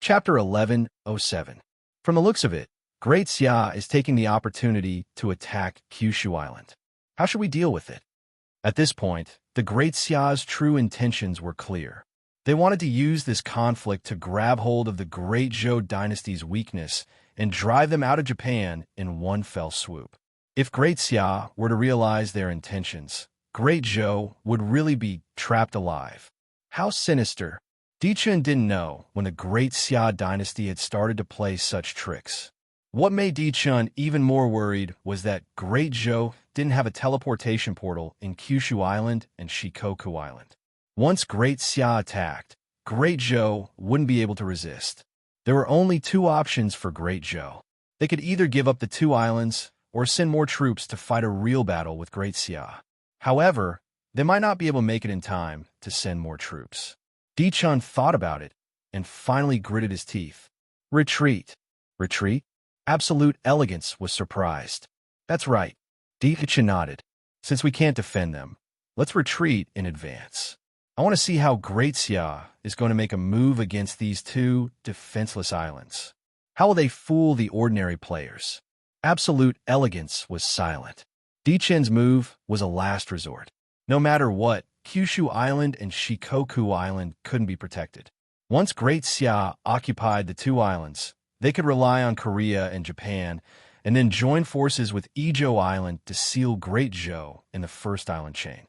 Chapter 1107. From the looks of it, Great Xia is taking the opportunity to attack Kyushu Island. How should we deal with it? At this point, the Great Xia's true intentions were clear. They wanted to use this conflict to grab hold of the Great Zhou dynasty's weakness and drive them out of Japan in one fell swoop. If Great Xia were to realize their intentions, Great Zhou would really be trapped alive. How sinister! Dichun didn't know when the Great Xia dynasty had started to play such tricks. What made Dichun even more worried was that Great Zhou didn't have a teleportation portal in Kyushu Island and Shikoku Island. Once Great Xia attacked, Great Zhou wouldn't be able to resist. There were only two options for Great Zhou. They could either give up the two islands or send more troops to fight a real battle with Great Xia. However, they might not be able to make it in time to send more troops. Dichun thought about it and finally gritted his teeth. Retreat. Retreat? Absolute Elegance was surprised. That's right. Dichun nodded. Since we can't defend them, let's retreat in advance. I want to see how Great Xia is going to make a move against these two defenseless islands. How will they fool the ordinary players? Absolute Elegance was silent. Dichun's move was a last resort. No matter what, Kyushu Island and Shikoku Island couldn't be protected. Once Great Xia occupied the two islands, they could rely on Korea and Japan, and then join forces with Ijo Island to seal Great Zhou in the first island chain.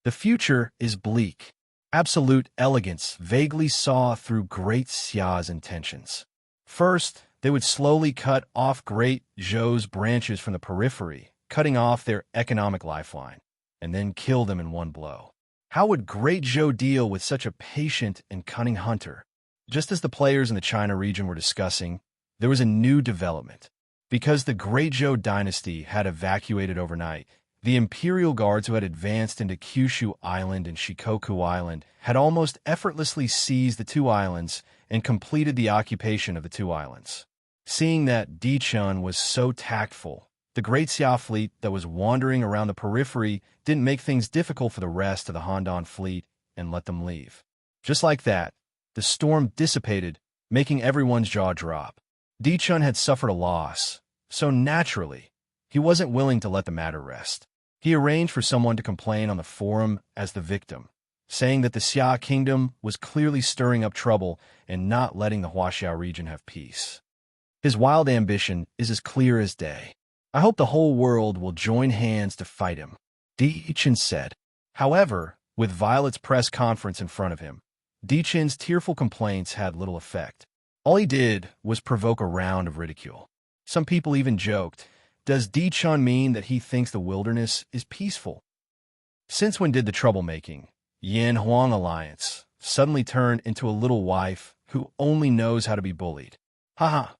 The future is bleak. Absolute Elegance vaguely saw through Great Xia's intentions. First, they would slowly cut off Great Zhou's branches from the periphery, cutting off their economic lifeline, and then kill them in one blow. How would Great Zhou deal with such a patient and cunning hunter? Just as the players in the China region were discussing, there was a new development. Because the Great Zhou dynasty had evacuated overnight, the Imperial Guards who had advanced into Kyushu Island and Shikoku Island had almost effortlessly seized the two islands and completed the occupation of the two islands. Seeing that Dichun was so tactful, the Great Xia fleet that was wandering around the periphery didn't make things difficult for the rest of the Handan fleet and let them leave. Just like that, the storm dissipated, making everyone's jaw drop. Dichun had suffered a loss, so naturally, he wasn't willing to let the matter rest. He arranged for someone to complain on the forum as the victim, saying that the Xia kingdom was clearly stirring up trouble and not letting the Huaxia region have peace. His wild ambition is as clear as day. I hope the whole world will join hands to fight him, Dichun said. However, with Violet's press conference in front of him, Dichun's tearful complaints had little effect. All he did was provoke a round of ridicule. Some people even joked, does Dichun mean that he thinks the wilderness is peaceful? Since when did the troublemaking Yan-Huang alliance suddenly turn into a little wife who only knows how to be bullied? Haha.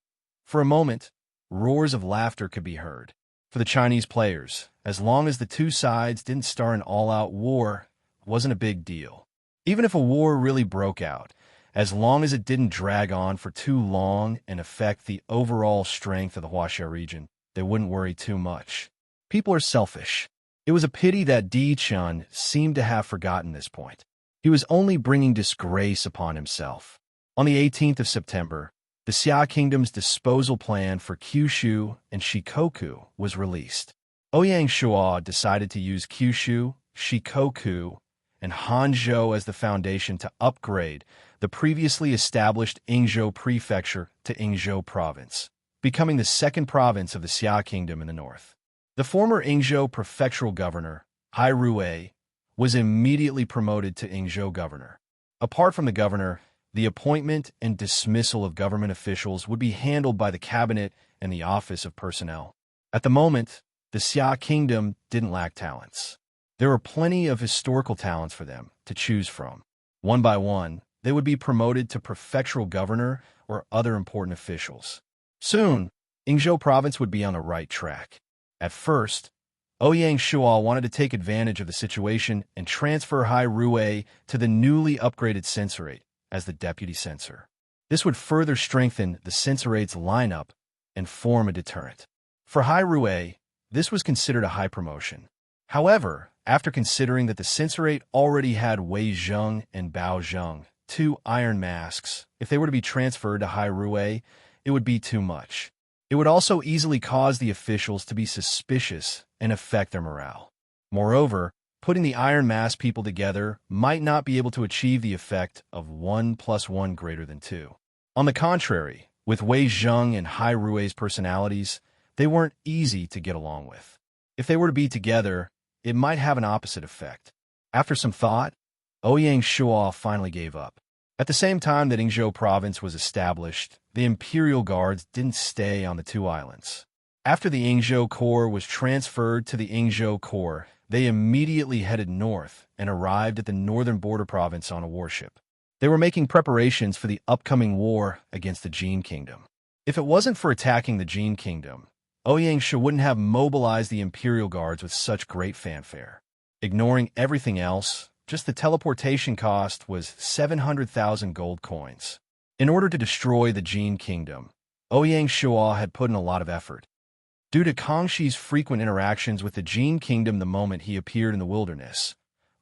For a moment, roars of laughter could be heard. For the Chinese players, as long as the two sides didn't start an all-out war, it wasn't a big deal. Even if a war really broke out, as long as it didn't drag on for too long and affect the overall strength of the Huaxia region, they wouldn't worry too much. People are selfish. It was a pity that Dichun seemed to have forgotten this point. He was only bringing disgrace upon himself. On the 18th of September, the Xia Kingdom's disposal plan for Kyushu and Shikoku was released. Ouyang Shuo decided to use Kyushu, Shikoku, and Hanzhou as the foundation to upgrade the previously established Yingzhou Prefecture to Yingzhou Province, becoming the second province of the Xia Kingdom in the north. The former Yingzhou prefectural governor, Hai Rui, was immediately promoted to Yingzhou governor. Apart from the governor, the appointment and dismissal of government officials would be handled by the cabinet and the office of personnel. At the moment, the Xia Kingdom didn't lack talents. There were plenty of historical talents for them to choose from. One by one, they would be promoted to prefectural governor or other important officials. Soon, Yingzhou province would be on the right track. At first, Ouyang Shuo wanted to take advantage of the situation and transfer Hai Rui to the newly upgraded censorate as the deputy censor. This would further strengthen the censorate's lineup and form a deterrent. For Hai Rui, this was considered a high promotion. However, after considering that the censorate already had Wei Zheng and Bao Zheng, 2 iron masks, if they were to be transferred to Hyrule, it would be too much. It would also easily cause the officials to be suspicious and affect their morale. Moreover, putting the Iron Mask people together might not be able to achieve the effect of 1 + 1 greater than 2. On the contrary, with Wei Zheng and Hyrue's personalities, they weren't easy to get along with. If they were to be together, it might have an opposite effect. After some thought, Ouyang Shuo finally gave up. At the same time that Yingzhou province was established, the Imperial Guards didn't stay on the 2 islands. After the Yingzhou Corps was transferred to the Yingzhou Corps, they immediately headed north and arrived at the northern border province on a warship. They were making preparations for the upcoming war against the Jin Kingdom. If it wasn't for attacking the Jin Kingdom, Ouyang Shu wouldn't have mobilized the Imperial Guards with such great fanfare. Ignoring everything else, just the teleportation cost was 700,000 gold coins. In order to destroy the Jin Kingdom, Ouyang Shuo had put in a lot of effort. Due to Kangxi's frequent interactions with the Jin Kingdom the moment he appeared in the wilderness,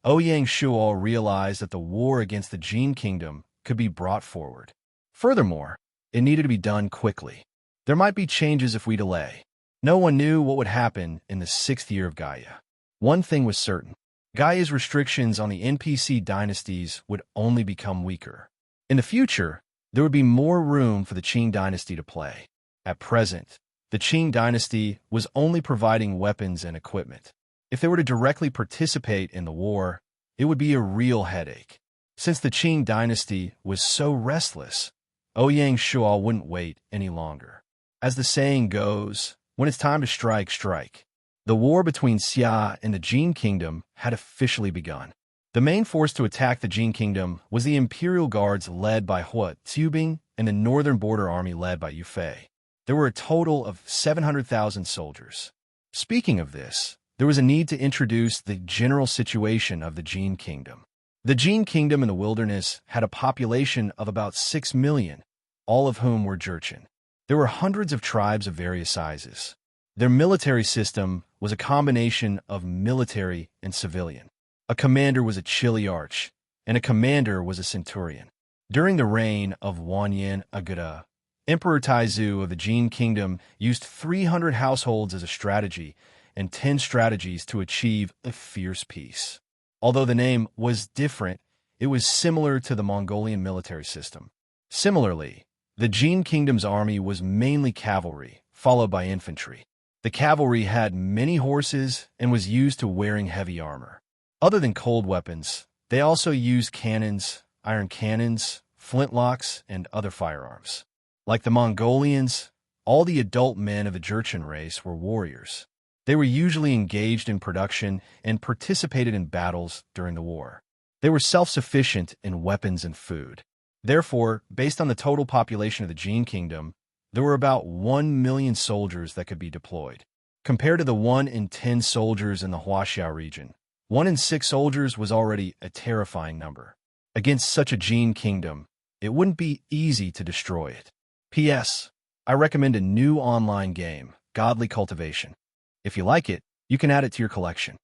Ouyang Shuo realized that the war against the Jin Kingdom could be brought forward. Furthermore, it needed to be done quickly. There might be changes if we delay. No one knew what would happen in the 6th year of Gaia. One thing was certain. Gaia's restrictions on the NPC dynasties would only become weaker. In the future, there would be more room for the Qing dynasty to play. At present, the Qing dynasty was only providing weapons and equipment. If they were to directly participate in the war, it would be a real headache. Since the Qing dynasty was so restless, Ouyang Shuo wouldn't wait any longer. As the saying goes, when it's time to strike, strike. The war between Xia and the Jin Kingdom had officially begun. The main force to attack the Jin Kingdom was the Imperial Guards led by Hua Zubing and the Northern Border Army led by Yu Fei. There were a total of 700,000 soldiers. Speaking of this, there was a need to introduce the general situation of the Jin Kingdom. The Jin Kingdom in the wilderness had a population of about 6 million, all of whom were Jurchen. There were hundreds of tribes of various sizes. Their military system was a combination of military and civilian. A commander was a chiliarch, and a commander was a centurion. During the reign of Wanyan Agada, Emperor Taizu of the Jin Kingdom used 300 households as a strategy and 10 strategies to achieve a fierce peace. Although the name was different, it was similar to the Mongolian military system. Similarly, the Jin Kingdom's army was mainly cavalry, followed by infantry. The cavalry had many horses and was used to wearing heavy armor. Other than cold weapons, they also used cannons, iron cannons, flintlocks, and other firearms. Like the Mongolians, all the adult men of the Jurchen race were warriors. They were usually engaged in production and participated in battles during the war. They were self-sufficient in weapons and food. Therefore, based on the total population of the Jin Kingdom, there were about 1 million soldiers that could be deployed. Compared to the 1 in 10 soldiers in the Huaxia region, 1 in 6 soldiers was already a terrifying number. Against such a Jin Kingdom, it wouldn't be easy to destroy it. P.S. I recommend a new online game, Godly Cultivation. If you like it, you can add it to your collection.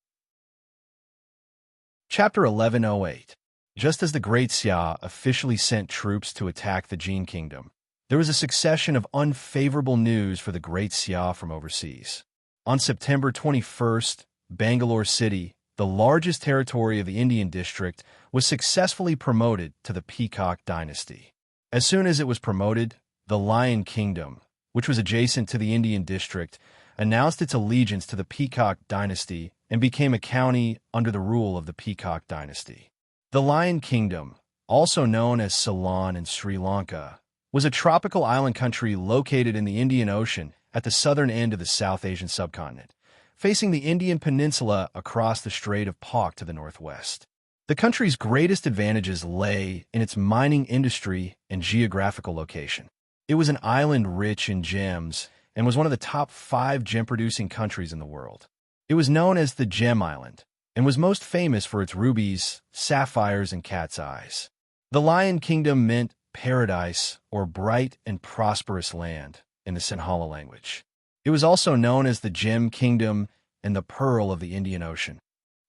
Chapter 1108. Just as the Great Xia officially sent troops to attack the Jin Kingdom, there was a succession of unfavorable news for the Great Xia from overseas. On September 21st, Bangalore City, the largest territory of the Indian district, was successfully promoted to the Peacock dynasty. As soon as it was promoted, the Lion Kingdom, which was adjacent to the Indian district, announced its allegiance to the Peacock dynasty and became a county under the rule of the Peacock dynasty. The Lion Kingdom, also known as Ceylon and Sri Lanka, was a tropical island country located in the Indian Ocean at the southern end of the South Asian subcontinent, facing the Indian Peninsula across the Strait of Palk to the northwest. The country's greatest advantages lay in its mining industry and geographical location. It was an island rich in gems and was one of the top 5 gem-producing countries in the world. It was known as the Gem Island and was most famous for its rubies, sapphires, and cat's eyes. The Lion Kingdom meant paradise or bright and prosperous land in the Sinhala language. It was also known as the Gem Kingdom and the Pearl of the Indian Ocean.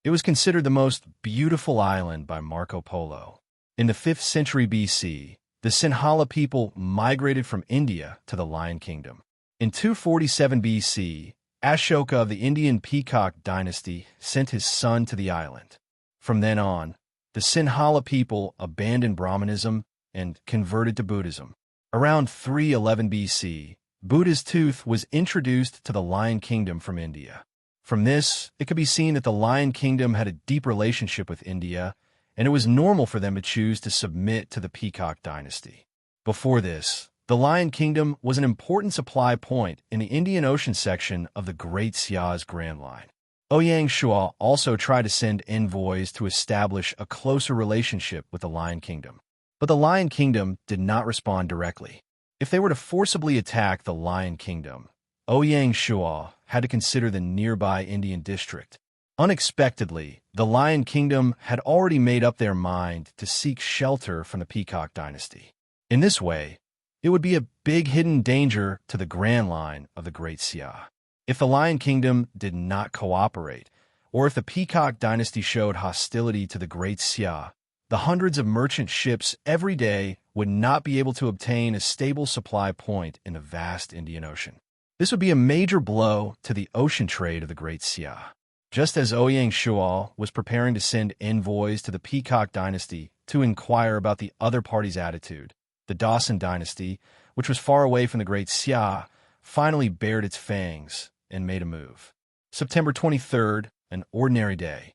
It was considered the most beautiful island by Marco Polo. In the 5th century BC, the Sinhala people migrated from India to the Lion Kingdom. In 247 BC, Ashoka of the Indian Peacock dynasty sent his son to the island. From then on, the Sinhala people abandoned Brahmanism and converted to Buddhism. Around 311 BC, Buddha's tooth was introduced to the Lion Kingdom from India. From this, it could be seen that the Lion Kingdom had a deep relationship with India, and it was normal for them to choose to submit to the Peacock dynasty. Before this, the Lion Kingdom was an important supply point in the Indian Ocean section of the Great Sia's Grand Line. Ouyang Shua also tried to send envoys to establish a closer relationship with the Lion Kingdom. But the Lion Kingdom did not respond directly. If they were to forcibly attack the Lion Kingdom, Ouyang Shua had to consider the nearby Indian district. Unexpectedly, the Lion Kingdom had already made up their mind to seek shelter from the Peacock dynasty. In this way, it would be a big hidden danger to the Grand Line of the Great Sia. If the Lion Kingdom did not cooperate, or if the Peacock dynasty showed hostility to the Great Sia, the hundreds of merchant ships every day would not be able to obtain a stable supply point in the vast Indian Ocean. This would be a major blow to the ocean trade of the Great Sia. Just as Ouyang Shua was preparing to send envoys to the Peacock dynasty to inquire about the other party's attitude, the Dawson dynasty, which was far away from the Great Sia, finally bared its fangs and made a move. September 23rd, an ordinary day.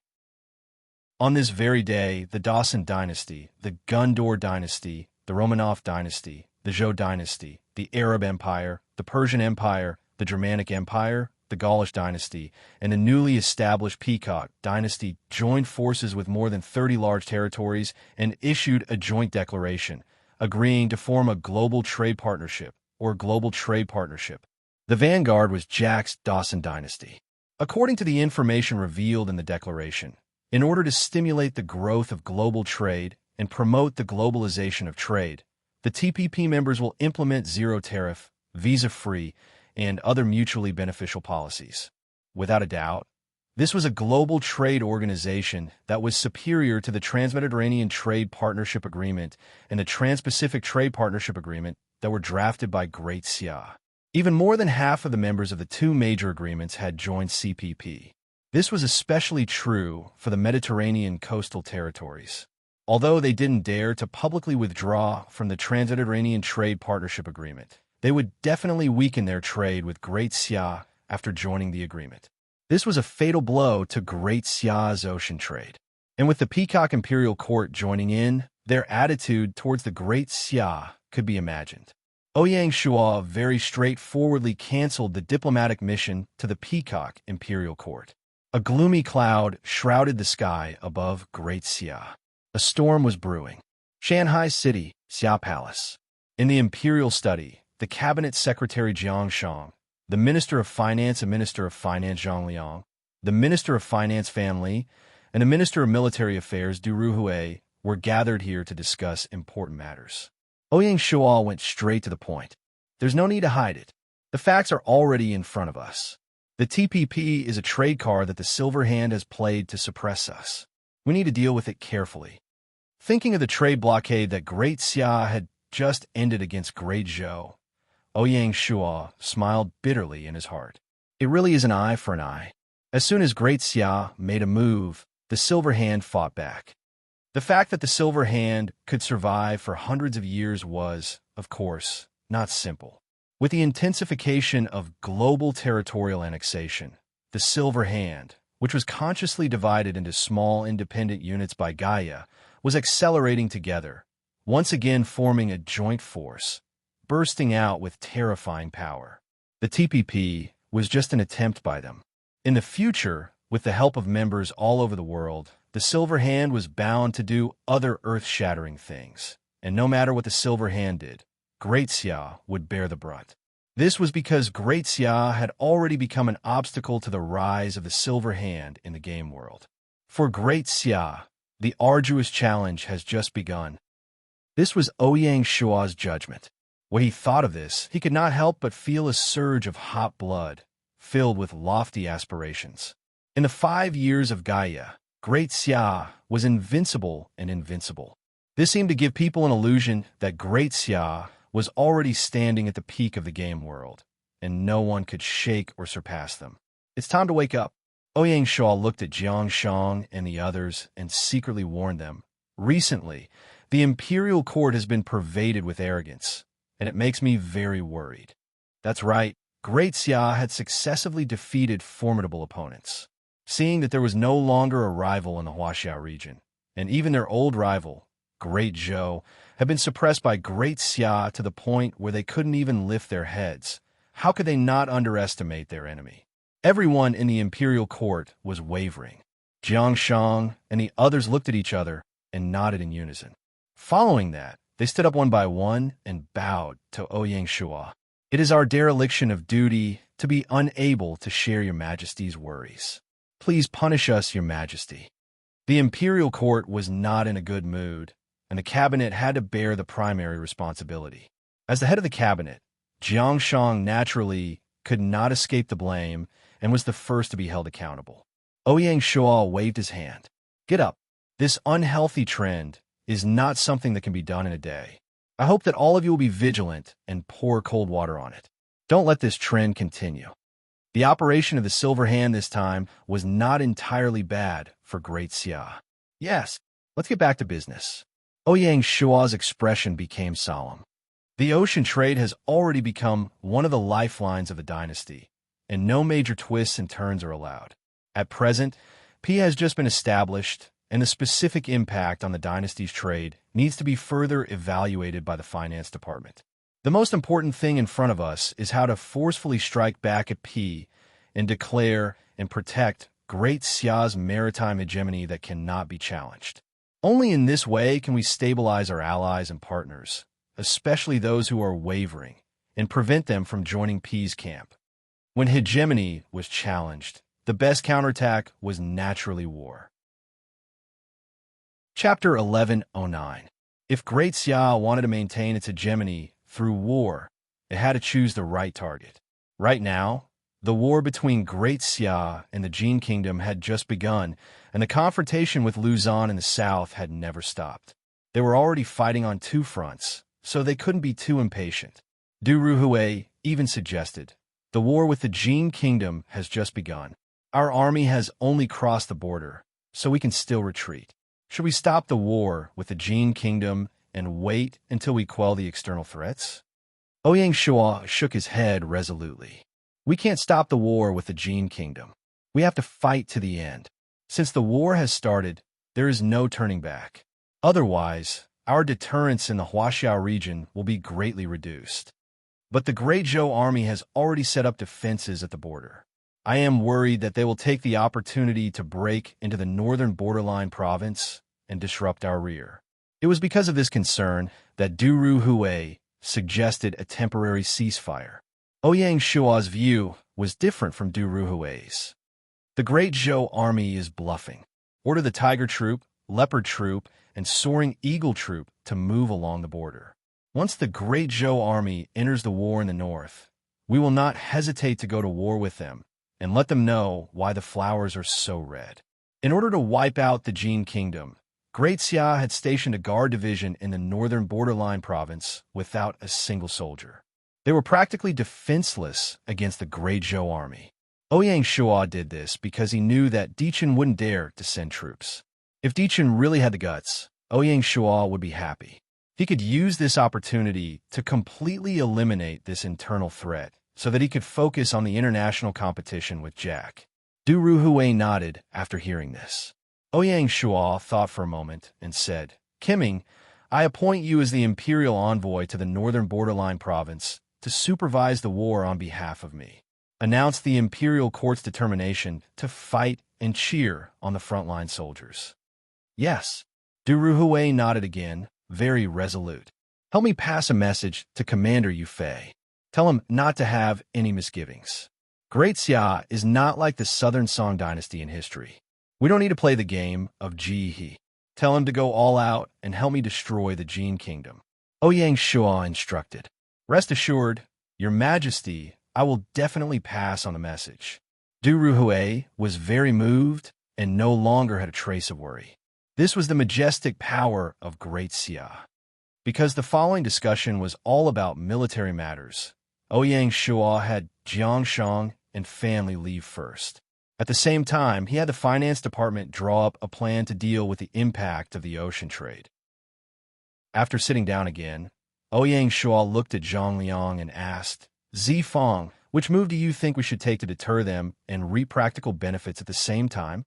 On this very day, the Dawson dynasty, the Gondor dynasty, the Romanov dynasty, the Zhou dynasty, the Arab Empire, the Persian Empire, the Germanic Empire, the Gaulish dynasty, and the newly established Peacock dynasty joined forces with more than 30 large territories and issued a joint declaration, agreeing to form a global trade partnership, or global trade partnership. The vanguard was Jack's Dawson dynasty. According to the information revealed in the declaration, in order to stimulate the growth of global trade and promote the globalization of trade, the TPP members will implement zero tariff, visa-free, and other mutually beneficial policies. Without a doubt, this was a global trade organization that was superior to the Trans-Mediterranean Trade Partnership Agreement and the Trans-Pacific Trade Partnership Agreement that were drafted by Great Sia. Even more than half of the members of the two major agreements had joined CPP. This was especially true for the Mediterranean coastal territories. Although they didn't dare to publicly withdraw from the Trans-Mediterranean Trade Partnership Agreement, they would definitely weaken their trade with Great Sia after joining the agreement. This was a fatal blow to Great Sia's ocean trade. And with the Peacock Imperial Court joining in, their attitude towards the Great Sia could be imagined. Ouyang Shua very straightforwardly canceled the diplomatic mission to the Peacock Imperial Court. A gloomy cloud shrouded the sky above Great Sia. A storm was brewing. Shanghai City, Xia Palace. In the imperial study, the cabinet secretary Jiang Shang, the minister of finance and minister of finance Zhang Liang, the minister of finance Fan Li, and the minister of military affairs Du Ruhui were gathered here to discuss important matters. Ouyang Shua went straight to the point. There's no need to hide it. The facts are already in front of us. The TPP is a trade card that the Silver Hand has played to suppress us. We need to deal with it carefully. Thinking of the trade blockade that Great Sia had just ended against Great Zhou, Ouyang Shua smiled bitterly in his heart. It really is an eye for an eye. As soon as Great Sia made a move, the Silver Hand fought back. The fact that the Silver Hand could survive for hundreds of years was, of course, not simple. With the intensification of global territorial annexation, the Silver Hand, which was consciously divided into small independent units by Gaia, was accelerating together, once again forming a joint force, bursting out with terrifying power. The TPP was just an attempt by them. In the future, with the help of members all over the world, the Silver Hand was bound to do other earth-shattering things, and no matter what the Silver Hand did, Great Sia would bear the brunt. This was because Great Sia had already become an obstacle to the rise of the Silver Hand in the game world. For Great Sia, the arduous challenge has just begun. This was Ouyang Shua's judgment. When he thought of this, he could not help but feel a surge of hot blood, filled with lofty aspirations. In the 5 years of Gaia, Great Sia was invincible and invincible. This seemed to give people an illusion that Great Xia was already standing at the peak of the game world, and no one could shake or surpass them. It's time to wake up. Ouyang Shuo looked at Jiang Shang and the others and secretly warned them. Recently, the imperial court has been pervaded with arrogance, and it makes me very worried. That's right, Great Xia had successively defeated formidable opponents. Seeing that there was no longer a rival in the Huaxiao region, and even their old rival, Great Zhou, had been suppressed by Great Xia to the point where they couldn't even lift their heads, how could they not underestimate their enemy? Everyone in the imperial court was wavering. Jiang Shang and the others looked at each other and nodded in unison. Following that, they stood up one by one and bowed to Ouyang Shuo. It is our dereliction of duty to be unable to share your majesty's worries. Please punish us, your majesty. The imperial court was not in a good mood, and the cabinet had to bear the primary responsibility. As the head of the cabinet, Jiang Shang naturally could not escape the blame and was the first to be held accountable. Ouyang Shuo waved his hand. Get up. This unhealthy trend is not something that can be done in a day. I hope that all of you will be vigilant and pour cold water on it. Don't let this trend continue. The operation of the silver hand this time was not entirely bad for Great Xia. Yes, let's get back to business. Ouyang Shuo's expression became solemn. The ocean trade has already become one of the lifelines of the dynasty, and no major twists and turns are allowed. At present, P has just been established, and the specific impact on the dynasty's trade needs to be further evaluated by the finance department. The most important thing in front of us is how to forcefully strike back at P and declare and protect Great Xia's maritime hegemony that cannot be challenged. Only in this way can we stabilize our allies and partners, especially those who are wavering, and prevent them from joining P's camp. When hegemony was challenged, the best counterattack was naturally war. Chapter 1109. If Great Xia wanted to maintain its hegemony through war, it had to choose the right target. Right now, the war between Great Xia and the Jin Kingdom had just begun, and the confrontation with Luzon in the south had never stopped. They were already fighting on two fronts, so they couldn't be too impatient. Du Ruhui even suggested, the war with the Jin Kingdom has just begun. Our army has only crossed the border, so we can still retreat. Should we stop the war with the Jin Kingdom and wait until we quell the external threats? Ouyang Shuo shook his head resolutely. We can't stop the war with the Jin Kingdom. We have to fight to the end. Since the war has started, there is no turning back. Otherwise, our deterrence in the Huaxiao region will be greatly reduced. But the Great Zhou army has already set up defenses at the border. I am worried that they will take the opportunity to break into the northern borderline province and disrupt our rear. It was because of this concern that Du Ruhui suggested a temporary ceasefire. Ouyang Shuo's view was different from Du Ruhui's. The Great Zhou army is bluffing. Order the Tiger Troop, Leopard Troop, and Soaring Eagle Troop to move along the border. Once the Great Zhou army enters the war in the north, we will not hesitate to go to war with them and let them know why the flowers are so red. In order to wipe out the Jin Kingdom, Great Xia had stationed a guard division in the northern borderline province without a single soldier. They were practically defenseless against the Great Zhou army. Ouyang Shuo did this because he knew that Dichen wouldn't dare to send troops. If Dichen really had the guts, Ouyang Shuo would be happy. He could use this opportunity to completely eliminate this internal threat so that he could focus on the international competition with Jack. Du Ruhui nodded after hearing this. Ouyang Shuo thought for a moment and said, Kimming, I appoint you as the imperial envoy to the northern borderline province to supervise the war on behalf of me. Announce the imperial court's determination to fight and cheer on the frontline soldiers. Yes. Du Ruhui nodded again, very resolute. Help me pass a message to Commander Yufei. Tell him not to have any misgivings. Great Xia is not like the Southern Song dynasty in history. We don't need to play the game of Ji. Tell him to go all out and help me destroy the Jin Kingdom. Ouyang Shuo instructed. Rest assured, Your Majesty, I will definitely pass on the message. Du Ruhui was very moved and no longer had a trace of worry. This was the majestic power of Great Xia. Because the following discussion was all about military matters, Ouyang Shua had Jiangshang and family leave first. At the same time, he had the finance department draw up a plan to deal with the impact of the ocean trade. After sitting down again, Ouyang Shua looked at Zhang Liang and asked, Zifang, which move do you think we should take to deter them and reap practical benefits at the same time?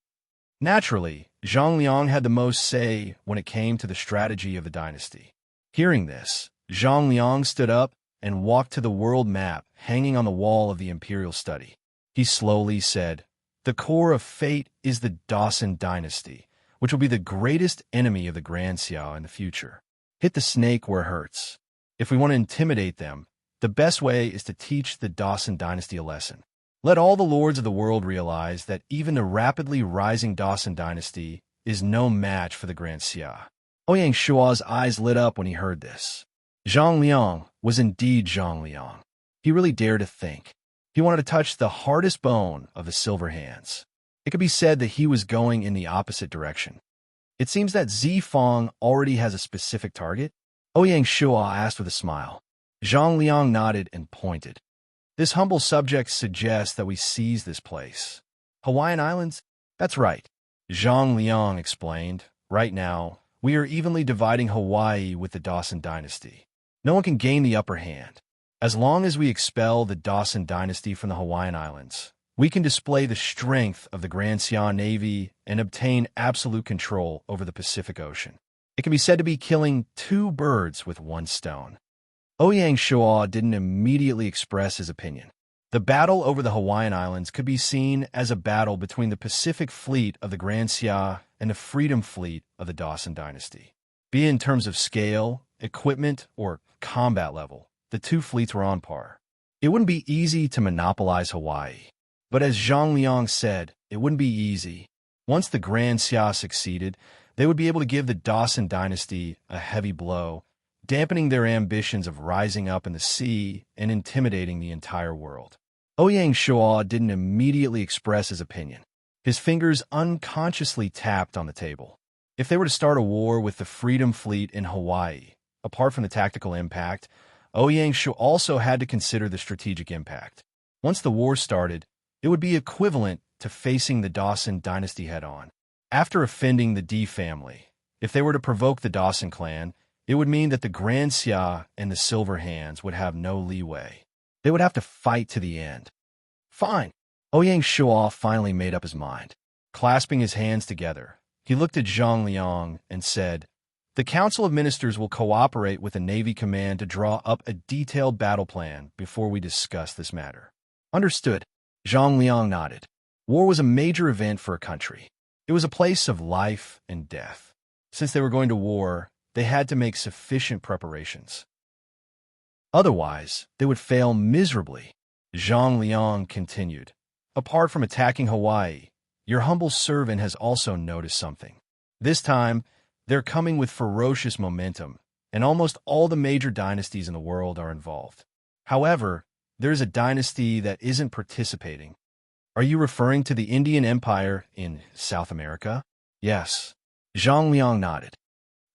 Naturally, Zhang Liang had the most say when it came to the strategy of the dynasty. Hearing this, Zhang Liang stood up and walked to the world map hanging on the wall of the imperial study. He slowly said, the core of fate is the Dawson dynasty, which will be the greatest enemy of the Grand Xia in the future. Hit the snake where it hurts. If we want to intimidate them, the best way is to teach the Dawson dynasty a lesson. Let all the lords of the world realize that even the rapidly rising Dawson dynasty is no match for the Grand Xia. Ouyang Shua's eyes lit up when he heard this. Zhang Liang was indeed Zhang Liang. He really dared to think. He wanted to touch the hardest bone of the Silver Hands. It could be said that he was going in the opposite direction. It seems that Zifang already has a specific target. Ouyang Shua asked with a smile. Zhang Liang nodded and pointed. This humble subject suggests that we seize this place. Hawaiian Islands? That's right. Zhang Liang explained. Right now, we are evenly dividing Hawaii with the Dawson dynasty. No one can gain the upper hand. As long as we expel the Dawson dynasty from the Hawaiian Islands, we can display the strength of the Grand Xia Navy and obtain absolute control over the Pacific Ocean. It can be said to be killing two birds with one stone. Ouyang Shua didn't immediately express his opinion. The battle over the Hawaiian Islands could be seen as a battle between the Pacific Fleet of the Grand Xia and the Freedom Fleet of the Dawson dynasty. Be it in terms of scale, equipment, or combat level, the two fleets were on par. It wouldn't be easy to monopolize Hawaii. But as Zhang Liang said, it wouldn't be easy. Once the Grand Xia succeeded, they would be able to give the Dawson dynasty a heavy blow, dampening their ambitions of rising up in the sea and intimidating the entire world. Ouyang Shua didn't immediately express his opinion. His fingers unconsciously tapped on the table. If they were to start a war with the Freedom Fleet in Hawaii, apart from the tactical impact, Ouyang Shua also had to consider the strategic impact. Once the war started, it would be equivalent to facing the Dawson dynasty head-on. After offending the D family, if they were to provoke the Dawson clan, it would mean that the Grand Xia and the Silver Hands would have no leeway. They would have to fight to the end. Fine. Ouyang Shua finally made up his mind. Clasping his hands together, he looked at Zhang Liang and said, the Council of Ministers will cooperate with the Navy Command to draw up a detailed battle plan before we discuss this matter. Understood. Zhang Liang nodded. War was a major event for a country. It was a place of life and death. Since they were going to war, they had to make sufficient preparations. Otherwise, they would fail miserably. Zhang Liang continued. Apart from attacking Hawaii, your humble servant has also noticed something. This time, they're coming with ferocious momentum, and almost all the major dynasties in the world are involved. However, there is a dynasty that isn't participating. Are you referring to the Indian Empire in South America? Yes. Zhang Liang nodded.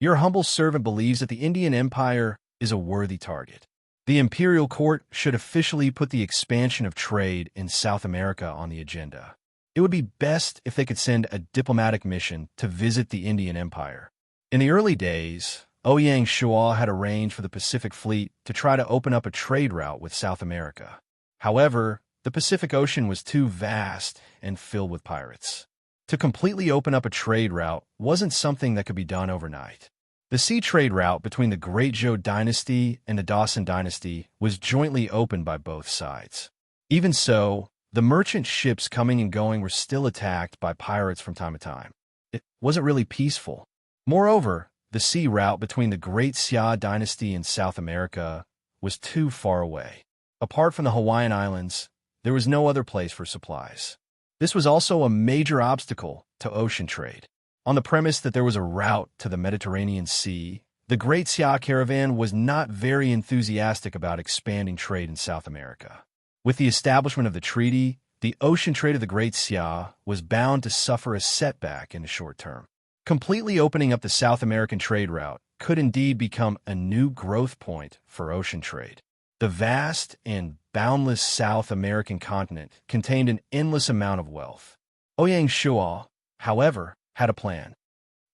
Your humble servant believes that the Indian Empire is a worthy target. The imperial court should officially put the expansion of trade in South America on the agenda. It would be best if they could send a diplomatic mission to visit the Indian Empire. In the early days, Ouyang Shua had arranged for the Pacific Fleet to try to open up a trade route with South America. However, the Pacific Ocean was too vast and filled with pirates. To completely open up a trade route wasn't something that could be done overnight. The sea trade route between the Great Zhou dynasty and the Dawson dynasty was jointly opened by both sides. Even so, the merchant ships coming and going were still attacked by pirates from time to time. It wasn't really peaceful. Moreover, the sea route between the Great Xia dynasty and South America was too far away. Apart from the Hawaiian Islands, there was no other place for supplies. This was also a major obstacle to ocean trade. On the premise that there was a route to the Mediterranean Sea, the Great Xia caravan was not very enthusiastic about expanding trade in South America. With the establishment of the treaty, the ocean trade of the Great Xia was bound to suffer a setback in the short term. Completely opening up the South American trade route could indeed become a new growth point for ocean trade. The vast and boundless South American continent contained an endless amount of wealth. Ouyang Shuo, however, had a plan.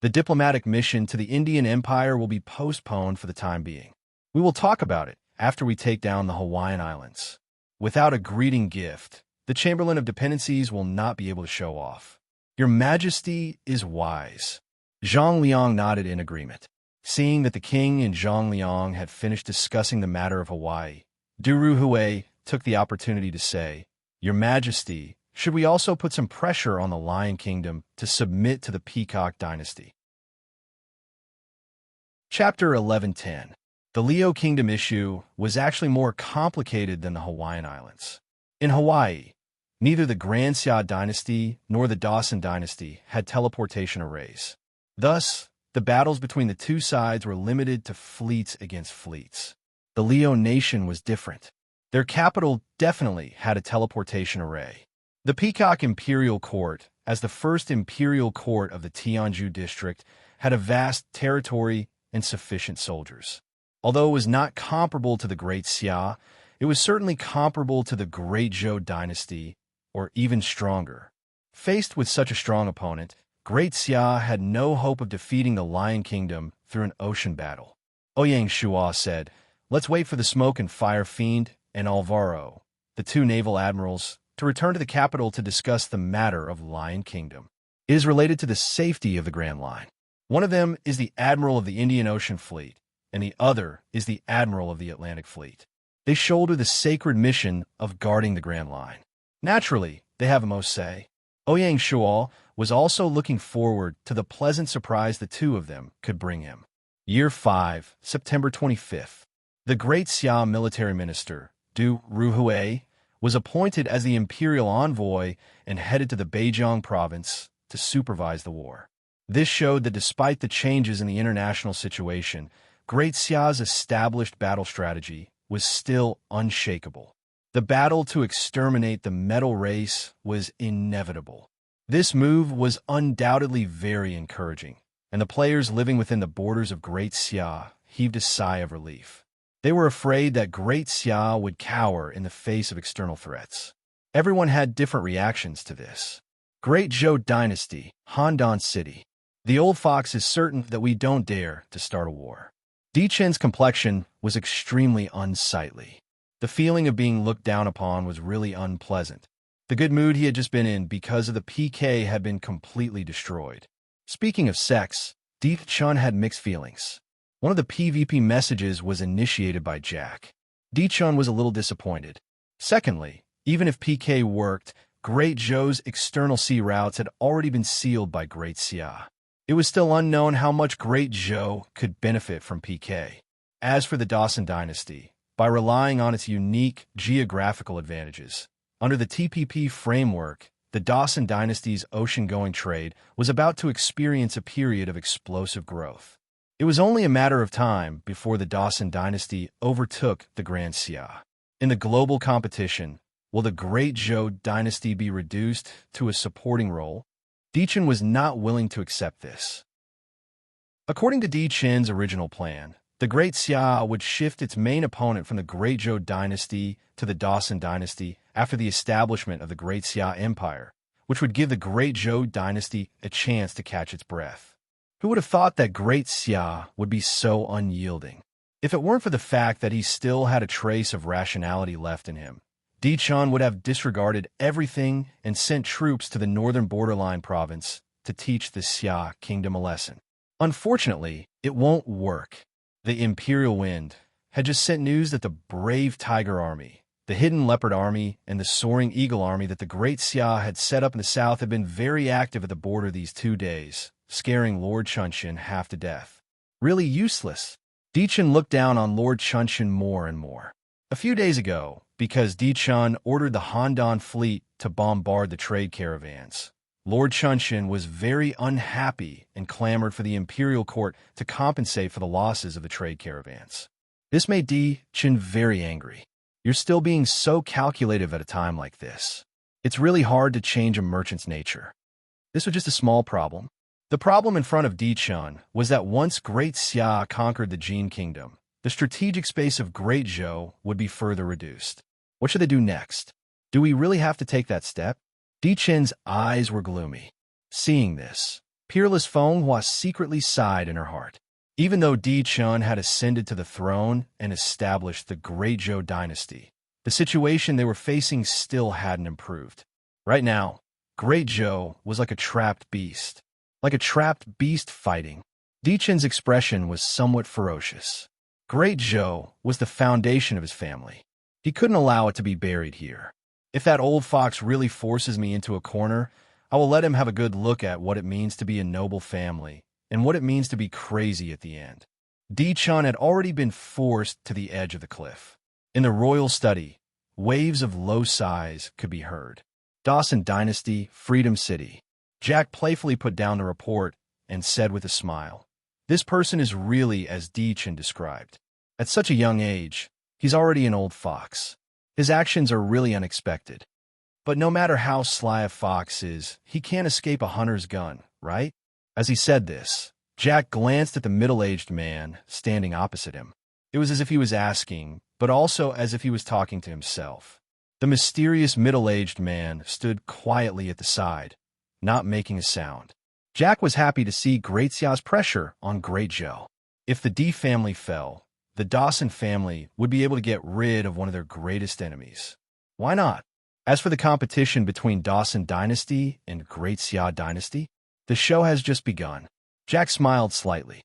The diplomatic mission to the Indian Empire will be postponed for the time being. We will talk about it after we take down the Hawaiian Islands. Without a greeting gift, the Chamberlain of Dependencies will not be able to show off. Your Majesty is wise. Zhang Liang nodded in agreement. Seeing that the king and Zhang Liang had finished discussing the matter of Hawaii, Duru Hui took the opportunity to say, Your Majesty, should we also put some pressure on the Lion Kingdom to submit to the Peacock Dynasty? Chapter 1110. The Leo Kingdom issue was actually more complicated than the Hawaiian Islands. In Hawaii, neither the Grand Xia Dynasty nor the Dawson Dynasty had teleportation arrays. Thus, the battles between the two sides were limited to fleets against fleets. The Leo nation was different. Their capital definitely had a teleportation array. The Peacock Imperial Court, as the first imperial court of the Tianju district, had a vast territory and sufficient soldiers. Although it was not comparable to the Great Xia, it was certainly comparable to the Great Zhou dynasty, or even stronger. Faced with such a strong opponent, Great Xia had no hope of defeating the Lion Kingdom through an ocean battle. Ouyang Shuo said, Let's wait for the Smoke and Fire Fiend and Alvaro, the two naval admirals, to return to the capital to discuss the matter of Lion Kingdom. It is related to the safety of the Grand Line. One of them is the Admiral of the Indian Ocean Fleet, and the other is the Admiral of the Atlantic Fleet. They shoulder the sacred mission of guarding the Grand Line. Naturally, they have the most say. Ouyang Shuo was also looking forward to the pleasant surprise the two of them could bring him. Year 5, September 25th. The Great Xia military minister, Du Ruhui, was appointed as the imperial envoy and headed to the Beijiang province to supervise the war. This showed that despite the changes in the international situation, Great Xia's established battle strategy was still unshakable. The battle to exterminate the metal race was inevitable. This move was undoubtedly very encouraging, and the players living within the borders of Great Xia heaved a sigh of relief. They were afraid that Great Xia would cower in the face of external threats. Everyone had different reactions to this. Great Zhou Dynasty, Handan City. The old fox is certain that we don't dare to start a war. Di Chen's complexion was extremely unsightly. The feeling of being looked down upon was really unpleasant. The good mood he had just been in because of the PK had been completely destroyed. Speaking of sex, Di Chen had mixed feelings. One of the PvP messages was initiated by Jack. Di Chen was a little disappointed. Secondly, even if PK worked, Great Zhou's external sea routes had already been sealed by Great Xia. It was still unknown how much Great Zhou could benefit from PK. As for the Dawson Dynasty, by relying on its unique geographical advantages, under the TPP framework, the Dawson Dynasty's ocean-going trade was about to experience a period of explosive growth. It was only a matter of time before the Dawson Dynasty overtook the Grand Xia. In the global competition, will the Great Zhou Dynasty be reduced to a supporting role? Di Chen was not willing to accept this. According to Di Chen's original plan, the Great Xia would shift its main opponent from the Great Zhou Dynasty to the Dawson Dynasty after the establishment of the Great Xia Empire, which would give the Great Zhou Dynasty a chance to catch its breath. Who would have thought that Great Xia would be so unyielding? If it weren't for the fact that he still had a trace of rationality left in him, Di Chen would have disregarded everything and sent troops to the northern borderline province to teach the Xia kingdom a lesson. Unfortunately, it won't work. The Imperial Wind had just sent news that the brave Tiger Army, the Hidden Leopard Army, and the Soaring Eagle Army that the Great Xia had set up in the south had been very active at the border these 2 days, scaring Lord Chunshin half to death. Really useless. Di Chen looked down on Lord Chunshin more and more. A few days ago, because Di Chen ordered the Handan fleet to bombard the trade caravans, Lord Chunshin was very unhappy and clamored for the imperial court to compensate for the losses of the trade caravans. This made Di Chen very angry. You're still being so calculative at a time like this. It's really hard to change a merchant's nature. This was just a small problem. The problem in front of Dichun was that once Great Xia conquered the Jin Kingdom, the strategic space of Great Zhou would be further reduced. What should they do next? Do we really have to take that step? Dichun's eyes were gloomy. Seeing this, peerless Fenghua secretly sighed in her heart. Even though Dichun had ascended to the throne and established the Great Zhou dynasty, the situation they were facing still hadn't improved. Right now, Great Zhou was like a trapped beast. Like a trapped beast fighting. Dichun's expression was somewhat ferocious. Great Zhou was the foundation of his family. He couldn't allow it to be buried here. If that old fox really forces me into a corner, I will let him have a good look at what it means to be a noble family and what it means to be crazy at the end. Dichun had already been forced to the edge of the cliff. In the royal study, waves of low sighs could be heard. Dawson Dynasty, Freedom City. Jack playfully put down the report and said with a smile, "This person is really as Dichun described. At such a young age, he's already an old fox. His actions are really unexpected. But no matter how sly a fox is, he can't escape a hunter's gun, right?" As he said this, Jack glanced at the middle-aged man standing opposite him. It was as if he was asking, but also as if he was talking to himself. The mysterious middle-aged man stood quietly at the side, not making a sound. Jack was happy to see Great Xia's pressure on Great Zhou. If the D family fell, the Dawson family would be able to get rid of one of their greatest enemies. Why not? As for the competition between Dawson Dynasty and Great Xia Dynasty, the show has just begun. Jack smiled slightly.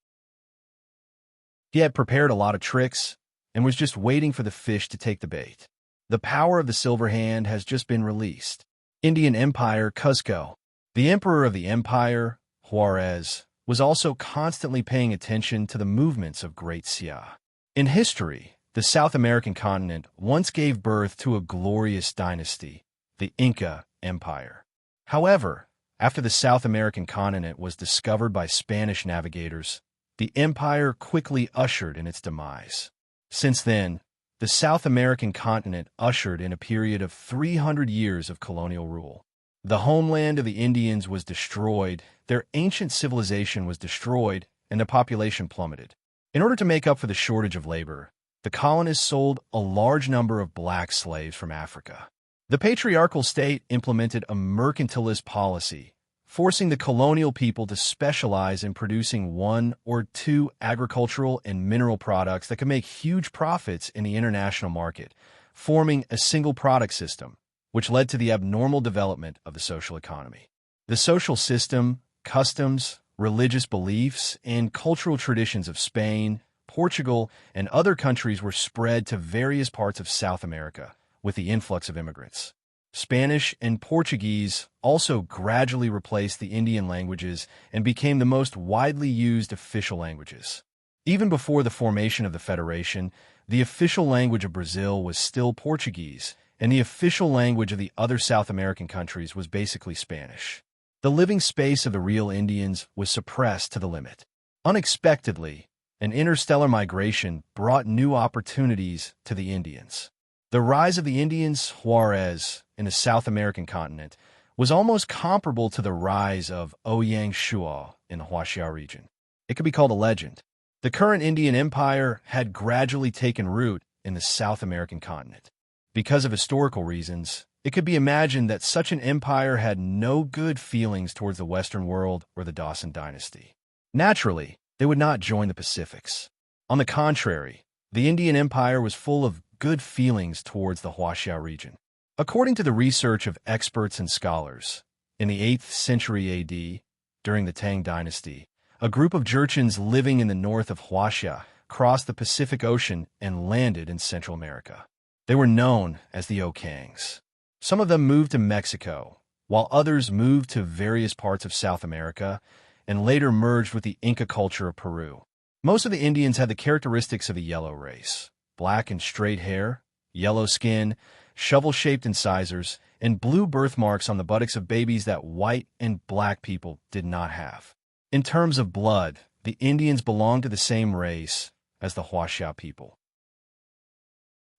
He had prepared a lot of tricks and was just waiting for the fish to take the bait. The power of the Silver Hand has just been released. Indian Empire, Cuzco. The emperor of the empire, Juarez, was also constantly paying attention to the movements of Great Xia. In history, the South American continent once gave birth to a glorious dynasty, the Inca Empire. However, after the South American continent was discovered by Spanish navigators, the empire quickly ushered in its demise. Since then, the South American continent ushered in a period of 300 years of colonial rule. The homeland of the Indians was destroyed, their ancient civilization was destroyed, and the population plummeted. In order to make up for the shortage of labor, the colonists sold a large number of black slaves from Africa. The patriarchal state implemented a mercantilist policy, forcing the colonial people to specialize in producing one or two agricultural and mineral products that could make huge profits in the international market, forming a single product system, which led to the abnormal development of the social economy. The social system, customs, religious beliefs, and cultural traditions of Spain, Portugal, and other countries were spread to various parts of South America with the influx of immigrants. Spanish and Portuguese also gradually replaced the Indian languages and became the most widely used official languages. Even before the formation of the Federation, the official language of Brazil was still Portuguese, and the official language of the other South American countries was basically Spanish. The living space of the real Indians was suppressed to the limit. Unexpectedly, an interstellar migration brought new opportunities to the Indians. The rise of the Indians, Juarez, in the South American continent was almost comparable to the rise of Ouyang Shuo in the Huaxia region. It could be called a legend. The current Indian Empire had gradually taken root in the South American continent. Because of historical reasons, it could be imagined that such an empire had no good feelings towards the Western world or the Dawson dynasty. Naturally, they would not join the Pacifics. On the contrary, the Indian Empire was full of good feelings towards the Huaxia region. According to the research of experts and scholars, in the 8th century AD, during the Tang dynasty, a group of Jurchens living in the north of Huaxia crossed the Pacific Ocean and landed in Central America. They were known as the Okangs. Some of them moved to Mexico, while others moved to various parts of South America and later merged with the Inca culture of Peru. Most of the Indians had the characteristics of the yellow race: black and straight hair, yellow skin, shovel-shaped incisors, and blue birthmarks on the buttocks of babies that white and black people did not have. In terms of blood, the Indians belonged to the same race as the Huaxia people.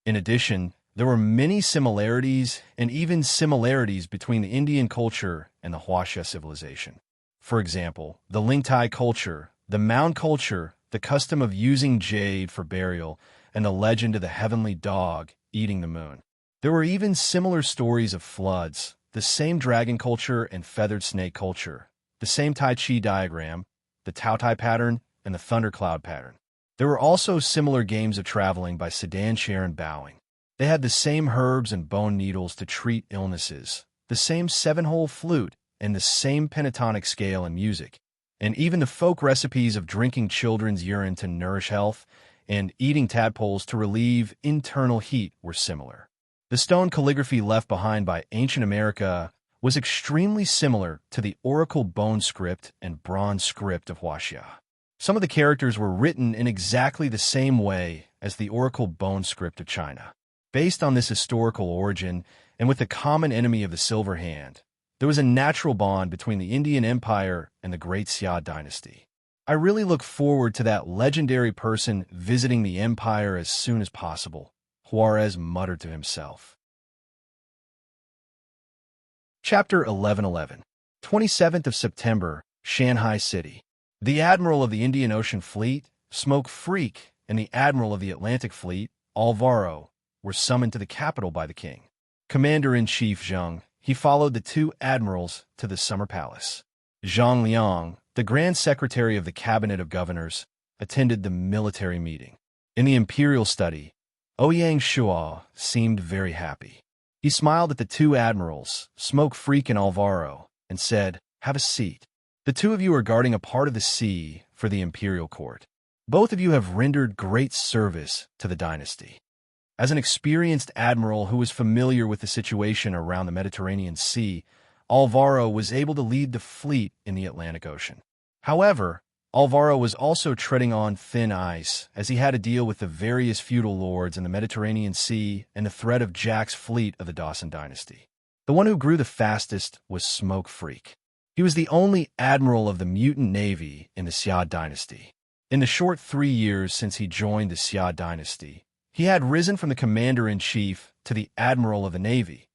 In addition, there were many similarities and even similarities between the Indian culture and the Huaxia civilization. For example, the Lingtai culture, the Mound culture, the custom of using jade for burial, and the legend of the heavenly dog eating the moon. There were even similar stories of floods, the same dragon culture and feathered snake culture, the same Tai Chi diagram, the Tao Tai pattern, and the thundercloud pattern. There were also similar games of traveling by sedan chair and bowing. They had the same herbs and bone needles to treat illnesses, the same seven-hole flute, and the same pentatonic scale and music. And even the folk recipes of drinking children's urine to nourish health and eating tadpoles to relieve internal heat were similar. The stone calligraphy left behind by ancient America was extremely similar to the oracle bone script and bronze script of Huaxia. Some of the characters were written in exactly the same way as the oracle bone script of China. Based on this historical origin, and with the common enemy of the Silver Hand, there was a natural bond between the Indian Empire and the Great Xia dynasty. I really look forward to that legendary person visiting the empire as soon as possible, Juarez muttered to himself. Chapter 1111, 27th of September, Shanghai City. The Admiral of the Indian Ocean Fleet, Smoke Freak, and the Admiral of the Atlantic Fleet, Alvaro, were summoned to the capital by the king. Commander-in-Chief Zheng, he followed the two admirals to the Summer Palace. Zhang Liang, the Grand Secretary of the Cabinet of Governors, attended the military meeting. In the imperial study, Ouyang Shuo seemed very happy. He smiled at the two admirals, Smoke Freak and Alvaro, and said, "Have a seat. The two of you are guarding a part of the sea for the imperial court. Both of you have rendered great service to the dynasty." As an experienced admiral who was familiar with the situation around the Mediterranean Sea, Alvaro was able to lead the fleet in the Atlantic Ocean. However, Alvaro was also treading on thin ice as he had to deal with the various feudal lords in the Mediterranean Sea and the threat of Jack's fleet of the Dawson dynasty. The one who grew the fastest was Smoke Freak. He was the only admiral of the mutant navy in the Xia dynasty. In the short 3 years since he joined the Xia dynasty, he had risen from the commander-in-chief to the admiral of the navy,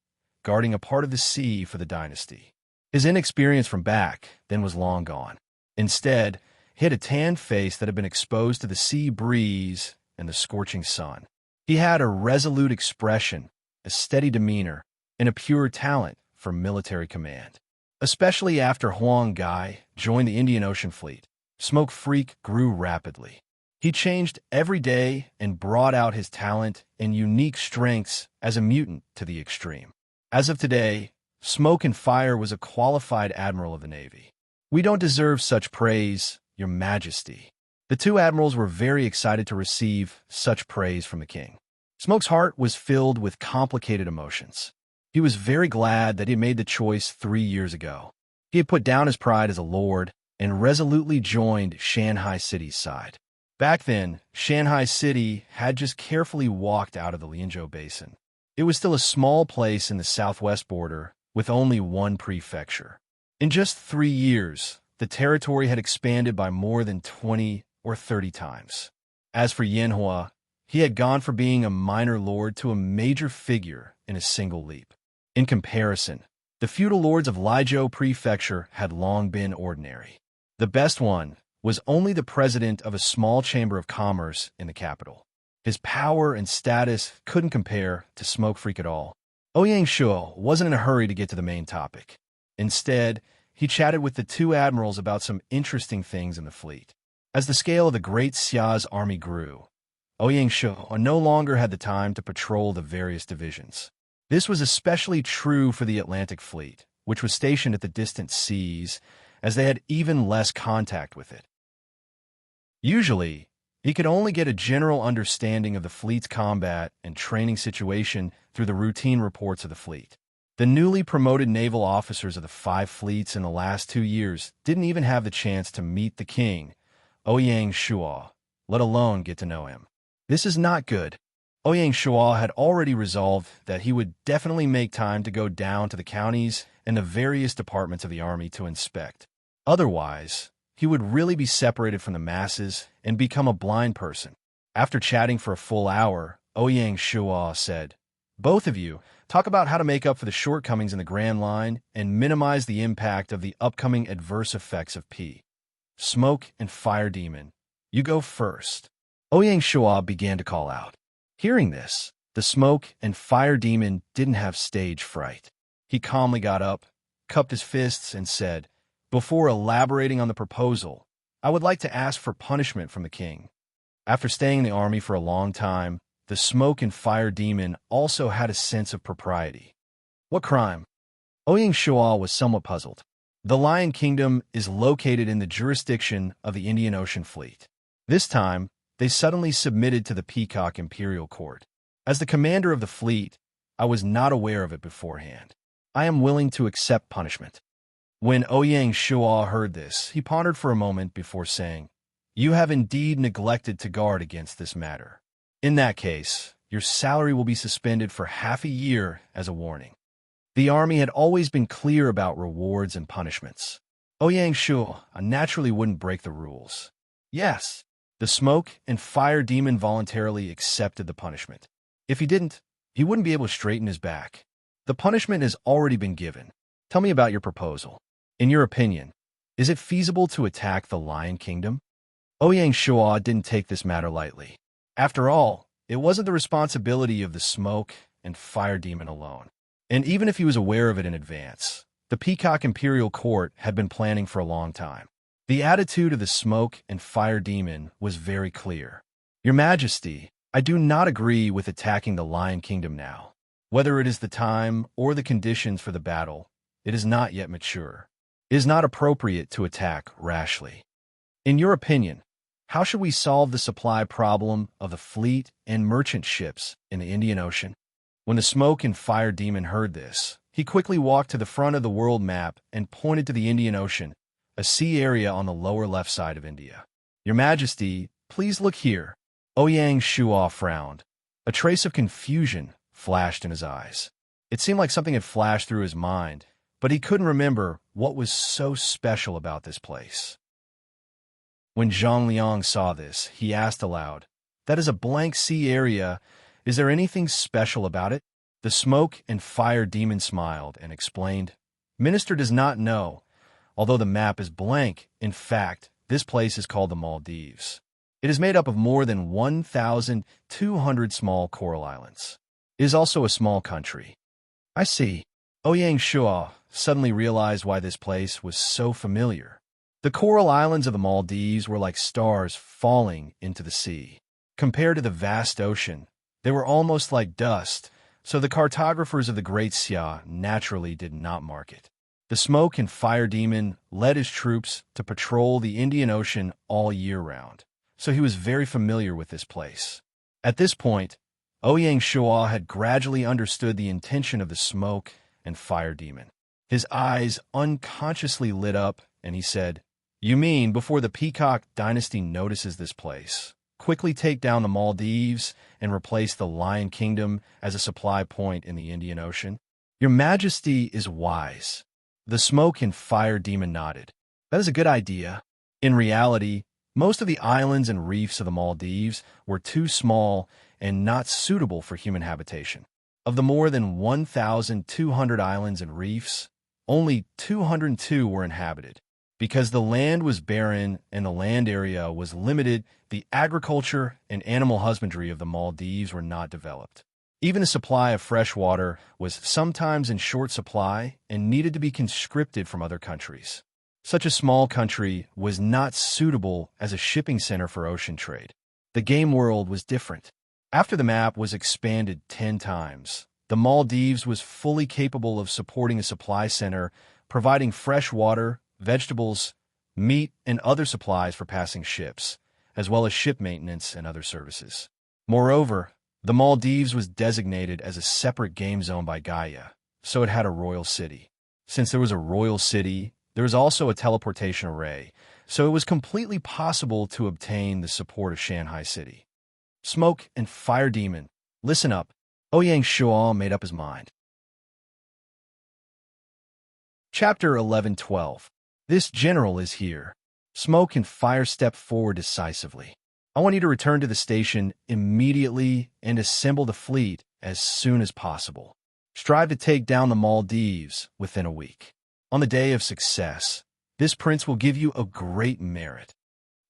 guarding a part of the sea for the dynasty. His inexperience from back then was long gone. Instead, he had a tanned face that had been exposed to the sea breeze and the scorching sun. He had a resolute expression, a steady demeanor, and a pure talent for military command. Especially after Huang Gai joined the Indian Ocean Fleet, Smoke Freak grew rapidly. He changed every day and brought out his talent and unique strengths as a mutant to the extreme. As of today, Smoke and Fire was a qualified admiral of the Navy. "We don't deserve such praise, Your Majesty." The two admirals were very excited to receive such praise from the king. Smoke's heart was filled with complicated emotions. He was very glad that he made the choice 3 years ago. He had put down his pride as a lord and resolutely joined Shanghai City's side. Back then, Shanghai City had just carefully walked out of the Lianzhou Basin. It was still a small place in the southwest border with only one prefecture. In just 3 years, the territory had expanded by more than 20 or 30 times. As for Yanhua, he had gone from being a minor lord to a major figure in a single leap. In comparison, the feudal lords of Lianzhou Prefecture had long been ordinary. The best one was only the president of a small chamber of commerce in the capital. His power and status couldn't compare to Smoke Freak at all. Ouyang Shuo wasn't in a hurry to get to the main topic. Instead, he chatted with the two admirals about some interesting things in the fleet. As the scale of the Great Xia's army grew, Ouyang Shuo no longer had the time to patrol the various divisions. This was especially true for the Atlantic Fleet, which was stationed at the distant seas, as they had even less contact with it. Usually, he could only get a general understanding of the fleet's combat and training situation through the routine reports of the fleet. The newly promoted naval officers of the 5 fleets in the last 2 years didn't even have the chance to meet the king, Ouyang Shuo, let alone get to know him. This is not good. Ouyang Shuo had already resolved that he would definitely make time to go down to the counties and the various departments of the army to inspect. Otherwise, he would really be separated from the masses and become a blind person. After chatting for a full hour, Ouyang Shuo said, Both of you talk about how to make up for the shortcomings in the Grand Line and minimize the impact of the upcoming adverse effects of P. Smoke and Fire Demon, you go first. Ouyang Shua began to call out. Hearing this, the Smoke and Fire Demon didn't have stage fright. He calmly got up, cupped his fists, and said, "Before elaborating on the proposal, I would like to ask for punishment from the king." After staying in the army for a long time, the Smoke and Fire Demon also had a sense of propriety. What crime? Ouyang Shua was somewhat puzzled. The Lion Kingdom is located in the jurisdiction of the Indian Ocean Fleet. This time, they suddenly submitted to the Peacock Imperial Court. As the commander of the fleet, I was not aware of it beforehand. I am willing to accept punishment. When Ouyang Shua heard this, he pondered for a moment before saying, "You have indeed neglected to guard against this matter. In that case, your salary will be suspended for half a year as a warning." The army had always been clear about rewards and punishments. Ouyang Shua naturally wouldn't break the rules. Yes, the Smoke and Fire Demon voluntarily accepted the punishment. If he didn't, he wouldn't be able to straighten his back. The punishment has already been given. Tell me about your proposal. In your opinion, is it feasible to attack the Lion Kingdom? Ouyang Shua didn't take this matter lightly. After all, it wasn't the responsibility of the Smoke and Fire Demon alone. And even if he was aware of it in advance, the Peacock Imperial Court had been planning for a long time. The attitude of the Smoke and Fire Demon was very clear. Your Majesty, I do not agree with attacking the Lion Kingdom now. Whether it is the time or the conditions for the battle, it is not yet mature. It is not appropriate to attack rashly. In your opinion, how should we solve the supply problem of the fleet and merchant ships in the Indian Ocean? When the Smoke and Fire Demon heard this, he quickly walked to the front of the world map and pointed to the Indian Ocean, a sea area on the lower left side of India. Your Majesty, please look here. Ouyang Shua frowned. A trace of confusion flashed in his eyes. It seemed like something had flashed through his mind, but he couldn't remember what was so special about this place. When Zhang Liang saw this, he asked aloud, "That is a blank sea area. Is there anything special about it?" The Smoke and Fire Demon smiled and explained, "Minister does not know. Although the map is blank, in fact, this place is called the Maldives. It is made up of more than 1,200 small coral islands. It is also a small country." I see. Ouyang Shua suddenly realized why this place was so familiar. The coral islands of the Maldives were like stars falling into the sea. Compared to the vast ocean, they were almost like dust, so the cartographers of the Great Xia naturally did not mark it. The Smoke and Fire Demon led his troops to patrol the Indian Ocean all year round, so he was very familiar with this place. At this point, Ouyang Shua had gradually understood the intention of the Smoke and Fire Demon. His eyes unconsciously lit up, and he said, "You mean before the Peacock dynasty notices this place, quickly take down the Maldives and replace the Lion Kingdom as a supply point in the Indian Ocean?" Your Majesty is wise. The Smoke and Fire Demon nodded. That is a good idea. In reality, most of the islands and reefs of the Maldives were too small and not suitable for human habitation. Of the more than 1,200 islands and reefs, only 202 were inhabited. Because the land was barren and the land area was limited, the agriculture and animal husbandry of the Maldives were not developed. Even the supply of fresh water was sometimes in short supply and needed to be conscripted from other countries. Such a small country was not suitable as a shipping center for ocean trade. The game world was different. After the map was expanded 10 times, the Maldives was fully capable of supporting a supply center, providing fresh water, vegetables, meat, and other supplies for passing ships, as well as ship maintenance and other services. Moreover, the Maldives was designated as a separate game zone by Gaia, so it had a royal city. Since there was a royal city, there was also a teleportation array, so it was completely possible to obtain the support of Shanghai City. Smoke and Fire Demon, listen up. Ouyang Shua made up his mind. Chapter 11:12. This general is here. Smoke and Fire stepped forward decisively. I want you to return to the station immediately and assemble the fleet as soon as possible. Strive to take down the Maldives within a week. On the day of success, this prince will give you a great merit.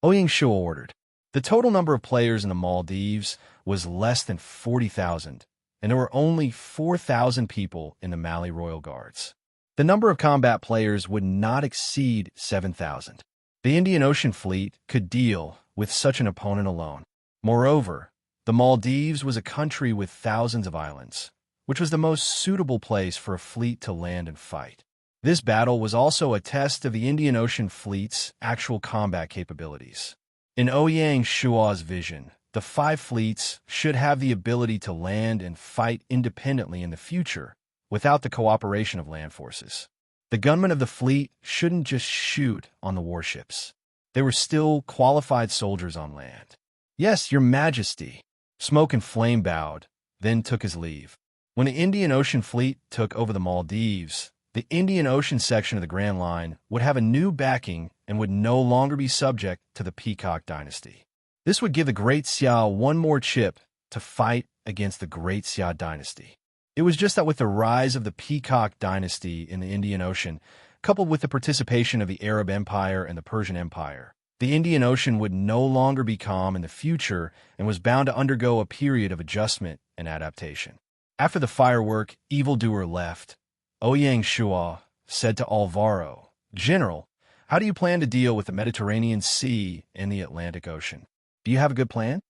Ouyang Shua ordered. The total number of players in the Maldives was less than 40,000, and there were only 4,000 people in the Mali Royal Guards. The number of combat players would not exceed 7,000. The Indian Ocean Fleet could deal with such an opponent alone. Moreover, the Maldives was a country with thousands of islands, which was the most suitable place for a fleet to land and fight. This battle was also a test of the Indian Ocean Fleet's actual combat capabilities. In Ouyang Shua's vision, the 5 fleets should have the ability to land and fight independently in the future without the cooperation of land forces. The gunmen of the fleet shouldn't just shoot on the warships. They were still qualified soldiers on land. Yes, Your Majesty. Smoke and Flame bowed, then took his leave. When the Indian Ocean Fleet took over the Maldives, the Indian Ocean section of the Grand Line would have a new backing and would no longer be subject to the Peacock Dynasty. This would give the Great Xia one more chip to fight against the Great Xia Dynasty. It was just that with the rise of the Peacock Dynasty in the Indian Ocean, coupled with the participation of the Arab Empire and the Persian Empire, the Indian Ocean would no longer be calm in the future and was bound to undergo a period of adjustment and adaptation. After the firework evildoer left, Ouyang Shua said to Alvaro, "General, how do you plan to deal with the Mediterranean Sea and the Atlantic Ocean? Do you have a good plan?"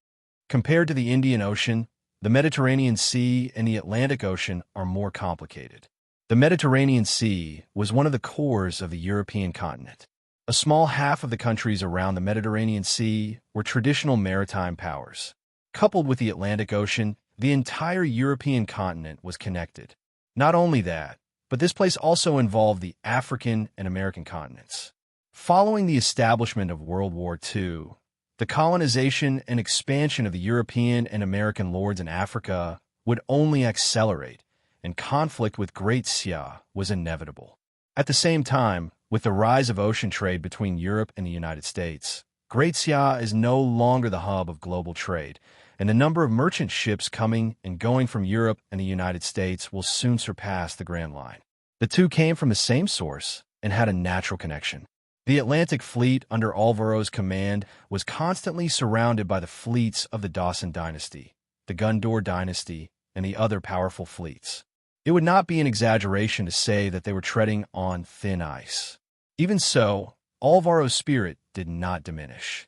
Compared to the Indian Ocean, the Mediterranean Sea and the Atlantic Ocean are more complicated. The Mediterranean Sea was one of the cores of the European continent. A small half of the countries around the Mediterranean Sea were traditional maritime powers. Coupled with the Atlantic Ocean, the entire European continent was connected. Not only that, but this place also involved the African and American continents. Following the establishment of World War II, the colonization and expansion of the European and American lords in Africa would only accelerate, and conflict with Great Xia was inevitable. At the same time, with the rise of ocean trade between Europe and the United States, Great Xia is no longer the hub of global trade, and the number of merchant ships coming and going from Europe and the United States will soon surpass the Grand Line. The two came from the same source and had a natural connection. The Atlantic Fleet under Alvaro's command was constantly surrounded by the fleets of the Dawson Dynasty, the Gondor Dynasty, and the other powerful fleets. It would not be an exaggeration to say that they were treading on thin ice. Even so, Alvaro's spirit did not diminish.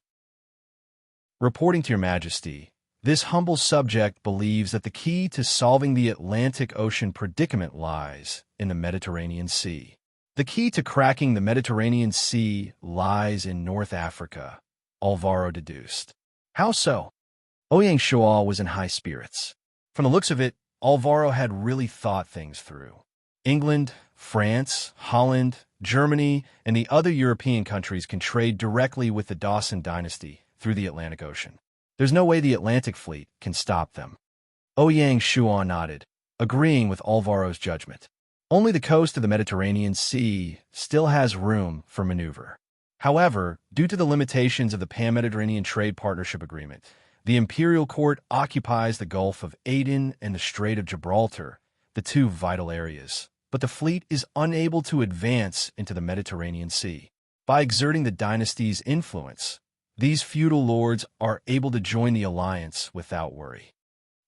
Reporting to Your Majesty, this humble subject believes that the key to solving the Atlantic Ocean predicament lies in the Mediterranean Sea. The key to cracking the Mediterranean Sea lies in North Africa, Alvaro deduced. How so? Ouyang Shua was in high spirits. From the looks of it, Alvaro had really thought things through. England, France, Holland, Germany, and the other European countries can trade directly with the Dawson Dynasty through the Atlantic Ocean. There's no way the Atlantic Fleet can stop them. Ouyang Shua nodded, agreeing with Alvaro's judgment. Only the coast of the Mediterranean Sea still has room for maneuver. However, due to the limitations of the Pan-Mediterranean Trade Partnership Agreement, the Imperial Court occupies the Gulf of Aden and the Strait of Gibraltar, the two vital areas, but the fleet is unable to advance into the Mediterranean Sea. By exerting the dynasty's influence, these feudal lords are able to join the alliance without worry.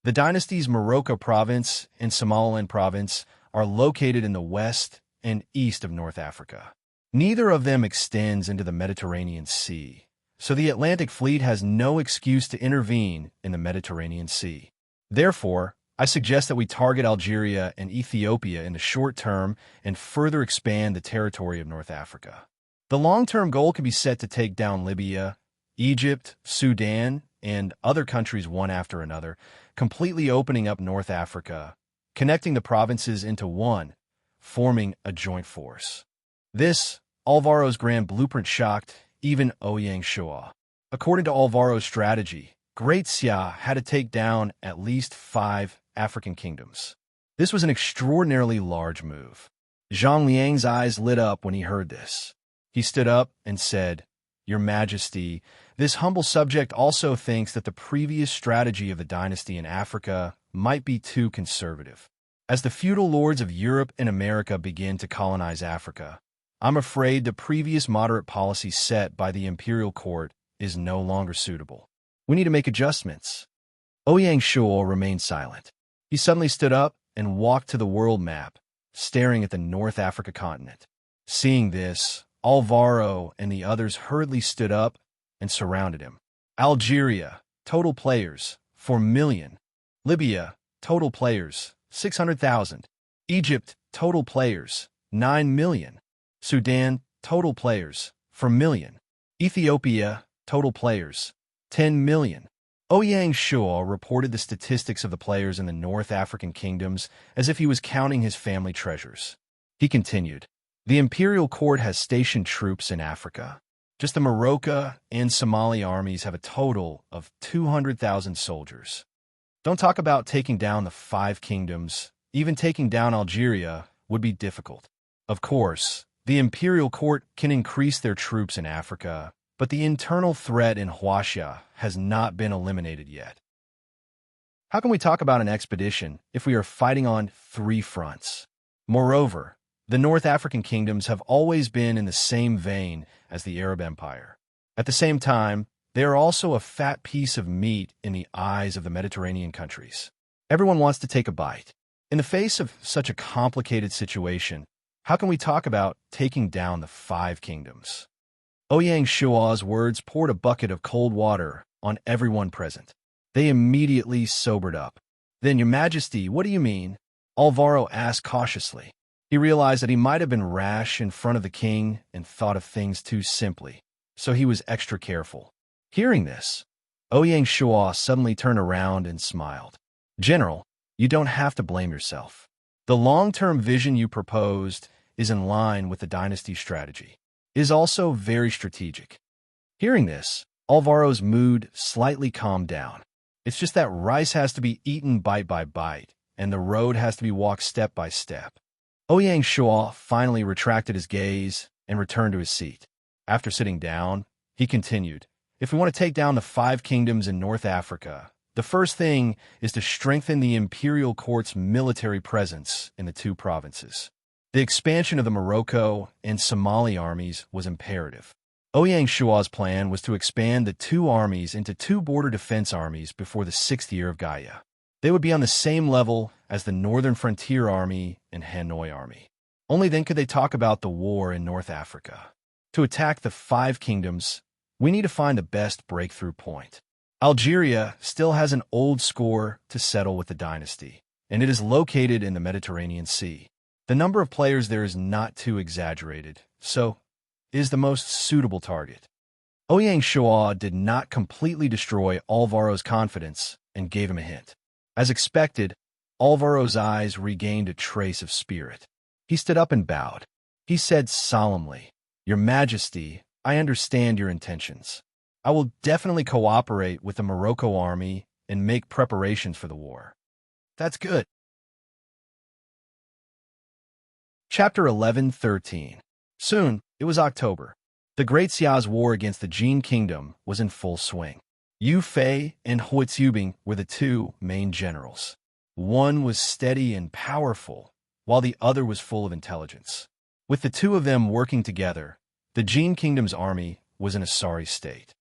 The dynasty's Morocco province and Somaliland province are located in the west and east of North Africa. Neither of them extends into the Mediterranean Sea, so the Atlantic Fleet has no excuse to intervene in the Mediterranean Sea. Therefore, I suggest that we target Algeria and Ethiopia in the short term and further expand the territory of North Africa. The long-term goal can be set to take down Libya, Egypt, Sudan, and other countries one after another, completely opening up North Africa, connecting the provinces into one, forming a joint force. This, Alvaro's grand blueprint shocked even Ouyang Shua. According to Alvaro's strategy, Great Xia had to take down at least 5 African kingdoms. This was an extraordinarily large move. Zhang Liang's eyes lit up when he heard this. He stood up and said, "Your Majesty, this humble subject also thinks that the previous strategy of the dynasty in Africa might be too conservative. As the feudal lords of Europe and America begin to colonize Africa, I'm afraid the previous moderate policy set by the imperial court is no longer suitable. We need to make adjustments. Ouyang Shuo remained silent. He suddenly stood up and walked to the world map, staring at the North Africa continent. Seeing this, Alvaro and the others hurriedly stood up and surrounded him. Algeria, total players, 4 million. Libya, total players, 600,000. Egypt, total players, 9 million. Sudan, total players, 4 million. Ethiopia, total players, 10 million. Ouyang Shuo reported the statistics of the players in the North African kingdoms as if he was counting his family treasures. He continued, "The imperial court has stationed troops in Africa. Just the Morocco and Somali armies have a total of 200,000 soldiers. Don't talk about taking down the 5 kingdoms. Even taking down Algeria would be difficult. Of course, the imperial court can increase their troops in Africa, but the internal threat in Huaxia has not been eliminated yet. How can we talk about an expedition if we are fighting on 3 fronts? Moreover, the North African kingdoms have always been in the same vein as the Arab Empire. At the same time, they are also a fat piece of meat in the eyes of the Mediterranean countries. Everyone wants to take a bite. In the face of such a complicated situation, how can we talk about taking down the 5 kingdoms?" Ouyang Shuo's words poured a bucket of cold water on everyone present. They immediately sobered up. "Then, Your Majesty, what do you mean?" Alvaro asked cautiously. He realized that he might have been rash in front of the king and thought of things too simply, so he was extra careful. Hearing this, Ouyang Shuo suddenly turned around and smiled. "General, you don't have to blame yourself. The long-term vision you proposed is in line with the dynasty strategy. It is also very strategic." Hearing this, Alvaro's mood slightly calmed down. It's just that rice has to be eaten bite by bite, and the road has to be walked step by step. Ouyang Shuo finally retracted his gaze and returned to his seat. After sitting down, he continued, "If we want to take down the 5 kingdoms in North Africa, the first thing is to strengthen the imperial court's military presence in the 2 provinces. The expansion of the Morocco and Somali armies was imperative. Ouyang Shuo's plan was to expand the 2 armies into 2 border defense armies before the 6th year of Gaia. They would be on the same level as the Northern Frontier Army and Hanoi Army. Only then could they talk about the war in North Africa. To attack the 5 kingdoms, we need to find the best breakthrough point. Algeria still has an old score to settle with the dynasty, and it is located in the Mediterranean Sea. The number of players there is not too exaggerated, so it is the most suitable target." Ouyang Shuo did not completely destroy Alvaro's confidence and gave him a hint. As expected, Alvaro's eyes regained a trace of spirit. He stood up and bowed. He said solemnly, "Your Majesty, I understand your intentions. I will definitely cooperate with the Morocco army and make preparations for the war." "That's good." Chapter 11:13. Soon, it was October. The Great Xia's war against the Jin Kingdom was in full swing. Yu Fei and Hui Zubing were the 2 main generals. One was steady and powerful, while the other was full of intelligence. With the 2 of them working together, the Jin Kingdom's army was in a sorry state.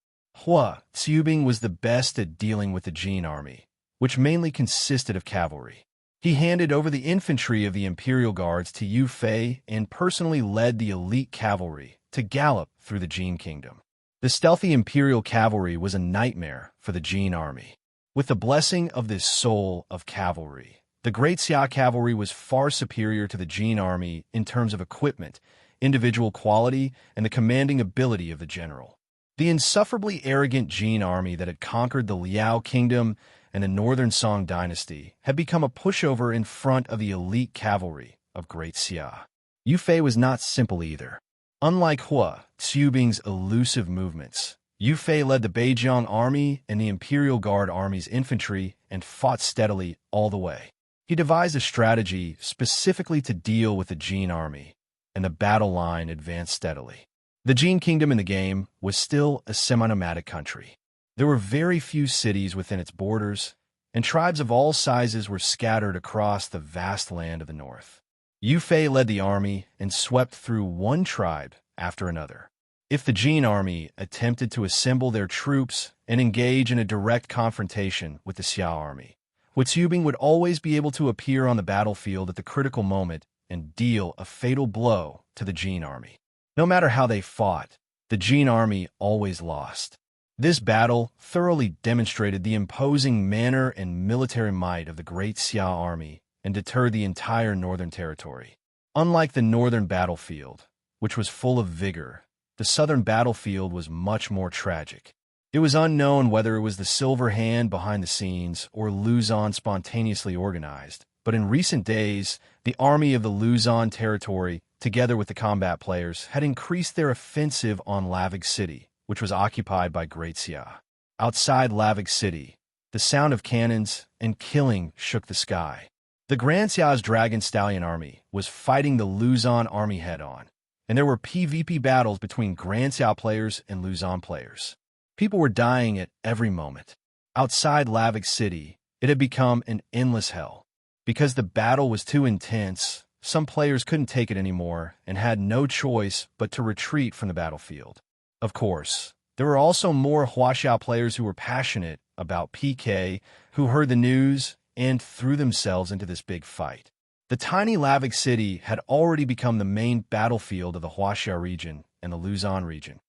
Hui Zubing was the best at dealing with the Jin army, which mainly consisted of cavalry. He handed over the infantry of the Imperial Guards to Yu Fei and personally led the elite cavalry to gallop through the Jin Kingdom. The stealthy Imperial cavalry was a nightmare for the Jin army. With the blessing of this soul of cavalry, the Great Xia cavalry was far superior to the Jin army in terms of equipment, individual quality, and the commanding ability of the general. The insufferably arrogant Jin army that had conquered the Liao Kingdom and the Northern Song dynasty had become a pushover in front of the elite cavalry of Great Xia. Yu Fei was not simple either. Unlike Hui Zubing's elusive movements, Yu Fei led the Beijiang army and the Imperial Guard army's infantry and fought steadily all the way. He devised a strategy specifically to deal with the Jin army, and the battle line advanced steadily. The Jin Kingdom in the game was still a semi-nomadic country. There were very few cities within its borders, and tribes of all sizes were scattered across the vast land of the north. Yufei led the army and swept through one tribe after another. If the Jin army attempted to assemble their troops and engage in a direct confrontation with the Xia army, Wei would always be able to appear on the battlefield at the critical moment and deal a fatal blow to the Jin army. No matter how they fought, the Jin army always lost. This battle thoroughly demonstrated the imposing manner and military might of the great Xia army and deterred the entire northern territory. Unlike the northern battlefield, which was full of vigor, the southern battlefield was much more tragic. It was unknown whether it was the silver hand behind the scenes or Luzon spontaneously organized, but in recent days, the army of the Luzon territory, together with the combat players, had increased their offensive on Lavig City, which was occupied by Great Xia. Outside Lavig City, the sound of cannons and killing shook the sky. The Grand Xia's Dragon Stallion army was fighting the Luzon army head-on, and there were PvP battles between Grand Xia players and Luzon players. People were dying at every moment. Outside Lavig City, it had become an endless hell. Because the battle was too intense, some players couldn't take it anymore and had no choice but to retreat from the battlefield. Of course, there were also more Huaxiao players who were passionate about PK, who heard the news and threw themselves into this big fight. The tiny Lavig City had already become the main battlefield of the Huaxia region and the Luzon region.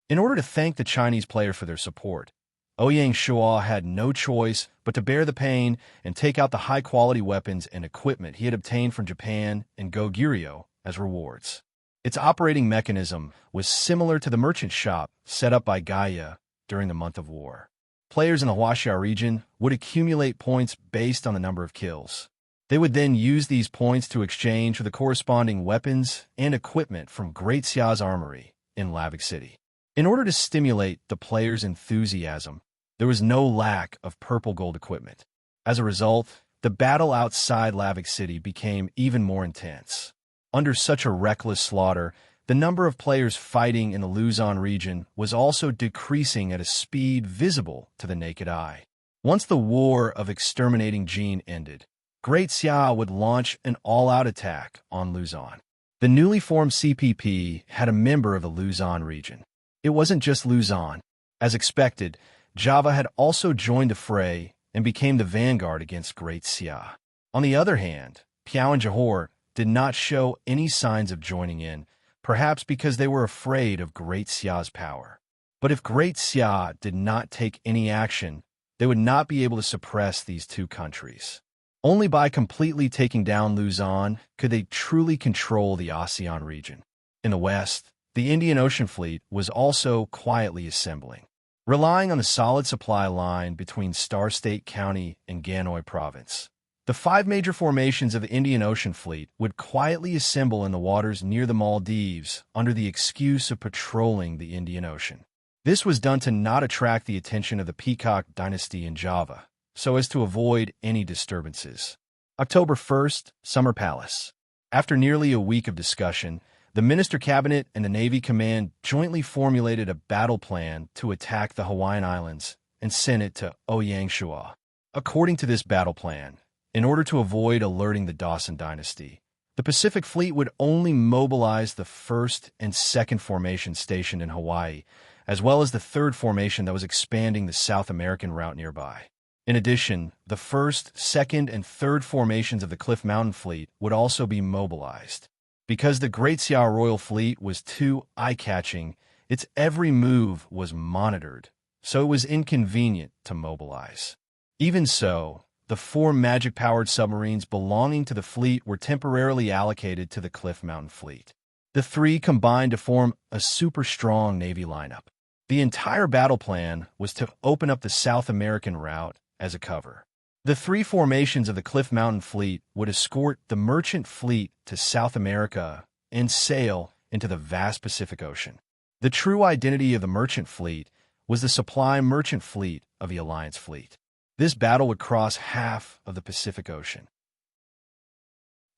In order to thank the Chinese player for their support, Ouyang Shua had no choice but to bear the pain and take out the high-quality weapons and equipment he had obtained from Japan and Goguryeo as rewards. Its operating mechanism was similar to the merchant shop set up by Gaia during the month of war. Players in the Huaxia region would accumulate points based on the number of kills. They would then use these points to exchange for the corresponding weapons and equipment from Great Xia's armory in Lavig City. In order to stimulate the players' enthusiasm, there was no lack of purple gold equipment. As a result, the battle outside Lavig City became even more intense. Under such a reckless slaughter, the number of players fighting in the Luzon region was also decreasing at a speed visible to the naked eye. Once the war of exterminating Jin ended, Great Xia would launch an all-out attack on Luzon. The newly formed CPP had a member of the Luzon region. It wasn't just Luzon. As expected, Java had also joined the fray and became the vanguard against Great Xia. On the other hand, Piao and Johor did not show any signs of joining in, perhaps because they were afraid of Great Xia's power. But if Great Xia did not take any action, they would not be able to suppress these two countries. Only by completely taking down Luzon could they truly control the ASEAN region. In the west, the Indian Ocean Fleet was also quietly assembling. Relying on the solid supply line between Star State County and Ganoi Province, the 5 major formations of the Indian Ocean Fleet would quietly assemble in the waters near the Maldives under the excuse of patrolling the Indian Ocean. This was done to not attract the attention of the Peacock dynasty in Java, so as to avoid any disturbances. October 1st, Summer Palace. After nearly a week of discussion, the Minister Cabinet and the Navy Command jointly formulated a battle plan to attack the Hawaiian Islands and sent it to Ouyang Shua. According to this battle plan, in order to avoid alerting the Dawson dynasty, the Pacific Fleet would only mobilize the 1st and 2nd formation stationed in Hawaii, as well as the 3rd formation that was expanding the South American route nearby. In addition, the 1st, 2nd, and 3rd formations of the Cliff Mountain Fleet would also be mobilized. Because the Great Xia Royal Fleet was too eye-catching, its every move was monitored, so it was inconvenient to mobilize. Even so, the 4 magic-powered submarines belonging to the fleet were temporarily allocated to the Cliff Mountain Fleet. The 3 combined to form a super-strong Navy lineup. The entire battle plan was to open up the South American route as a cover. The 3 formations of the Cliff Mountain Fleet would escort the merchant fleet to South America and sail into the vast Pacific Ocean. The true identity of the merchant fleet was the supply merchant fleet of the Alliance Fleet. This battle would cross half of the Pacific Ocean.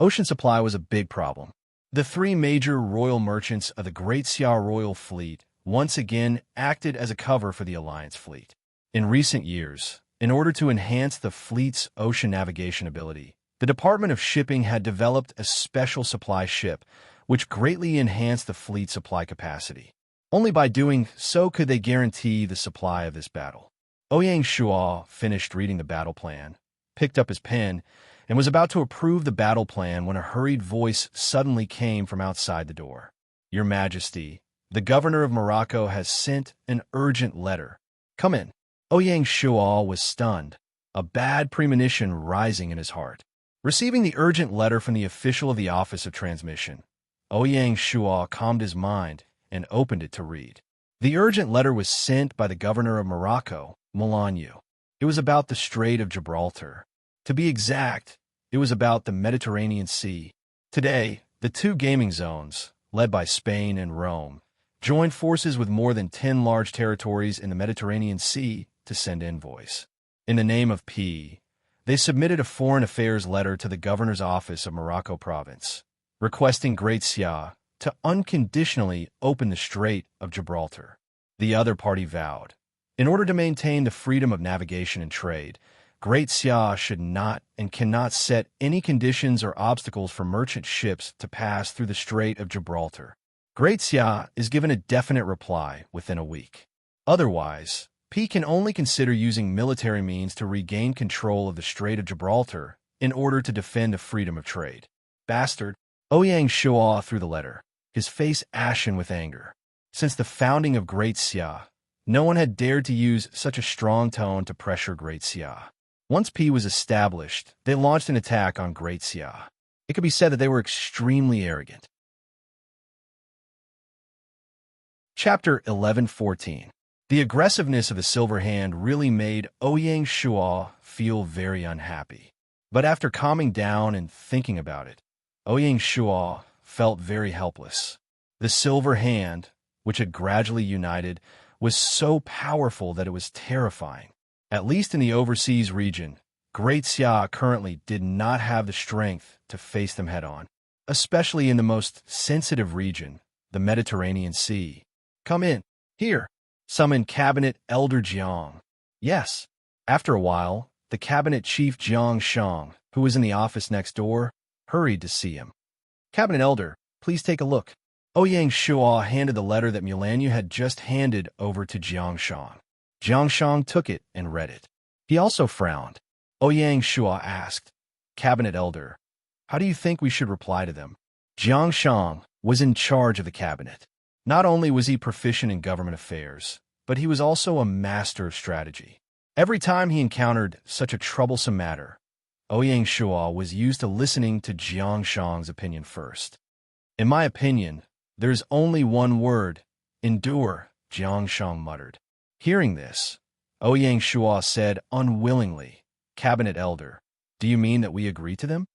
Ocean supply was a big problem. The 3 major royal merchants of the Great Xia Royal Fleet once again acted as a cover for the Alliance Fleet. In recent years, In order to enhance the fleet's ocean navigation ability, the Department of Shipping had developed a special supply ship, which greatly enhanced the fleet's supply capacity. Only by doing so could they guarantee the supply of this battle. Ouyang Shuo finished reading the battle plan, picked up his pen, and was about to approve the battle plan when a hurried voice suddenly came from outside the door. "Your Majesty, the governor of Morocco has sent an urgent letter. Come in." Ouyang Shuo was stunned, a bad premonition rising in his heart. Receiving the urgent letter from the official of the Office of Transmission, Ouyang Shuo calmed his mind and opened it to read. The urgent letter was sent by the governor of Morocco, Molanyu. It was about the Strait of Gibraltar. To be exact, it was about the Mediterranean Sea. Today, the two gaming zones, led by Spain and Rome, joined forces with more than 10 large territories in the Mediterranean Sea to send envoys. In the name of P, they submitted a foreign affairs letter to the governor's office of Morocco province, requesting Great Xia to unconditionally open the Strait of Gibraltar. The other party vowed, in order to maintain the freedom of navigation and trade, Great Xia should not and cannot set any conditions or obstacles for merchant ships to pass through the Strait of Gibraltar. Great Xia is given a definite reply within a week. Otherwise, P can only consider using military means to regain control of the Strait of Gibraltar in order to defend the freedom of trade. Bastard! Ouyang Shuo threw the letter, his face ashen with anger. Since the founding of Great Xia, no one had dared to use such a strong tone to pressure Great Xia. Once P was established, they launched an attack on Great Xia. It could be said that they were extremely arrogant. Chapter 11:14. The aggressiveness of the Silver Hand really made Ouyang Shuo feel very unhappy. But after calming down and thinking about it, Ouyang Shuo felt very helpless. The Silver Hand, which had gradually united, was so powerful that it was terrifying. At least in the overseas region, Great Xia currently did not have the strength to face them head-on, especially in the most sensitive region, the Mediterranean Sea. "Come in. Here," summoned Cabinet Elder Jiang. Yes. After a while, the Cabinet Chief Jiang Shang, who was in the office next door, hurried to see him. "Cabinet Elder, please take a look." Ouyang Shuo handed the letter that Mulanyu had just handed over to Jiang Shang. Jiang Shang took it and read it. He also frowned. Ouyang Shuo asked, "Cabinet Elder, how do you think we should reply to them?" Jiang Shang was in charge of the cabinet. Not only was he proficient in government affairs, but he was also a master of strategy. Every time he encountered such a troublesome matter, Ouyang Shuo was used to listening to Jiang Shang's opinion first. "In my opinion, there's only one word, endure," Jiang Shang muttered. Hearing this, Ouyang Shuo said unwillingly, "Cabinet Elder, do you mean that we agree to them?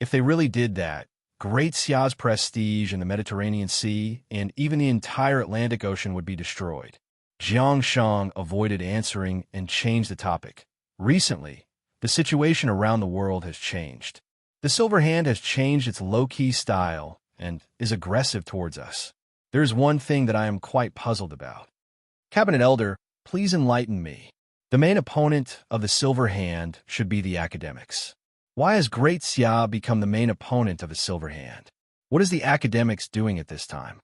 If they really did that, Great Xia's prestige in the Mediterranean Sea and even the entire Atlantic Ocean would be destroyed." Jiang Shang avoided answering and changed the topic. "Recently, the situation around the world has changed. The Silver Hand has changed its low-key style and is aggressive towards us. There's one thing that I am quite puzzled about. Cabinet Elder, please enlighten me. The main opponent of the Silver Hand should be the academics. Why has Great Xia become the main opponent of the Silver Hand? What is the academics doing at this time?"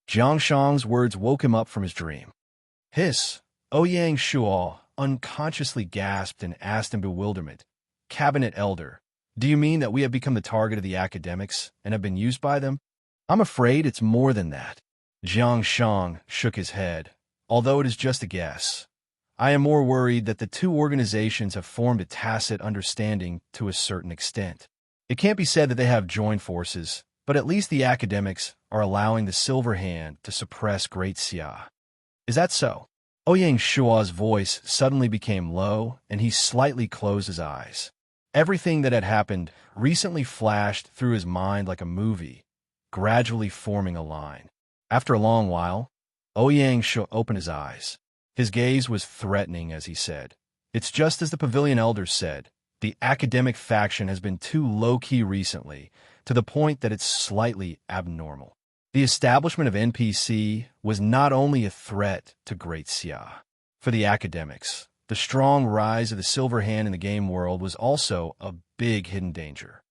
Jiang Shang's words woke him up from his dream. Hiss! Ouyang Shuo unconsciously gasped and asked in bewilderment, "Cabinet Elder, do you mean that we have become the target of the academics and have been used by them?" "I'm afraid it's more than that." Jiang Shang shook his head. "Although it is just a guess, I am more worried that the two organizations have formed a tacit understanding to a certain extent. It can't be said that they have joined forces, but at least the academics are allowing the Silver Hand to suppress Great Xia. Is that so?" Ouyang Shuo's voice suddenly became low, and he slightly closed his eyes. Everything that had happened recently flashed through his mind like a movie, gradually forming a line. After a long while, Ouyang Shuo opened his eyes. His gaze was threatening as he said, "It's just as the Pavilion Elders said. The academic faction has been too low-key recently, to the point that it's slightly abnormal. The establishment of NPC was not only a threat to Great Xia. For the academics, the strong rise of the silver hand in the game world was also a big hidden danger.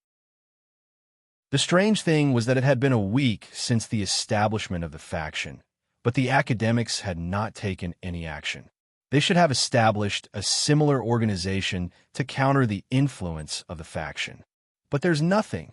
The strange thing was that it had been a week since the establishment of the faction, but the academics had not taken any action. They should have established a similar organization to counter the influence of the faction. But there's nothing.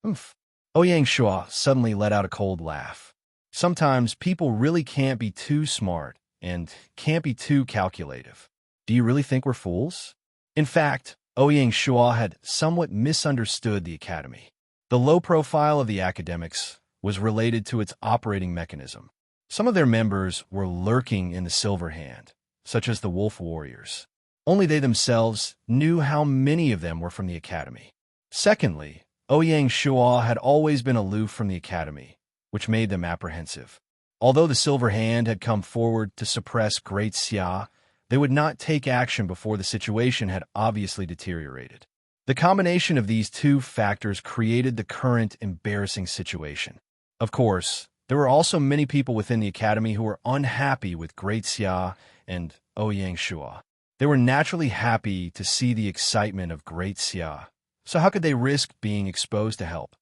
Oomph. Ouyang Shua suddenly let out a cold laugh. Sometimes people really can't be too smart and can't be too calculative. Do you really think we're fools? In fact, Ouyang Shua had somewhat misunderstood the academy. The low profile of the academics was related to its operating mechanism. Some of their members were lurking in the silver hand, such as the wolf warriors. Only they themselves knew how many of them were from the academy. Secondly, Ouyang Shua had always been aloof from the academy, which made them apprehensive. Although the silver hand had come forward to suppress Great Xia, they would not take action before the situation had obviously deteriorated. The combination of these two factors created the current embarrassing situation. Of course, there were also many people within the academy who were unhappy with Great Xia and Ouyang Shua. They were naturally happy to see the excitement of Great Xia, so how could they risk being exposed to help?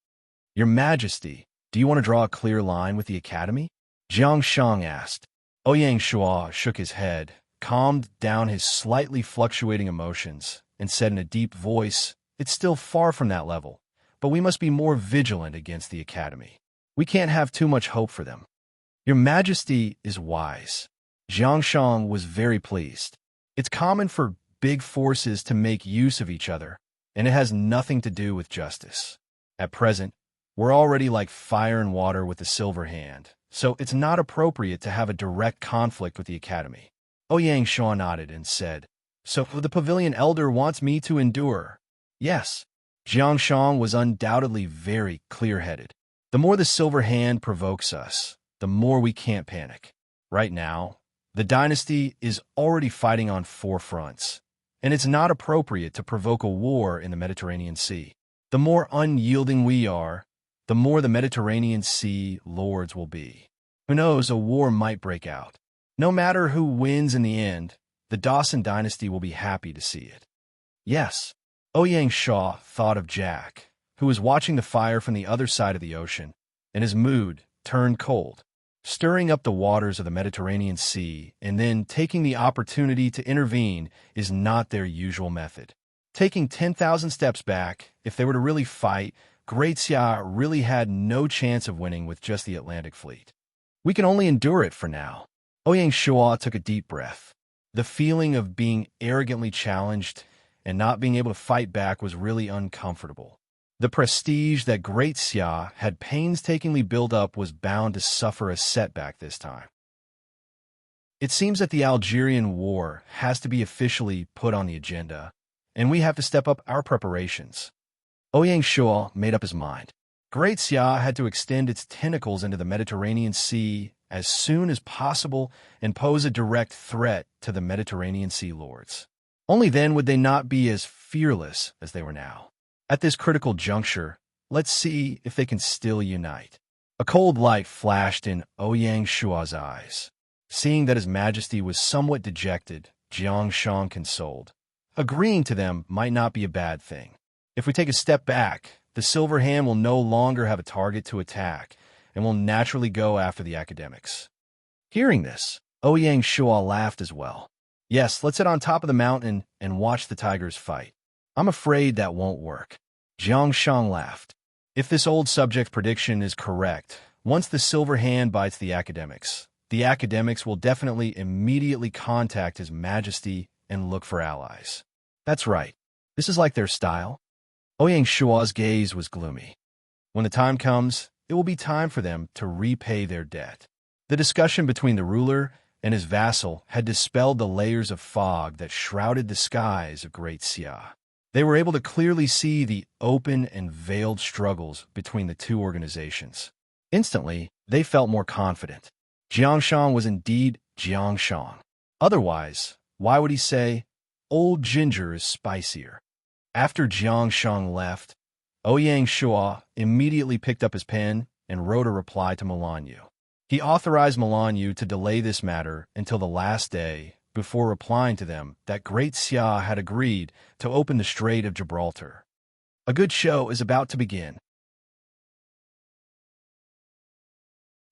Your Majesty, do you want to draw a clear line with the academy? Jiang Shang asked. Ouyang Shua shook his head, calmed down his slightly fluctuating emotions, and said in a deep voice, "It's still far from that level, but we must be more vigilant against the academy. We can't have too much hope for them." Your Majesty is wise. Jiang Shang was very pleased. It's common for big forces to make use of each other, and it has nothing to do with justice. At present, we're already like fire and water with the silver hand, so it's not appropriate to have a direct conflict with the academy. Ouyang Shua nodded and said, "So the pavilion elder wants me to endure?" Yes. Jiang Shang was undoubtedly very clear-headed. The more the silver hand provokes us, the more we can't panic. Right now, the dynasty is already fighting on 4 fronts, and it's not appropriate to provoke a war in the Mediterranean Sea. The more unyielding we are, the more the Mediterranean Sea lords will be. Who knows, a war might break out. No matter who wins in the end, the Dawson dynasty will be happy to see it. Yes, Ouyang Shua thought of Jack, who was watching the fire from the other side of the ocean, and his mood turned cold. Stirring up the waters of the Mediterranean Sea and then taking the opportunity to intervene is not their usual method. Taking 10,000 steps back, if they were to really fight, Great Xia really had no chance of winning with just the Atlantic fleet. We can only endure it for now. Ouyang Shua took a deep breath. The feeling of being arrogantly challenged and not being able to fight back was really uncomfortable. The prestige that Great Xia had painstakingly built up was bound to suffer a setback this time. It seems that the Algerian War has to be officially put on the agenda, and we have to step up our preparations. Ouyang Shua made up his mind. Great Xia had to extend its tentacles into the Mediterranean Sea as soon as possible and pose a direct threat to the Mediterranean Sea lords. Only then would they not be as fearless as they were now. At this critical juncture, let's see if they can still unite. A cold light flashed in Ouyang Shua's eyes. Seeing that His Majesty was somewhat dejected, Jiang Shang consoled. Agreeing to them might not be a bad thing. If we take a step back, the silver hand will no longer have a target to attack and will naturally go after the academics. Hearing this, Ouyang Shua laughed as well. Yes, let's sit on top of the mountain and watch the tigers fight. I'm afraid that won't work. Jiang Shang laughed. If this old subject prediction is correct, once the silver hand bites the academics will definitely immediately contact His Majesty and look for allies. That's right. This is like their style. Ouyang Shua's gaze was gloomy. When the time comes, it will be time for them to repay their debt. The discussion between the ruler and his vassal had dispelled the layers of fog that shrouded the skies of Great Xia. They were able to clearly see the open and veiled struggles between the two organizations. Instantly, they felt more confident. Jiang Shang was indeed Jiang Shang. Otherwise, why would he say, "Old ginger is spicier"? After Jiang Shang left, Ouyang Shua immediately picked up his pen and wrote a reply to Milan Yu. He authorized Milan Yu to delay this matter until the last day, before replying to them that Great Xia had agreed to open the Strait of Gibraltar. A good show is about to begin.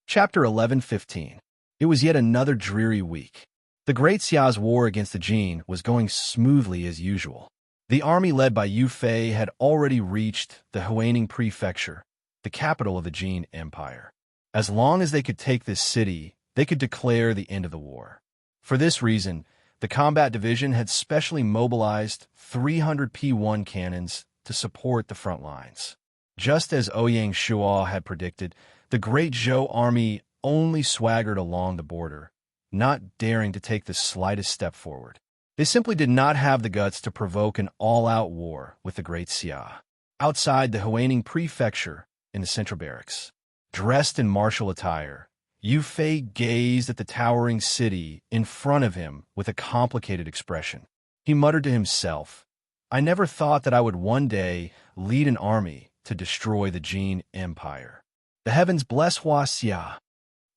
Chapter 11:15. It was yet another dreary week. The Great Xia's war against the Jin was going smoothly as usual. The army led by Yu Fei had already reached the Huaining Prefecture, the capital of the Jin Empire. As long as they could take this city, they could declare the end of the war. For this reason, the combat division had specially mobilized 300 P1 cannons to support the front lines. Just as Ouyang Shuo had predicted, the Great Zhou army only swaggered along the border, not daring to take the slightest step forward. They simply did not have the guts to provoke an all-out war with the Great Xia. Outside the Huaining Prefecture, in the central barracks, dressed in martial attire, Yu Fei gazed at the towering city in front of him with a complicated expression. He muttered to himself, "I never thought that I would one day lead an army to destroy the Jin Empire. The heavens bless Hua Xia."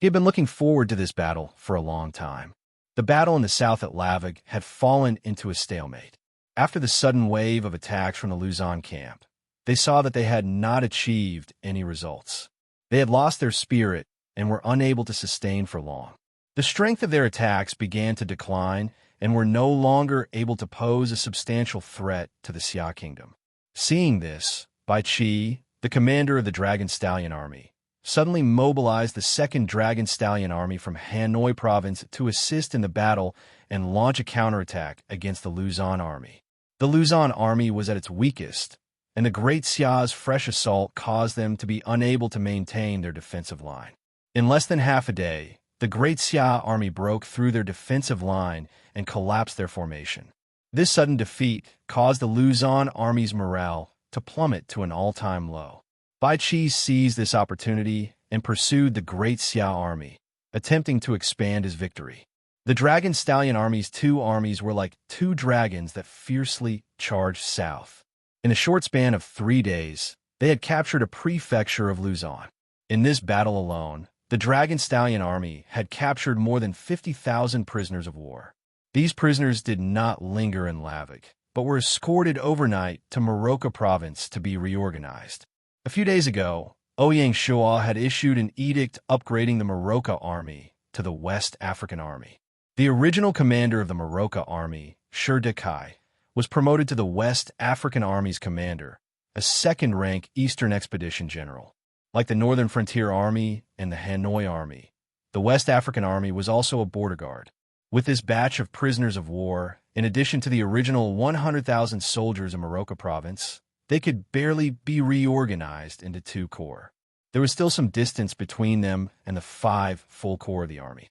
He had been looking forward to this battle for a long time. The battle in the south at Lavig had fallen into a stalemate. After the sudden wave of attacks from the Luzon camp, they saw that they had not achieved any results. They had lost their spirit and were unable to sustain for long. The strength of their attacks began to decline and were no longer able to pose a substantial threat to the Xia kingdom. Seeing this, Bai Qi, the commander of the Dragon Stallion army, suddenly mobilized the 2nd Dragon Stallion army from Hanoi province to assist in the battle and launch a counterattack against the Luzon army. The Luzon army was at its weakest, and the Great Xia's fresh assault caused them to be unable to maintain their defensive line. In less than half a day, the Great Xia army broke through their defensive line and collapsed their formation. This sudden defeat caused the Luzon army's morale to plummet to an all-time low. Bai Qi seized this opportunity and pursued the Great Xia army, attempting to expand his victory. The Dragon Stallion army's 2 armies were like 2 dragons that fiercely charged south. In a short span of 3 days, they had captured a prefecture of Luzon. In this battle alone, the Dragon Stallion army had captured more than 50,000 prisoners of war. These prisoners did not linger in Lavig, but were escorted overnight to Morocco province to be reorganized. A few days ago, Ouyang Shuo had issued an edict upgrading the Morocco army to the West African Army. The original commander of the Morocco army, Shir Dekai, was promoted to the West African Army's commander, a 2nd-rank Eastern Expedition General. Like the Northern Frontier Army and the Hanoi Army, the West African Army was also a border guard. With this batch of prisoners of war, in addition to the original 100,000 soldiers in Morocco province, they could barely be reorganized into 2 corps. There was still some distance between them and the 5 full corps of the army.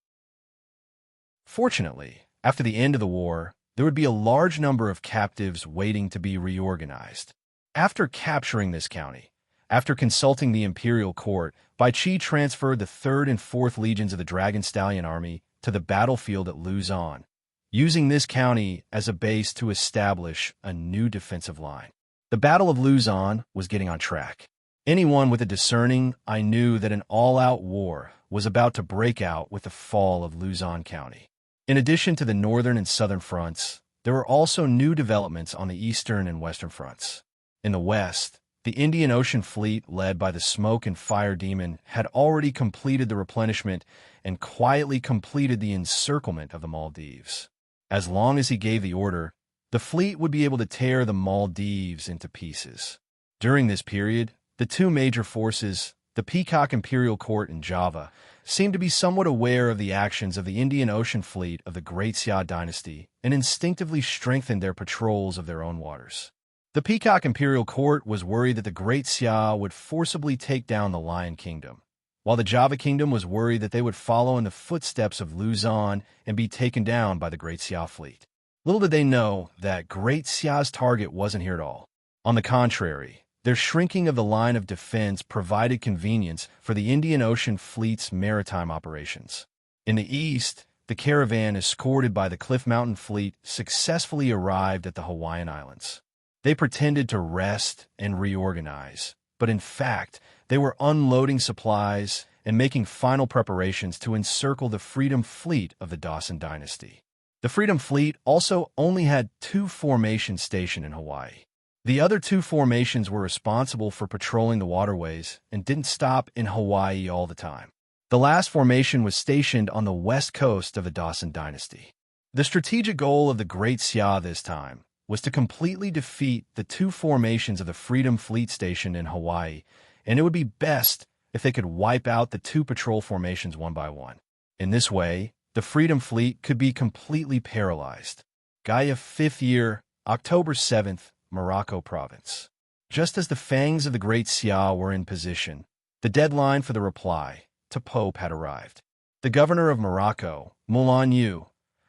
Fortunately, after the end of the war, there would be a large number of captives waiting to be reorganized. After capturing this county, after consulting the imperial court, Bai Qi transferred the 3rd and 4th legions of the Dragon Stallion army to the battlefield at Luzon, using this county as a base to establish a new defensive line. The Battle of Luzon was getting on track. Anyone with a discerning eye knew that an all-out war was about to break out with the fall of Luzon County. In addition to the northern and southern fronts, there were also new developments on the eastern and western fronts. In the west, the Indian Ocean Fleet, led by the Smoke and Fire Demon, had already completed the replenishment and quietly completed the encirclement of the Maldives. As long as he gave the order, the fleet would be able to tear the Maldives into pieces. During this period, the 2 major forces, the Peacock Imperial Court in Java, seemed to be somewhat aware of the actions of the Indian Ocean Fleet of the Great Xia dynasty and instinctively strengthened their patrols of their own waters. The Peacock Imperial Court was worried that the Great Xia would forcibly take down the Lion Kingdom, while the Java Kingdom was worried that they would follow in the footsteps of Luzon and be taken down by the Great Xia fleet. Little did they know that Great Xia's target wasn't here at all. On the contrary, their shrinking of the line of defense provided convenience for the Indian Ocean Fleet's maritime operations. In the east, the caravan escorted by the Cliff Mountain Fleet successfully arrived at the Hawaiian Islands. They pretended to rest and reorganize, but in fact, they were unloading supplies and making final preparations to encircle the Freedom Fleet of the Dawson Dynasty. The Freedom Fleet also only had 2 formations stationed in Hawaii. The other 2 formations were responsible for patrolling the waterways and didn't stop in Hawaii all the time. The last formation was stationed on the west coast of the Dawson Dynasty. The strategic goal of the Great Xia this time was to completely defeat the 2 formations of the Freedom Fleet stationed in Hawaii, and it would be best if they could wipe out the 2 patrol formations one by one. In this way, the Freedom Fleet could be completely paralyzed. Gaia 5th year, October 7th, Morocco Province. Just as the fangs of the Great Xia were in position, the deadline for the reply to Pope had arrived. The governor of Morocco, Moulin Yu,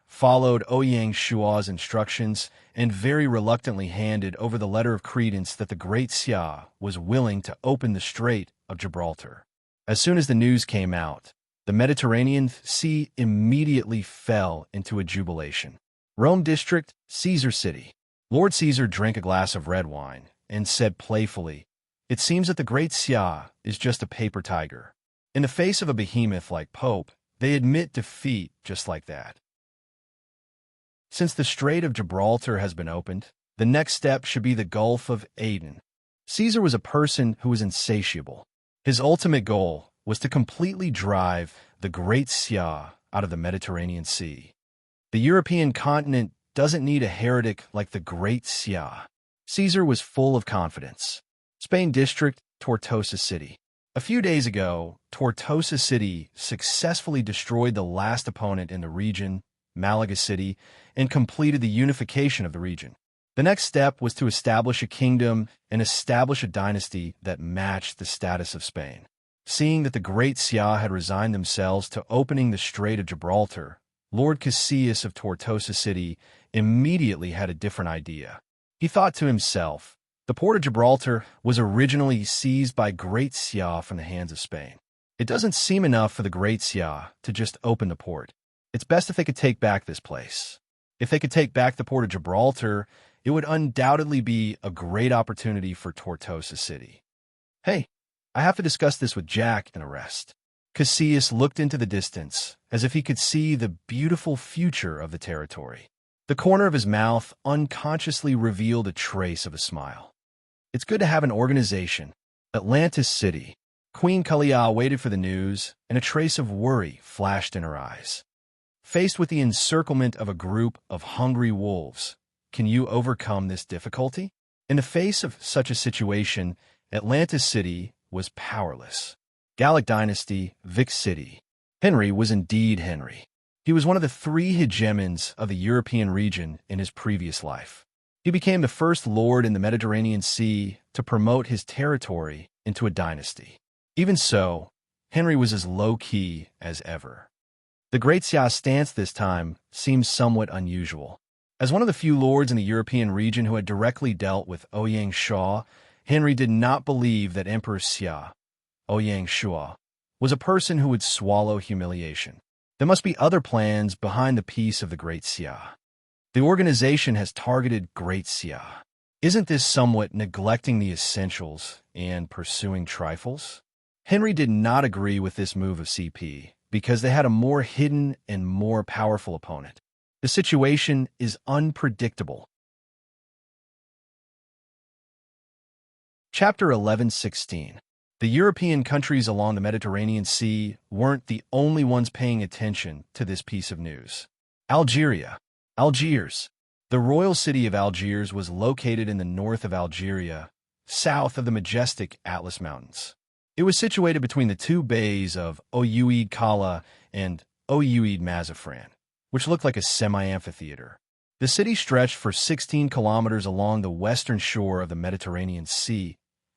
followed Ouyang Shua's instructions and very reluctantly handed over the letter of credence that the Great Xia was willing to open the Strait of Gibraltar. As soon as the news came out, the Mediterranean Sea immediately fell into a jubilation. Rome District, Caesar City. Lord Caesar drank a glass of red wine and said playfully, "It seems that the Great Xia is just a paper tiger." In the face of a behemoth like Pope, they admit defeat just like that. Since the Strait of Gibraltar has been opened, the next step should be the Gulf of Aden. Caesar was a person who was insatiable. His ultimate goal was to completely drive the Great Xia out of the Mediterranean Sea. The European continent doesn't need a heretic like the Great Xia. Caesar was full of confidence. Spain District, Tortosa City. A few days ago, Tortosa City successfully destroyed the last opponent in the region, Malaga City, and completed the unification of the region. The next step was to establish a kingdom and establish a dynasty that matched the status of Spain. Seeing that the Great Xia had resigned themselves to opening the Strait of Gibraltar, Lord Cassius of Tortosa City immediately had a different idea. He thought to himself, the port of Gibraltar was originally seized by Great Xia from the hands of Spain. It doesn't seem enough for the Great Xia to just open the port. It's best if they could take back this place. If they could take back the port of Gibraltar, it would undoubtedly be a great opportunity for Tortosa City. Hey, I have to discuss this with Jack in a rest. Cassius looked into the distance, as if he could see the beautiful future of the territory. The corner of his mouth unconsciously revealed a trace of a smile. It's good to have an organization. Atlantis City. Queen Kalia waited for the news, and a trace of worry flashed in her eyes. Faced with the encirclement of a group of hungry wolves, can you overcome this difficulty? In the face of such a situation, Atlantis City was powerless. Gallic Dynasty, Vic City. Henry was indeed Henry. He was one of the 3 hegemons of the European region in his previous life. He became the first lord in the Mediterranean Sea to promote his territory into a dynasty. Even so, Henry was as low-key as ever. The Great Xia's stance this time seems somewhat unusual. As one of the few lords in the European region who had directly dealt with Ouyang Shua, Henry did not believe that Emperor Xia, Ouyang Shua, was a person who would swallow humiliation. There must be other plans behind the peace of the Great Xia. The organization has targeted Great Xia. Isn't this somewhat neglecting the essentials and pursuing trifles? Henry did not agree with this move of CP because they had a more hidden and more powerful opponent. The situation is unpredictable. Chapter 11:16. The European countries along the Mediterranean Sea weren't the only ones paying attention to this piece of news. Algiers. The royal city of Algiers was located in the north of Algeria, south of the majestic Atlas Mountains. It was situated between the 2 bays of Oued Kala and Oued Mazafran, which looked like a semi-amphitheater. The city stretched for 16 kilometers along the western shore of the Mediterranean Sea,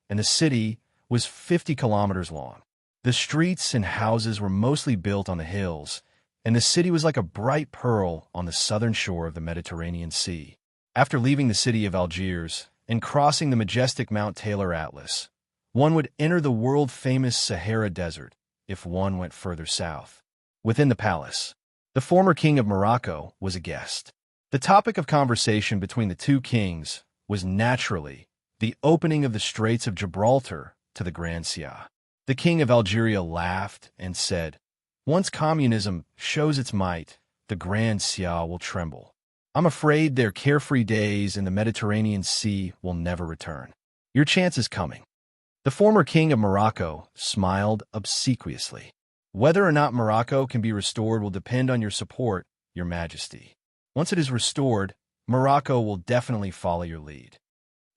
and the city was 50 kilometers long. The streets and houses were mostly built on the hills, and the city was like a bright pearl on the southern shore of the Mediterranean Sea. After leaving the city of Algiers and crossing the majestic Mount Taylor Atlas, one would enter the world-famous Sahara Desert if one went further south. Within the palace, the former king of Morocco was a guest. The topic of conversation between the 2 kings was naturally the opening of the Straits of Gibraltar to the Grand Xia. The king of Algeria laughed and said, "Once communism shows its might, the Grand Siya will tremble. I'm afraid their carefree days in the Mediterranean Sea will never return. Your chance is coming. The former king of Morocco smiled obsequiously. Whether or not Morocco can be restored will depend on your support, Your Majesty. Once it is restored, Morocco will definitely follow your lead.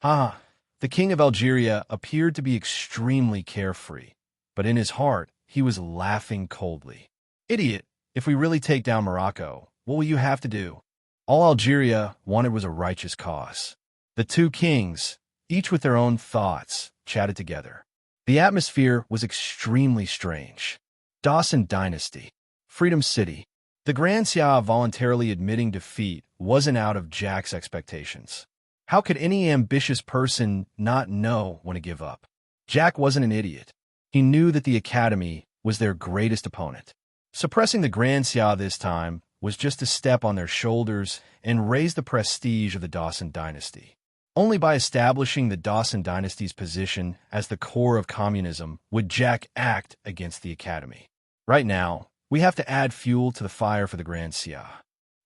The king of Algeria appeared to be extremely carefree, but in his heart, he was laughing coldly. Idiot, if we really take down Morocco, what will you have to do? All Algeria wanted was a righteous cause. The two kings, each with their own thoughts, chatted together. The atmosphere was extremely strange. Dawson Dynasty, Freedom City. The Grand Siya voluntarily admitting defeat wasn't out of Jack's expectations. How could any ambitious person not know when to give up? Jack wasn't an idiot. He knew that the Academy was their greatest opponent. Suppressing the Grand Siya this time was just a step on their shoulders and raise the prestige of the Dawson Dynasty. Only by establishing the Dawson Dynasty's position as the core of communism would Jack act against the Academy. Right now, we have to add fuel to the fire for the Grand Siya.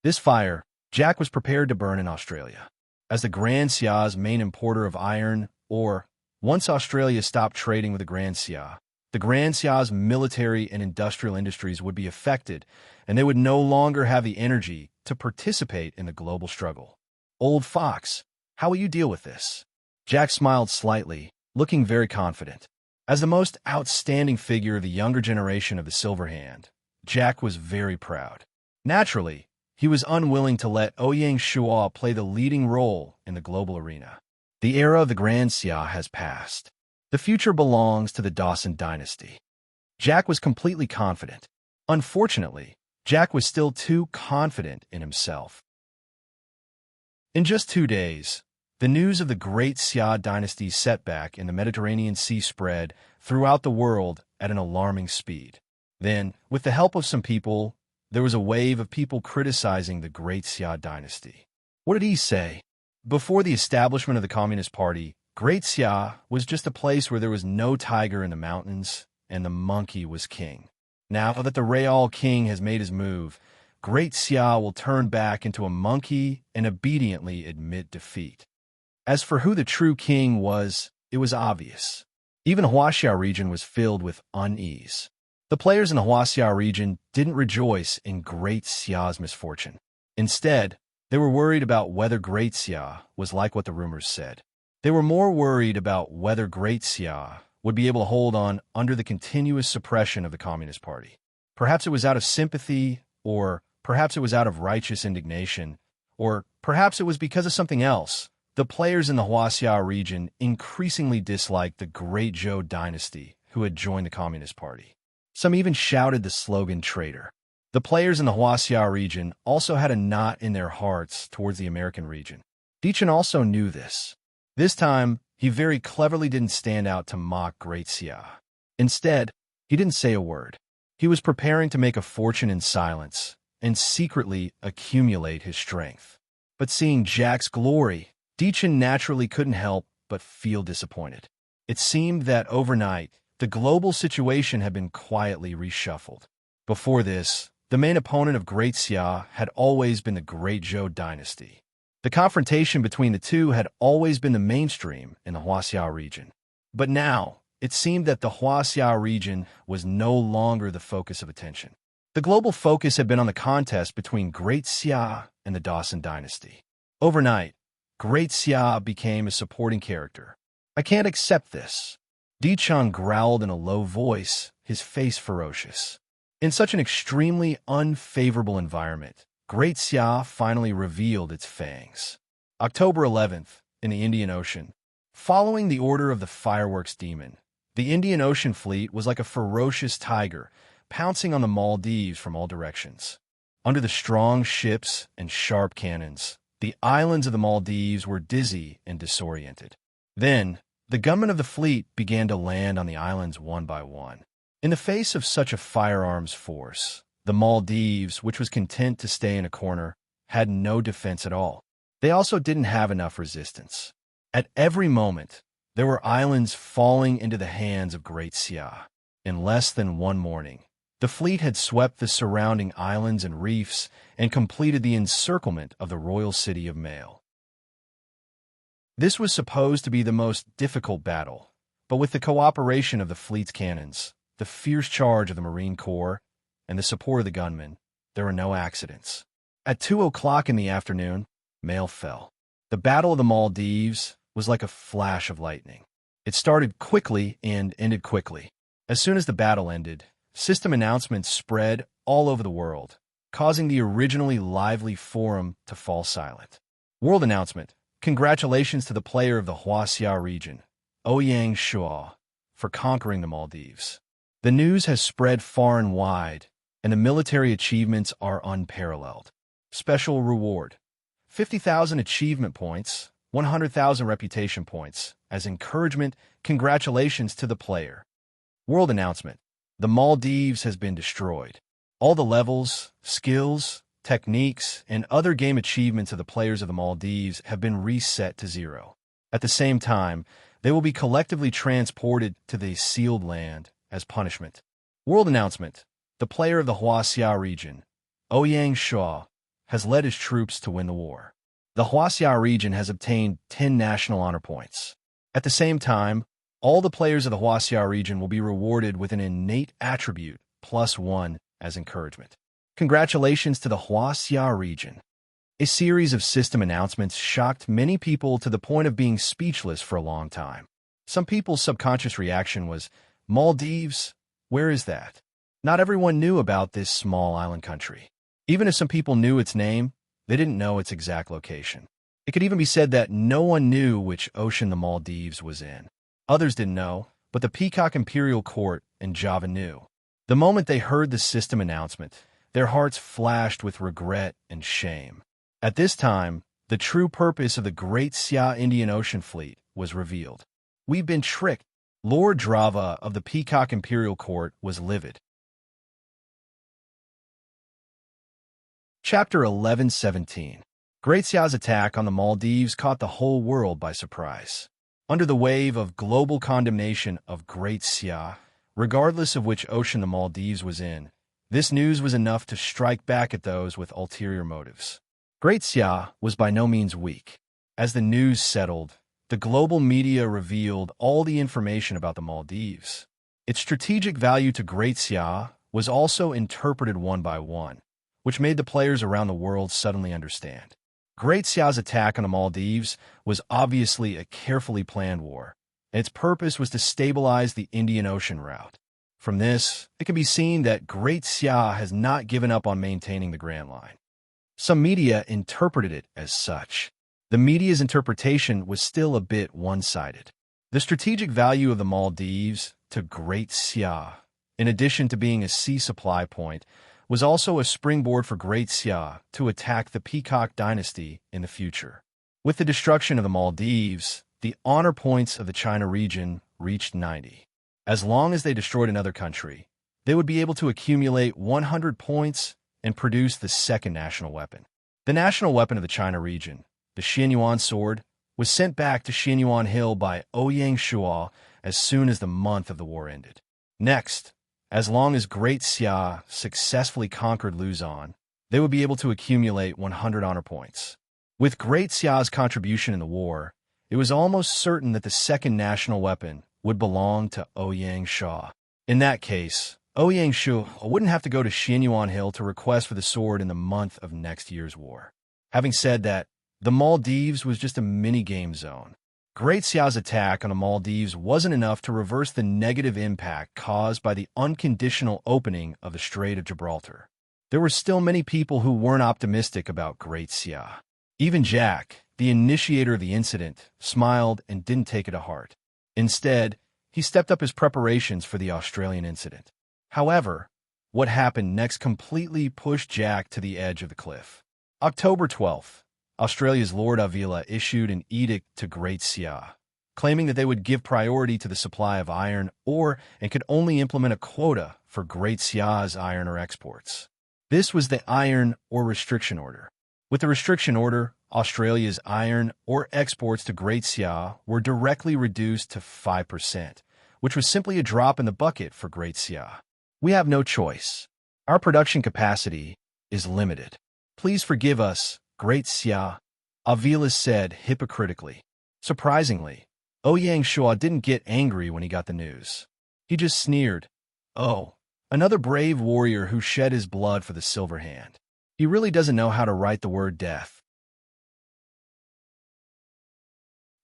This fire, Jack was prepared to burn in Australia. As the Grand Siya's main importer of iron ore, once Australia stopped trading with the Grand Siya's military and industrial industries would be affected, and they would no longer have the energy to participate in the global struggle. Old Fox, how will you deal with this? Jack smiled slightly, looking very confident. As the most outstanding figure of the younger generation of the Silver Hand, Jack was very proud. Naturally, he was unwilling to let Ouyang Shuo play the leading role in the global arena. The era of the Grand Siya has passed. The future belongs to the Dawson Dynasty. Jack was completely confident. Unfortunately, Jack was still too confident in himself. In just 2 days, the news of the Great Siya Dynasty's setback in the Mediterranean Sea spread throughout the world at an alarming speed. Then, with the help of some people, there was a wave of people criticizing the Great Siya Dynasty. What did he say? Before the establishment of the Communist Party, Great Siya was just a place where there was no tiger in the mountains, and the monkey was king. Now that the Real King has made his move, Great Siya will turn back into a monkey and obediently admit defeat. As for who the true king was, it was obvious. Even Huaxia region was filled with unease. The players in the Huaxia region didn't rejoice in Great Siya's misfortune. Instead, they were worried about whether Great Siya was like what the rumors said. They were more worried about whether Great Siya would be able to hold on under the continuous suppression of the Communist Party. Perhaps it was out of sympathy, or perhaps it was out of righteous indignation, or perhaps it was because of something else. The players in the Huaxia region increasingly disliked the Great Zhou dynasty who had joined the Communist Party. Some even shouted the slogan traitor. The players in the Huaxia region also had a knot in their hearts towards the American region. Dichin also knew this. This time, he very cleverly didn't stand out to mock Great Siya. Instead, he didn't say a word. He was preparing to make a fortune in silence and secretly accumulate his strength. But seeing Jack's glory, Dichin naturally couldn't help but feel disappointed. It seemed that overnight, the global situation had been quietly reshuffled. Before this, the main opponent of Great Siya had always been the Great Zhou dynasty. The confrontation between the two had always been the mainstream in the Huaxia region. But now, it seemed that the Huaxia region was no longer the focus of attention. The global focus had been on the contest between Great Siya and the Dawson dynasty. Overnight, Great Siya became a supporting character. I can't accept this. Dichin growled in a low voice, his face ferocious. In such an extremely unfavorable environment, Great Siya finally revealed its fangs. October 11th, in the Indian Ocean. Following the order of the fireworks demon, the Indian Ocean fleet was like a ferocious tiger, pouncing on the Maldives from all directions. Under the strong ships and sharp cannons, the islands of the Maldives were dizzy and disoriented. Then, the gunmen of the fleet began to land on the islands one by one. In the face of such a firearms force, the Maldives, which was content to stay in a corner, had no defense at all. They also didn't have enough resistance. At every moment, there were islands falling into the hands of Great Siya. In less than one morning, The fleet had swept the surrounding islands and reefs and completed the encirclement of the royal city of Mail. This was supposed to be the most difficult battle, but with the cooperation of the fleet's cannons, the fierce charge of the Marine Corps, and the support of the gunmen, there were no accidents. At 2 o'clock in the afternoon, Mail fell. The Battle of the Maldives was like a flash of lightning. It started quickly and ended quickly. As soon as the battle ended, system announcements spread all over the world, causing the originally lively forum to fall silent. World announcement: congratulations to the player of the Huaxia region, Ouyang Shua, for conquering the Maldives. The news has spread far and wide, and the military achievements are unparalleled. Special reward: 50,000 achievement points, 100,000 reputation points. As encouragement, congratulations to the player. World announcement: the Maldives has been destroyed. All the levels, skills, techniques, and other game achievements of the players of the Maldives have been reset to 0. At the same time, they will be collectively transported to the sealed land as punishment. World announcement: the player of the Huaxia region, Ouyang Shua, has led his troops to win the war. The Huaxia region has obtained 10 national honor points. At the same time, all the players of the Huaxia region will be rewarded with an innate attribute +1 as encouragement. Congratulations to the Huaxia region. A series of system announcements shocked many people to the point of being speechless for a long time. Some people's subconscious reaction was, Maldives? Where is that? Not everyone knew about this small island country. Even if some people knew its name, they didn't know its exact location. It could even be said that no one knew which ocean the Maldives was in. Others didn't know, but the Peacock Imperial Court in Java knew. The moment they heard the system announcement, their hearts flashed with regret and shame. At this time, the true purpose of the Great Xia Indian Ocean Fleet was revealed. We've been tricked. Lord Drava of the Peacock Imperial Court was livid. Chapter 11:17. Great Xia's attack on the Maldives caught the whole world by surprise. Under the wave of global condemnation of Great Xia, regardless of which ocean the Maldives was in, this news was enough to strike back at those with ulterior motives. Great Xia was by no means weak. As the news settled, the global media revealed all the information about the Maldives. Its strategic value to Great Xia was also interpreted one by one, which made the players around the world suddenly understand. Great Xia's attack on the Maldives was obviously a carefully planned war, and its purpose was to stabilize the Indian Ocean route. From this, it can be seen that Great Xia has not given up on maintaining the Grand Line. Some media interpreted it as such. The media's interpretation was still a bit one-sided. The strategic value of the Maldives to Great Xia, in addition to being a sea supply point, was also a springboard for Great Xia to attack the Peacock dynasty in the future. With the destruction of the Maldives, the honor points of the China region reached 90. As long as they destroyed another country, they would be able to accumulate 100 points and produce the second national weapon. The national weapon of the China region, the Xianyuan sword, was sent back to Xianyuan Hill by Ouyang Shua as soon as the month of the war ended. Next, as long as Great Xia successfully conquered Luzon, they would be able to accumulate 100 honor points. With Great Xia's contribution in the war, it was almost certain that the second national weapon would belong to Ouyang Shua. In that case, Ouyang Shua wouldn't have to go to Xianyuan Hill to request for the sword in the month of next year's war. Having said that, the Maldives was just a mini-game zone. Great Xia's attack on the Maldives wasn't enough to reverse the negative impact caused by the unconditional opening of the Strait of Gibraltar. There were still many people who weren't optimistic about Great Xia. Even Jack, the initiator of the incident, smiled and didn't take it to heart. Instead, he stepped up his preparations for the Australian incident. However, what happened next completely pushed Jack to the edge of the cliff. October 12th. Australia's Lord Avila issued an edict to Great Xia, claiming that they would give priority to the supply of iron ore and could only implement a quota for Great Xia's iron ore exports. This was the Iron Ore Restriction Order. With the restriction order, Australia's iron ore exports to Great Xia were directly reduced to 5%, which was simply a drop in the bucket for Great Xia. We have no choice. Our production capacity is limited. Please forgive us, Great Xia, Avila said hypocritically. Surprisingly, Ouyang Shua didn't get angry when he got the news. He just sneered. Oh, another brave warrior who shed his blood for the Silver Hand. He really doesn't know how to write the word death.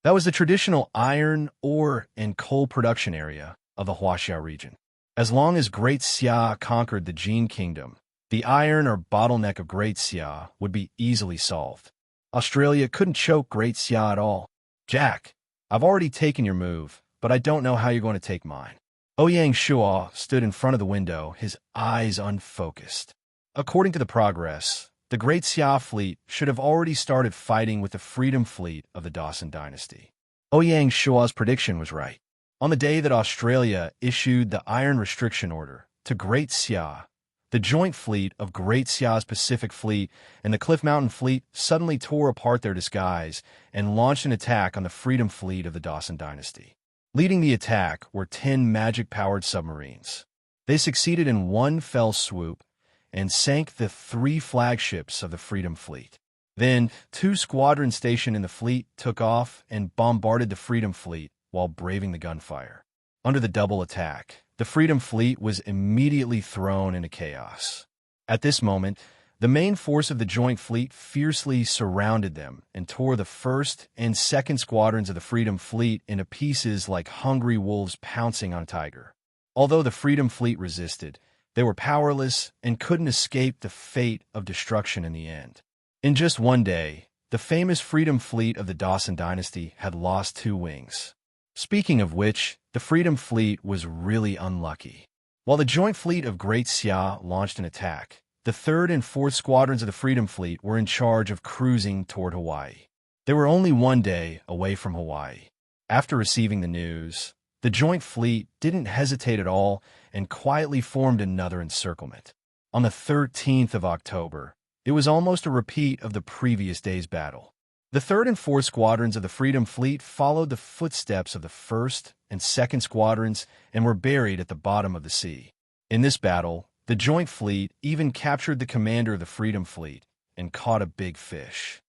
That was the traditional iron, ore, and coal production area of the Huaxia region. As long as Great Xia conquered the Jin Kingdom, the iron or bottleneck of Great Xia would be easily solved. Australia couldn't choke Great Xia at all. Jack, I've already taken your move, but I don't know how you're going to take mine. Ouyang Shua stood in front of the window, his eyes unfocused. According to the progress, the Great Xia fleet should have already started fighting with the Freedom Fleet of the Dawson Dynasty. Ouyang Shua's prediction was right. On the day that Australia issued the Iron Restriction Order to Great Xia, the joint fleet of Great Xia's Pacific Fleet and the Cliff Mountain Fleet suddenly tore apart their disguise and launched an attack on the Freedom Fleet of the Dawson Dynasty. Leading the attack were 10 magic-powered submarines. They succeeded in one fell swoop and sank the 3 flagships of the Freedom Fleet. Then, 2 squadrons stationed in the fleet took off and bombarded the Freedom Fleet while braving the gunfire. Under the double attack, the Freedom Fleet was immediately thrown into chaos. At this moment, the main force of the joint fleet fiercely surrounded them and tore the 1st and 2nd squadrons of the Freedom Fleet into pieces like hungry wolves pouncing on a tiger. Although the Freedom Fleet resisted, they were powerless and couldn't escape the fate of destruction in the end. In just one day, the famous Freedom Fleet of the Dawson Dynasty had lost 2 wings. Speaking of which, the Freedom Fleet was really unlucky. While the joint fleet of Great Xia launched an attack, the 3rd and 4th squadrons of the Freedom Fleet were in charge of cruising toward Hawaii. They were only one day away from Hawaii. After receiving the news, the joint fleet didn't hesitate at all and quietly formed another encirclement. On the 13th of October, it was almost a repeat of the previous day's battle. The 3rd and 4th squadrons of the Freedom Fleet followed the footsteps of the 1st and 2nd squadrons and were buried at the bottom of the sea. In this battle, the joint fleet even captured the commander of the Freedom Fleet and caught a big fish.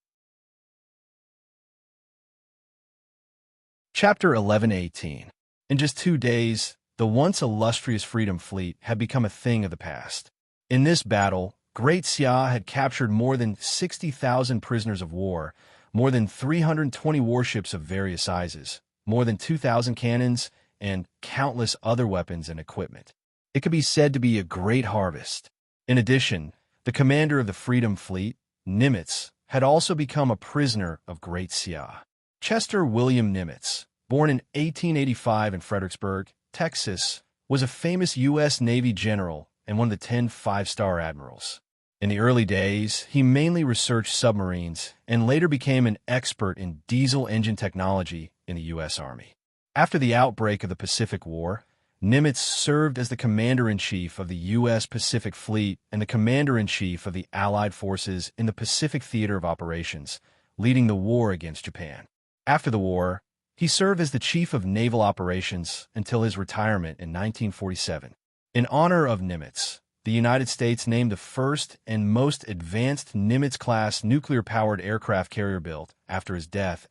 Chapter 11:18. In just 2 days, the once illustrious Freedom Fleet had become a thing of the past. In this battle, Great Xia had captured more than 60,000 prisoners of war, more than 320 warships of various sizes, more than 2,000 cannons, and countless other weapons and equipment. It could be said to be a great harvest. In addition, the commander of the Freedom Fleet, Nimitz, had also become a prisoner of Great Xia. Chester William Nimitz, born in 1885 in Fredericksburg, Texas, was a famous U.S. Navy general and one of the 10 five-star admirals. In the early days, he mainly researched submarines and later became an expert in diesel engine technology in the U.S. Army. After the outbreak of the Pacific War, Nimitz served as the commander-in-chief of the U.S. Pacific Fleet and the commander-in-chief of the Allied forces in the Pacific Theater of Operations, leading the war against Japan. After the war, he served as the chief of naval operations until his retirement in 1947. In honor of Nimitz, the United States named the first and most advanced Nimitz-class nuclear-powered aircraft carrier built after his death.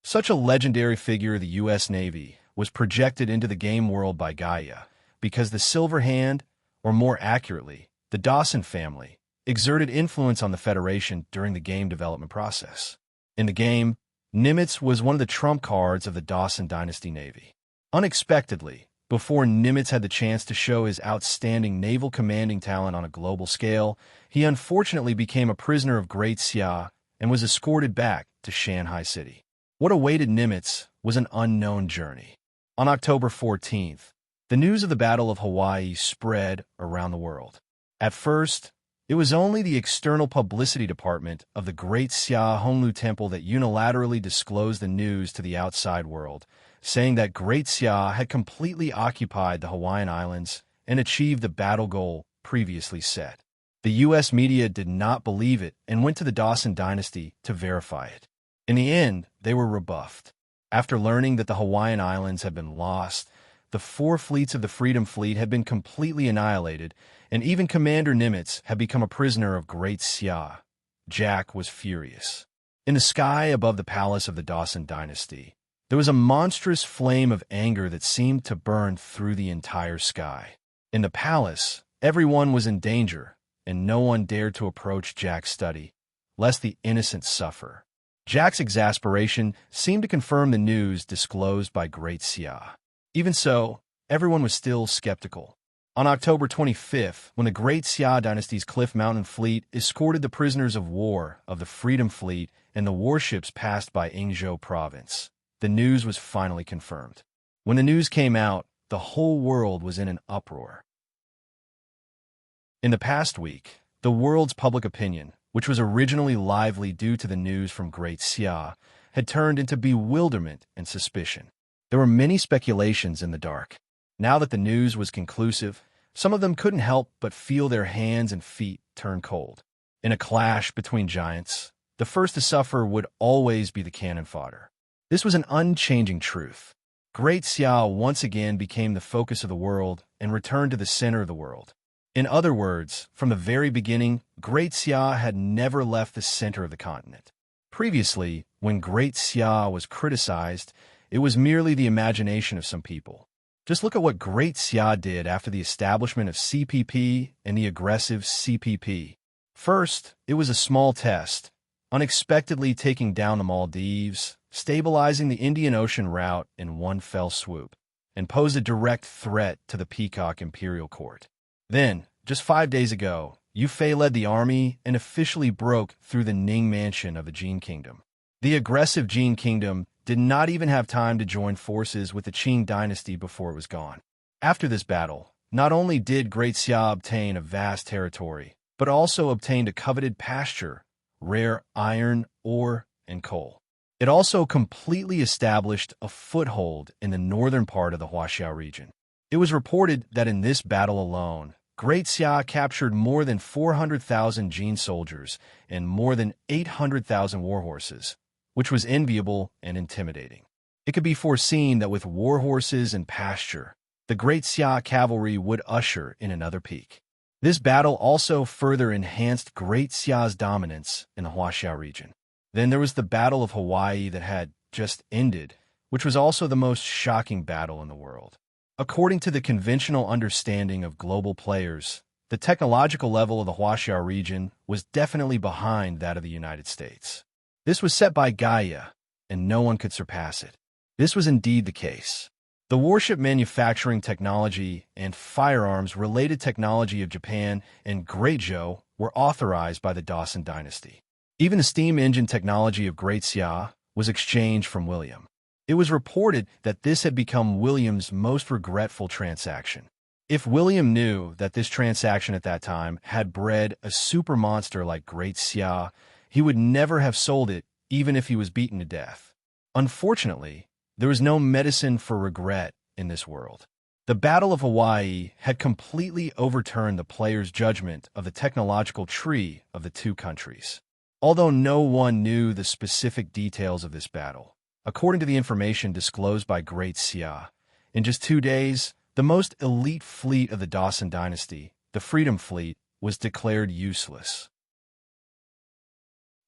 Such a legendary figure of the U.S. Navy was projected into the game world by Gaia because the Silver Hand, or more accurately, the Dawson family, exerted influence on the Federation during the game development process. In the game, Nimitz was one of the trump cards of the Dawson Dynasty Navy. Unexpectedly, before Nimitz had the chance to show his outstanding naval commanding talent on a global scale, he unfortunately became a prisoner of Great Xia and was escorted back to Shanghai City. What awaited Nimitz was an unknown journey. On October 14th, the news of the Battle of Hawaii spread around the world. At first, it was only the external publicity department of the Great Xia Honglu Temple that unilaterally disclosed the news to the outside world, saying that Great Xia had completely occupied the Hawaiian Islands and achieved the battle goal previously set. The U.S. media did not believe it and went to the Dawson Dynasty to verify it. In the end, they were rebuffed. After learning that the Hawaiian Islands had been lost, the 4 fleets of the Freedom Fleet had been completely annihilated, and even Commander Nimitz had become a prisoner of Great Xia. Jack was furious. In the sky above the palace of the Dawson dynasty, there was a monstrous flame of anger that seemed to burn through the entire sky. In the palace, everyone was in danger, and no one dared to approach Jack's study, lest the innocent suffer. Jack's exasperation seemed to confirm the news disclosed by Great Xia. Even so, everyone was still skeptical. On October 25th, when the Great Xia dynasty's Cliff Mountain fleet escorted the prisoners of war of the Freedom Fleet and the warships passed by Yingzhou province, the news was finally confirmed. When the news came out, the whole world was in an uproar. In the past week, the world's public opinion, which was originally lively due to the news from Great Xia, had turned into bewilderment and suspicion. There were many speculations in the dark. Now that the news was conclusive, some of them couldn't help but feel their hands and feet turn cold. In a clash between giants, the first to suffer would always be the cannon fodder. This was an unchanging truth. Great Xia once again became the focus of the world and returned to the center of the world. In other words, from the very beginning, Great Xia had never left the center of the continent. Previously, when Great Xia was criticized, it was merely the imagination of some people. Just look at what Great Xia did after the establishment of CPP and the aggressive CPP. First, it was a small test, unexpectedly taking down the Maldives, stabilizing the Indian Ocean route in one fell swoop, and posed a direct threat to the Peacock Imperial Court. Then, just 5 days ago, Yufei led the army and officially broke through the Ning Mansion of the Jin Kingdom. The aggressive Jin Kingdom did not even have time to join forces with the Qing dynasty before it was gone. After this battle, not only did Great Xia obtain a vast territory, but also obtained a coveted pasture, rare iron, ore, and coal. It also completely established a foothold in the northern part of the Huaxiao region. It was reported that in this battle alone, Great Xia captured more than 400,000 Jin soldiers and more than 800,000 warhorses, which was enviable and intimidating. It could be foreseen that with warhorses and pasture, the Great Xia cavalry would usher in another peak. This battle also further enhanced Great Xia's dominance in the Huaxiao region. Then there was the Battle of Hawaii that had just ended, which was also the most shocking battle in the world. According to the conventional understanding of global players, the technological level of the Huaxiao region was definitely behind that of the United States. This was set by Gaia, and no one could surpass it. This was indeed the case. The warship manufacturing technology and firearms-related technology of Japan and Great Zhou were authorized by the Dawson dynasty. Even the steam engine technology of Great Xia was exchanged from William. It was reported that this had become William's most regretful transaction. If William knew that this transaction at that time had bred a super monster like Great Xia, he would never have sold it even if he was beaten to death. Unfortunately, there was no medicine for regret in this world. The Battle of Hawaii had completely overturned the player's judgment of the technological tree of the two countries. Although no one knew the specific details of this battle, according to the information disclosed by Great Xia, in just 2 days, the most elite fleet of the Dawson dynasty, the Freedom Fleet, was declared useless.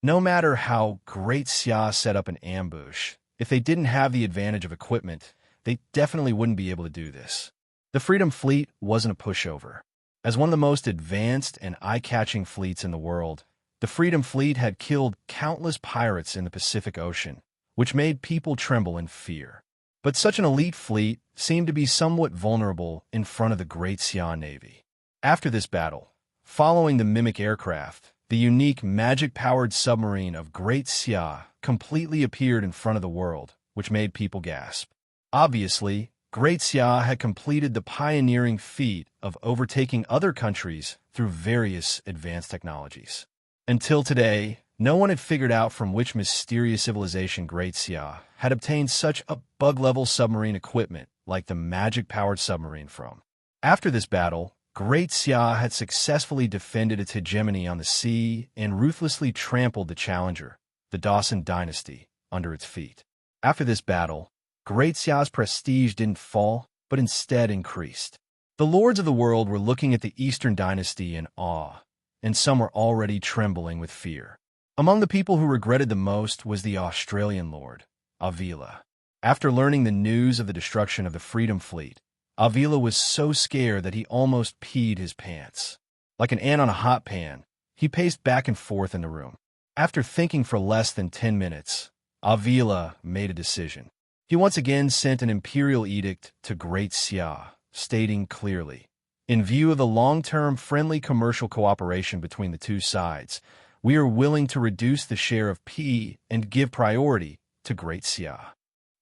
No matter how Great Xia set up an ambush, if they didn't have the advantage of equipment, they definitely wouldn't be able to do this. The Freedom Fleet wasn't a pushover. As one of the most advanced and eye-catching fleets in the world, the Freedom Fleet had killed countless pirates in the Pacific Ocean, which made people tremble in fear. But such an elite fleet seemed to be somewhat vulnerable in front of the Great Xia Navy. After this battle, following the Mimic aircraft, the unique magic-powered submarine of Great Xia completely appeared in front of the world, which made people gasp. Obviously, Great Xia had completed the pioneering feat of overtaking other countries through various advanced technologies. Until today, no one had figured out from which mysterious civilization Great Xia had obtained such a bug-level submarine equipment like the magic-powered submarine from. After this battle, Great Xia had successfully defended its hegemony on the sea and ruthlessly trampled the challenger, the Dawson dynasty, under its feet. After this battle, Great Xia's prestige didn't fall, but instead increased. The lords of the world were looking at the Eastern dynasty in awe, and some were already trembling with fear. Among the people who regretted the most was the Australian lord, Avila. After learning the news of the destruction of the Freedom Fleet, Avila was so scared that he almost peed his pants. Like an ant on a hot pan, he paced back and forth in the room. After thinking for less than 10 minutes, Avila made a decision. He once again sent an imperial edict to Great Xia, stating clearly, "In view of the long-term friendly commercial cooperation between the two sides, we are willing to reduce the share of pea and give priority to Great Xia."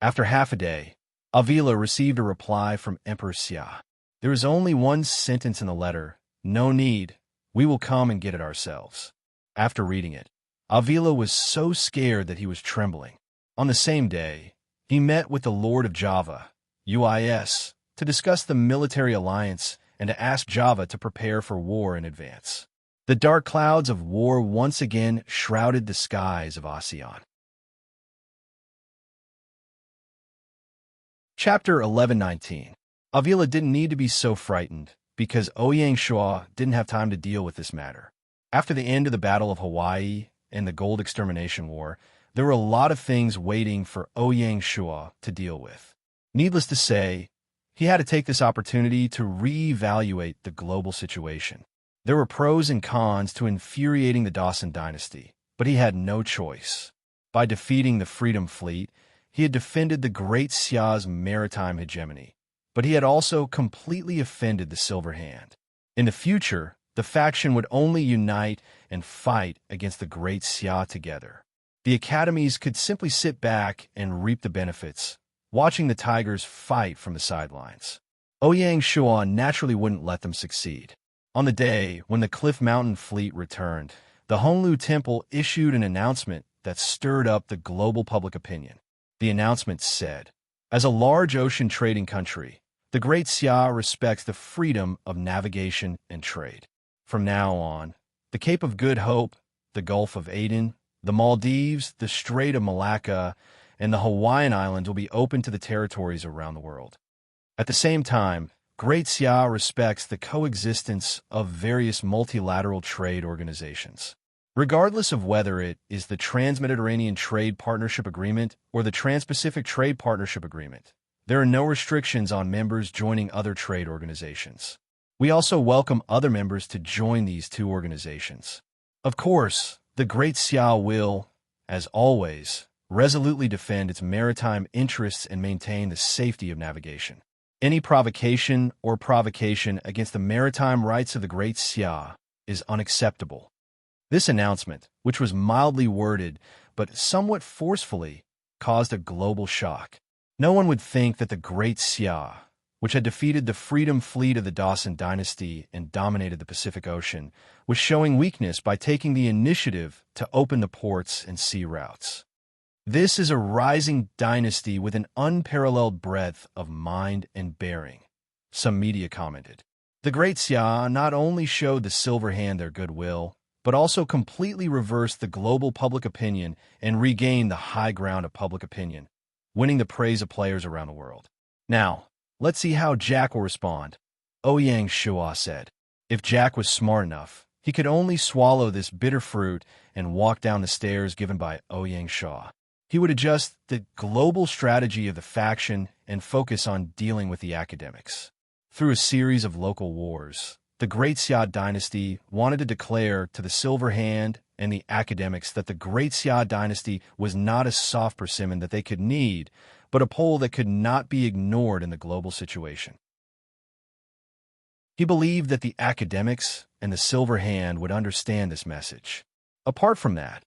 After half a day, Avila received a reply from Emperor Xia. There is only one sentence in the letter: "No need, we will come and get it ourselves." After reading it, Avila was so scared that he was trembling. On the same day, he met with the Lord of Java, UIS, to discuss the military alliance and to ask Java to prepare for war in advance. The dark clouds of war once again shrouded the skies of ASEAN. Chapter 1119. Avila didn't need to be so frightened, because Ouyang Shua didn't have time to deal with this matter. After the end of the Battle of Hawaii and the Gold Extermination War, there were a lot of things waiting for Ouyang Shua to deal with. Needless to say, he had to take this opportunity to reevaluate the global situation. There were pros and cons to infuriating the Dawson dynasty, but he had no choice. By defeating the Freedom Fleet, he had defended the Great Xia's maritime hegemony, but he had also completely offended the Silver Hand. In the future, the faction would only unite and fight against the Great Xia together. The academies could simply sit back and reap the benefits, watching the Tigers fight from the sidelines. Ouyang Shua naturally wouldn't let them succeed. On the day when the Cliff Mountain fleet returned, the Honglu Temple issued an announcement that stirred up the global public opinion. The announcement said, "As a large ocean trading country, the Great Xia respects the freedom of navigation and trade. From now on, the Cape of Good Hope, the Gulf of Aden, the Maldives, the Strait of Malacca, and the Hawaiian Islands will be open to the territories around the world. At the same time, Great Xia respects the coexistence of various multilateral trade organizations. Regardless of whether it is the Trans-Mediterranean Trade Partnership Agreement or the Trans-Pacific Trade Partnership Agreement, there are no restrictions on members joining other trade organizations. We also welcome other members to join these two organizations. Of course, the Great Xia will, as always, resolutely defend its maritime interests and maintain the safety of navigation. Any provocation against the maritime rights of the Great Xia is unacceptable." This announcement, which was mildly worded but somewhat forcefully, caused a global shock. No one would think that the Great Xia, which had defeated the Freedom Fleet of the Dawson dynasty and dominated the Pacific Ocean, was showing weakness by taking the initiative to open the ports and sea routes. This is a rising dynasty with an unparalleled breadth of mind and bearing, some media commented. The Great Xia not only showed the Silver Hand their goodwill, but also completely reversed the global public opinion and regained the high ground of public opinion, winning the praise of players around the world. Now, let's see how Jack will respond, Ouyang Shua said. If Jack was smart enough, he could only swallow this bitter fruit and walk down the stairs given by Ouyang Shua. He would adjust the global strategy of the faction and focus on dealing with the academics. Through a series of local wars, the Great Xia dynasty wanted to declare to the Silver Hand and the academics that the Great Xia dynasty was not a soft persimmon that they could knead, but a pole that could not be ignored in the global situation. He believed that the academics and the Silver Hand would understand this message. Apart from that,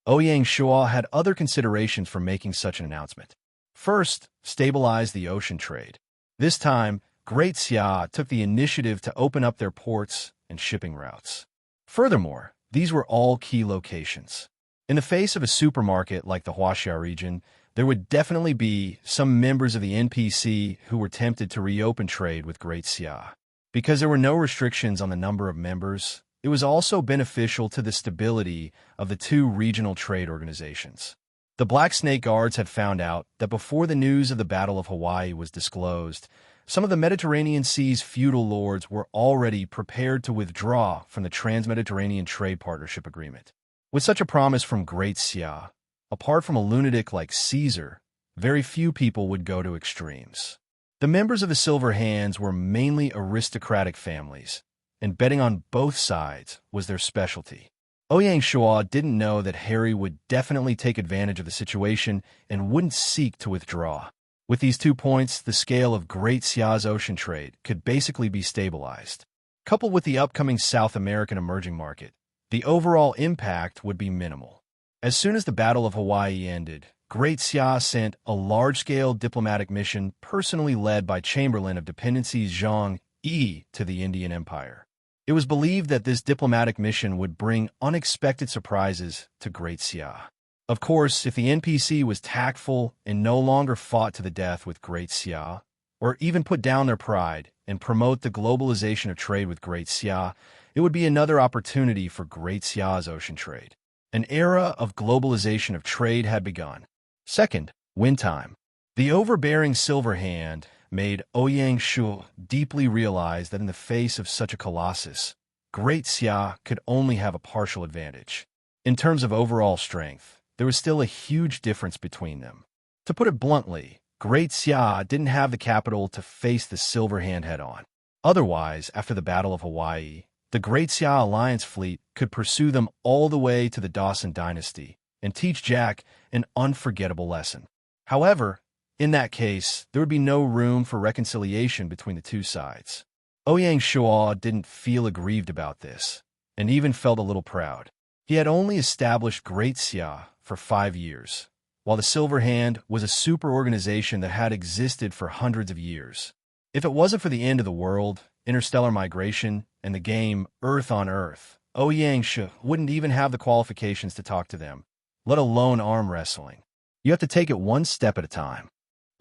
Ouyang Shua had other considerations for making such an announcement. First, stabilize the ocean trade. This time, Great Xia took the initiative to open up their ports and shipping routes. Furthermore, these were all key locations. In the face of a supermarket like the Huaxia region, there would definitely be some members of the NPC who were tempted to reopen trade with Great Xia. Because there were no restrictions on the number of members, it was also beneficial to the stability of the two regional trade organizations. The Black Snake Guards had found out that before the news of the Battle of Hawaii was disclosed, Some of the Mediterranean Sea's feudal lords were already prepared to withdraw from the Trans-Mediterranean Trade Partnership Agreement. With such a promise from Great Xia, apart from a lunatic like Caesar, very few people would go to extremes. The members of the Silver Hands were mainly aristocratic families, and betting on both sides was their specialty. Ouyang Shua didn't know that Harry would definitely take advantage of the situation and wouldn't seek to withdraw. With these 2 points, the scale of Great Xia's ocean trade could basically be stabilized. Coupled with the upcoming South American emerging market, the overall impact would be minimal. As soon as the Battle of Hawaii ended, Great Xia sent a large-scale diplomatic mission personally led by Chamberlain of Dependencies Zhang Yi to the Indian Empire. It was believed that this diplomatic mission would bring unexpected surprises to Great Xia. Of course, if the NPC was tactful and no longer fought to the death with Great Xia, or even put down their pride and promote the globalization of trade with Great Xia, it would be another opportunity for Great Xia's ocean trade. An era of globalization of trade had begun. Second, win time. The overbearing Silver Hand made Ouyang Shu deeply realize that in the face of such a colossus, Great Xia could only have a partial advantage. In terms of overall strength, there was still a huge difference between them. To put it bluntly, Great Xia didn't have the capital to face the Silver Hand head-on. Otherwise, after the Battle of Hawaii, the Great Xia Alliance fleet could pursue them all the way to the Dawson Dynasty and teach Jack an unforgettable lesson. However, in that case, there would be no room for reconciliation between the two sides. Ouyang Shua didn't feel aggrieved about this, and even felt a little proud. He had only established Great Xia for 5 years, while the Silver Hand was a super organization that had existed for hundreds of years. If it wasn't for the end of the world, interstellar migration, and the game Earth on Earth, Ouyang Shu wouldn't even have the qualifications to talk to them, let alone arm wrestling. You have to take it one step at a time.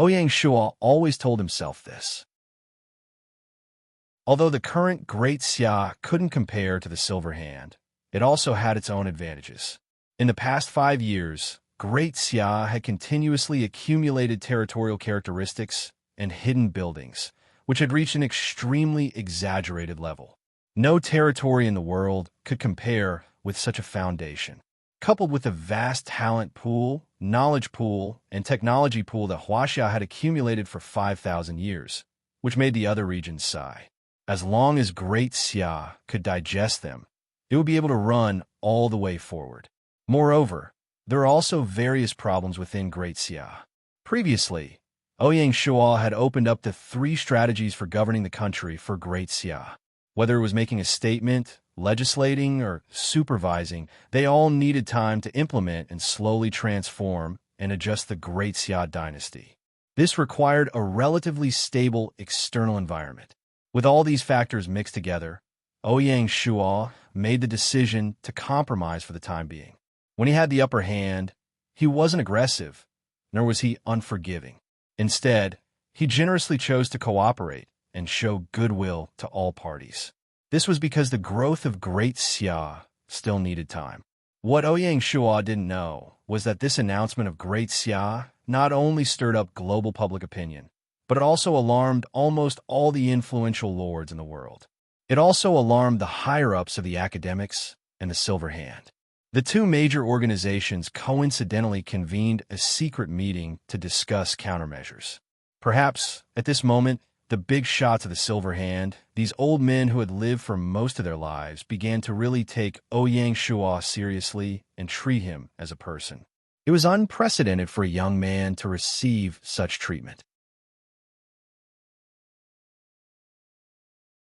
Ouyang Shua always told himself this. Although the current Great Xia couldn't compare to the Silver Hand, it also had its own advantages. In the past 5 years, Great Xia had continuously accumulated territorial characteristics and hidden buildings, which had reached an extremely exaggerated level. No territory in the world could compare with such a foundation. Coupled with the vast talent pool, knowledge pool, and technology pool that Huaxia had accumulated for 5,000 years, which made the other regions sigh. As long as Great Xia could digest them, it would be able to run all the way forward. Moreover, there are also various problems within Great Xia. Previously, Ouyang Shua had opened up the 3 strategies for governing the country for Great Xia. Whether it was making a statement, legislating, or supervising, they all needed time to implement and slowly transform and adjust the Great Xia dynasty. This required a relatively stable external environment. With all these factors mixed together, Ouyang Shua made the decision to compromise for the time being. When he had the upper hand, he wasn't aggressive, nor was he unforgiving. Instead, he generously chose to cooperate and show goodwill to all parties. This was because the growth of Great Xia still needed time. What Ouyang Shua didn't know was that this announcement of Great Xia not only stirred up global public opinion, but it also alarmed almost all the influential lords in the world. It also alarmed the higher-ups of the academics and the Silver Hand. The 2 major organizations coincidentally convened a secret meeting to discuss countermeasures. Perhaps, at this moment, the big shots of the Silver Hand, these old men who had lived for most of their lives, began to really take Ouyang Shua seriously and treat him as a person. It was unprecedented for a young man to receive such treatment.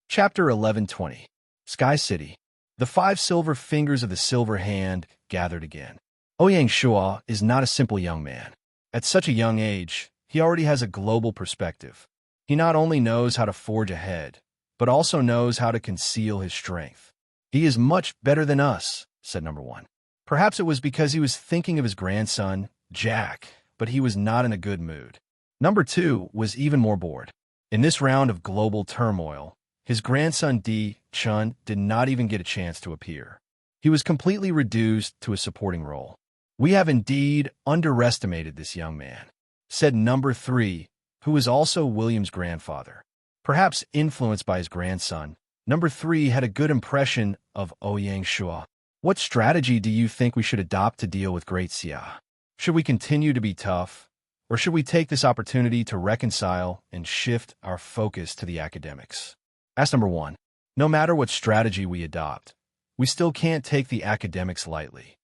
Chapter 1120. Sky City. The 5 silver fingers of the Silver Hand gathered again. Ouyang Shua is not a simple young man. At such a young age, he already has a global perspective. He not only knows how to forge ahead, but also knows how to conceal his strength. He is much better than us, said number 1. Perhaps it was because he was thinking of his grandson, Jack, but he was not in a good mood. Number 2 was even more bored. In this round of global turmoil, his grandson Di Chun did not even get a chance to appear. He was completely reduced to a supporting role. We have indeed underestimated this young man, said number 3, who was also William's grandfather. perhaps influenced by his grandson. Number 3 had a good impression of Ouyang Shua. What strategy do you think we should adopt to deal with Great Xia? Should we continue to be tough, or should we take this opportunity to reconcile and shift our focus to the academics? Ask number 1. No matter what strategy we adopt, we still can't take the academics lightly.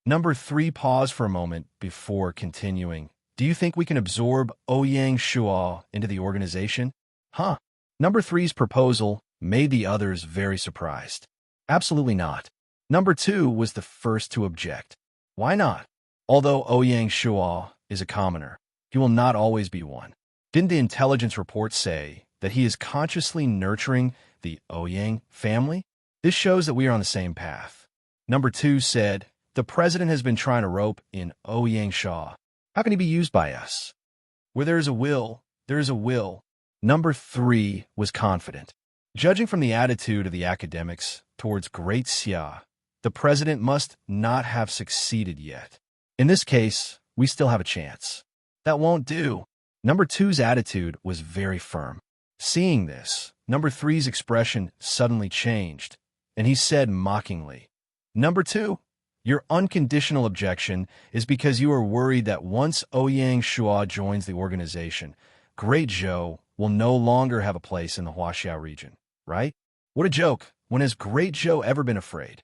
Number 3, pause for a moment before continuing. Do you think we can absorb Ouyang Shua into the organization? Number 3's proposal made the others very surprised. Absolutely not. Number 2 was the first to object. Why not? Although Ouyang Shua is a commoner, he will not always be one. Didn't the intelligence report say that he is consciously nurturing the Ouyang family? This shows that we are on the same path. Number 2 said, the president has been trying to rope in Ouyang Shua. How can he be used by us? Where there is a will, there is a will. Number 3 was confident. Judging from the attitude of the academics towards Great Xia, the president must not have succeeded yet. In this case, we still have a chance. That won't do. Number 2's attitude was very firm. Seeing this, Number 3's expression suddenly changed, and he said mockingly, Number 2, your unconditional objection is because you are worried that once Ouyang Shua joins the organization, Great Zhou will no longer have a place in the Huaxia region, right? What a joke! When has Great Zhou ever been afraid?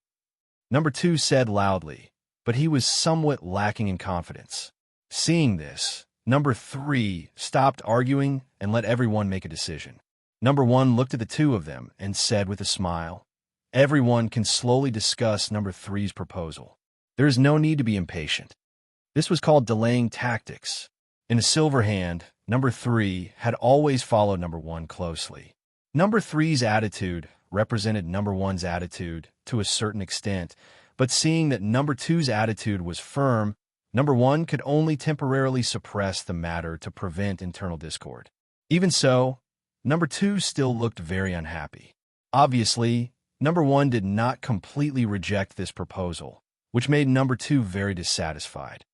Number 2 said loudly, but he was somewhat lacking in confidence. Seeing this, Number 3 stopped arguing and let everyone make a decision. Number 1 looked at the two of them and said with a smile, everyone can slowly discuss Number 3's proposal. There is no need to be impatient. This was called delaying tactics. In a silver hand, Number 3 had always followed Number 1 closely. Number 3's attitude represented Number 1's attitude to a certain extent, but seeing that Number 2's attitude was firm, Number 1 could only temporarily suppress the matter to prevent internal discord. Even so, Number 2 still looked very unhappy. Obviously, Number 1 did not completely reject this proposal, which made Number 2 very dissatisfied.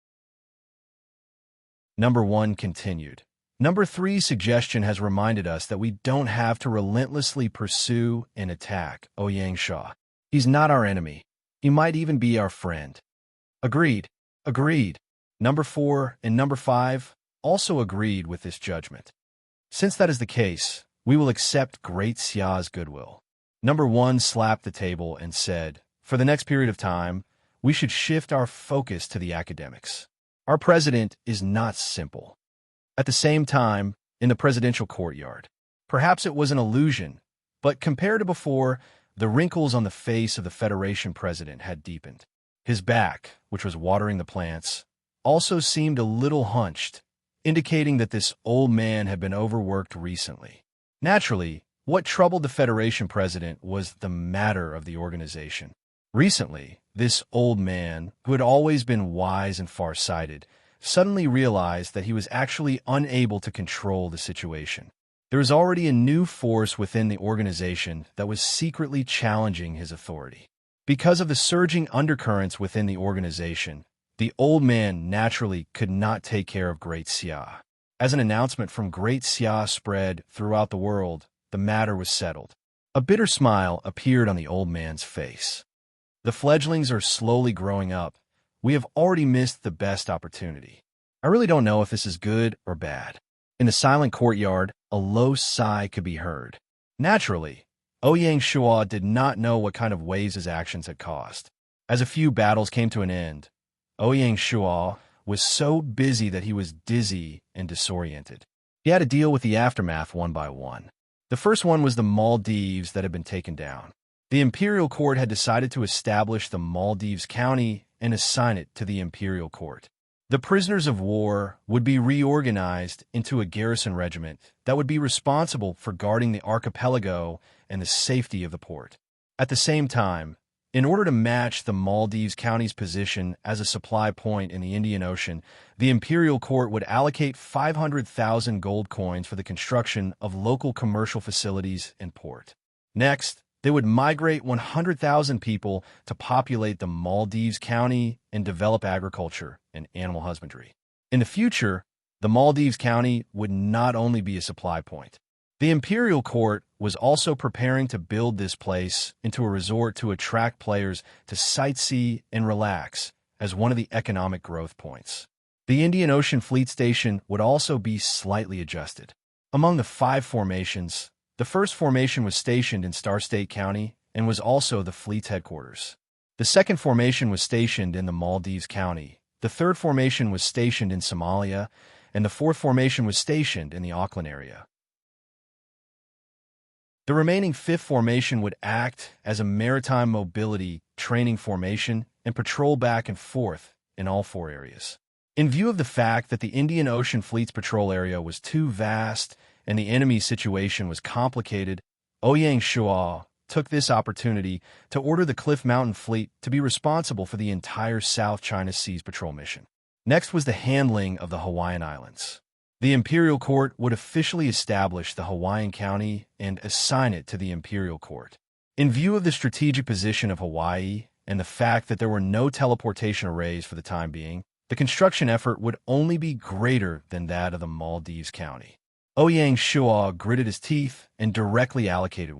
Number 1 continued. Number 3's suggestion has reminded us that we don't have to relentlessly pursue and attack Ouyang Shua. He's not our enemy. He might even be our friend. Agreed. Agreed. Number 4 and Number 5 also agreed with this judgment. Since that is the case, we will accept Great Xia's goodwill. Number 1 slapped the table and said, for the next period of time, we should shift our focus to the academics. Our president is not simple. At the same time, in the presidential courtyard, perhaps it was an illusion, but compared to before, the wrinkles on the face of the Federation president had deepened. His back, which was watering the plants, also seemed a little hunched, indicating that this old man had been overworked recently. Naturally, what troubled the Federation president was the matter of the organization. Recently, this old man, who had always been wise and far-sighted, suddenly realized that he was actually unable to control the situation. There was already a new force within the organization that was secretly challenging his authority. Because of the surging undercurrents within the organization, the old man naturally could not take care of Great Xia. As an announcement from Great Xia spread throughout the world, the matter was settled. A bitter smile appeared on the old man's face. The fledglings are slowly growing up. We have already missed the best opportunity. I really don't know if this is good or bad. In the silent courtyard, a low sigh could be heard. Naturally, Ouyang Shua did not know what kind of waves his actions had caused. As a few battles came to an end, Ouyang Shua was so busy that he was dizzy and disoriented. He had to deal with the aftermath one by one. The first one was the Maldives that had been taken down. The imperial court had decided to establish the Maldives County and assign it to the imperial court. The prisoners of war would be reorganized into a garrison regiment that would be responsible for guarding the archipelago and the safety of the port. At the same time, in order to match the Maldives County's position as a supply point in the Indian Ocean, the imperial court would allocate 500,000 gold coins for the construction of local commercial facilities and port. Next, they would migrate 100,000 people to populate the Maldives County and develop agriculture and animal husbandry. In the future, the Maldives County would not only be a supply point. The imperial court was also preparing to build this place into a resort to attract players to sightsee and relax as one of the economic growth points. The Indian Ocean Fleet Station would also be slightly adjusted. Among the 5 formations, the first formation was stationed in Star State County and was also the fleet's headquarters. The second formation was stationed in the Maldives County. The third formation was stationed in Somalia, and the fourth formation was stationed in the Auckland area. The remaining 5th formation would act as a maritime mobility training formation and patrol back and forth in all 4 areas. In view of the fact that the Indian Ocean Fleet's patrol area was too vast and the enemy's situation was complicated, Ouyang Shua took this opportunity to order the Cliff Mountain Fleet to be responsible for the entire South China Seas patrol mission. Next was the handling of the Hawaiian Islands. The Imperial Court would officially establish the Hawaiian County and assign it to the Imperial Court. In view of the strategic position of Hawaii and the fact that there were no teleportation arrays for the time being, the construction effort would only be greater than that of the Maldives County. Ouyang Shua gritted his teeth and directly allocated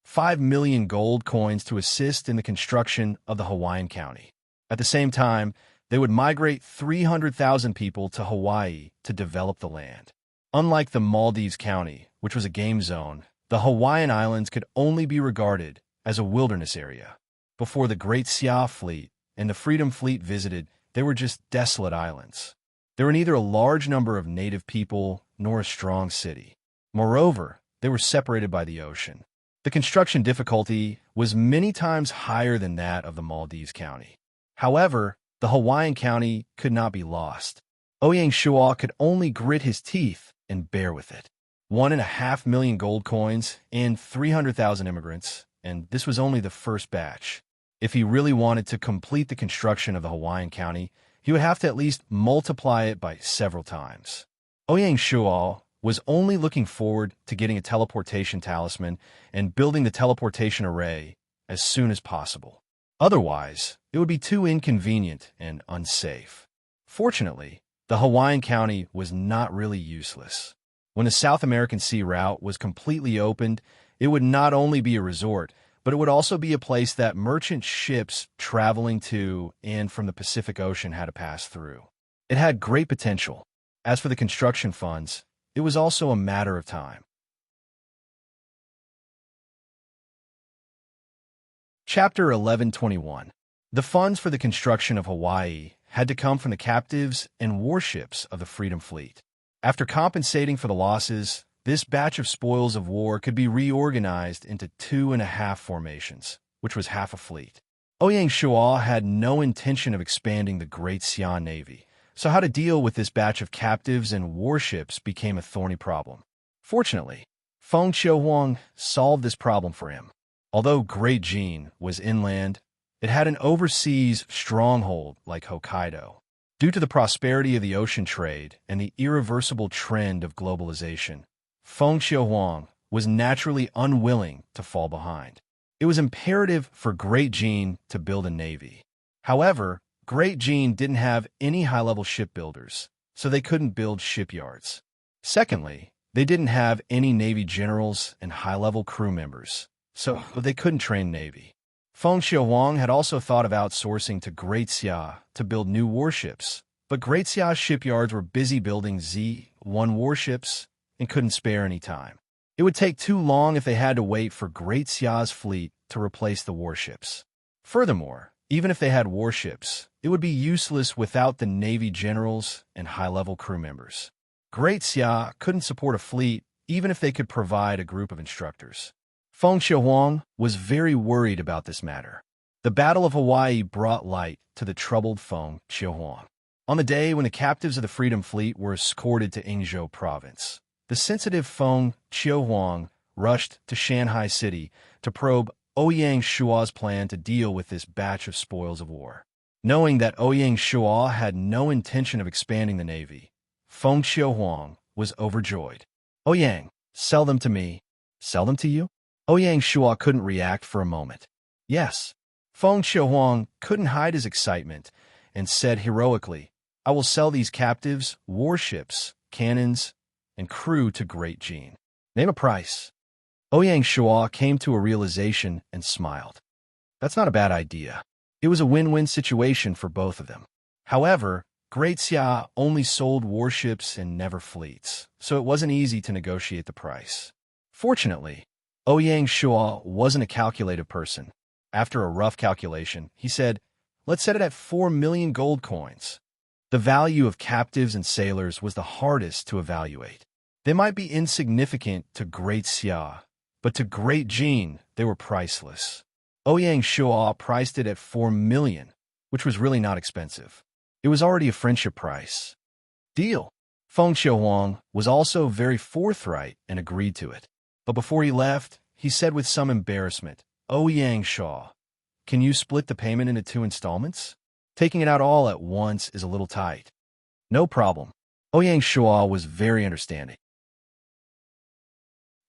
5 million gold coins to assist in the construction of the Hawaiian County. At the same time, they would migrate 300,000 people to Hawaii to develop the land. Unlike the Maldives County, which was a game zone, the Hawaiian Islands could only be regarded as a wilderness area. Before the Great Xia Fleet and the Freedom Fleet visited, they were just desolate islands. There were neither a large number of native people nor a strong city. Moreover, they were separated by the ocean. The construction difficulty was many times higher than that of the Maldives County. However, the Hawaiian County could not be lost. Ouyang Shua could only grit his teeth and bear with it. 1.5 million gold coins and 300,000 immigrants, and this was only the first batch. If he really wanted to complete the construction of the Hawaiian County, he would have to at least multiply it by several times. Ouyang Shua was only looking forward to getting a teleportation talisman and building the teleportation array as soon as possible. Otherwise, it would be too inconvenient and unsafe. Fortunately, the Hawaiian County was not really useless. When the South American Sea route was completely opened, it would not only be a resort, but it would also be a place that merchant ships traveling to and from the Pacific Ocean had to pass through. It had great potential. As for the construction funds, it was also a matter of time. Chapter 1121. The funds for the construction of Hawaii had to come from the captives and warships of the Freedom Fleet. After compensating for the losses, this batch of spoils of war could be reorganized into 2.5 formations, which was half a fleet. Ouyang Shua had no intention of expanding the Great Xia Navy, so how to deal with this batch of captives and warships became a thorny problem. Fortunately, Feng Xiuhuang solved this problem for him. Although Great Jin was inland, it had an overseas stronghold like Hokkaido. Due to the prosperity of the ocean trade and the irreversible trend of globalization, Feng Xiuhuang was naturally unwilling to fall behind. It was imperative for Great Jin to build a navy. However, Great Jin didn't have any high-level shipbuilders, so they couldn't build shipyards. Secondly, they didn't have any Navy generals and high-level crew members, so they couldn't train Navy. Feng Xiuhuang had also thought of outsourcing to Great Xia to build new warships, but Great Xia's shipyards were busy building Z-1 warships and couldn't spare any time. It would take too long if they had to wait for Great Xia's fleet to replace the warships. Furthermore, even if they had warships, it would be useless without the Navy generals and high-level crew members. Great Xia couldn't support a fleet even if they could provide a group of instructors. Feng Xiuhuang was very worried about this matter. The Battle of Hawaii brought light to the troubled Feng Xiuhuang. On the day when the captives of the Freedom Fleet were escorted to Yingzhou province, the sensitive Feng Xiuhuang rushed to Shanghai City to probe Ouyang Shua's plan to deal with this batch of spoils of war. Knowing that Ouyang Shua had no intention of expanding the navy, Feng Xiuhuang was overjoyed. "Ouyang, sell them to me." "Sell them to you?" Ouyang Shua couldn't react for a moment. "Yes." Feng Xiuhuang couldn't hide his excitement and said heroically, "I will sell these captives, warships, cannons, and crew to Great Jin." Name a price. Ouyang Shua came to a realization and smiled. That's not a bad idea. It was a win-win situation for both of them. However, Great Xia only sold warships and never fleets, so it wasn't easy to negotiate the price. Fortunately, Ouyang Shua wasn't a calculative person. After a rough calculation, he said, "Let's set it at 4 million gold coins." The value of captives and sailors was the hardest to evaluate. They might be insignificant to Great Xia, but to Great Jin, they were priceless. Ouyang Shua priced it at 4 million, which was really not expensive. It was already a friendship price. Deal. Feng Xiaohuang was also very forthright and agreed to it. But before he left, he said with some embarrassment, "Ouyang Shua, can you split the payment into 2 installments? Taking it out all at once is a little tight." No problem. Ouyang Shua was very understanding.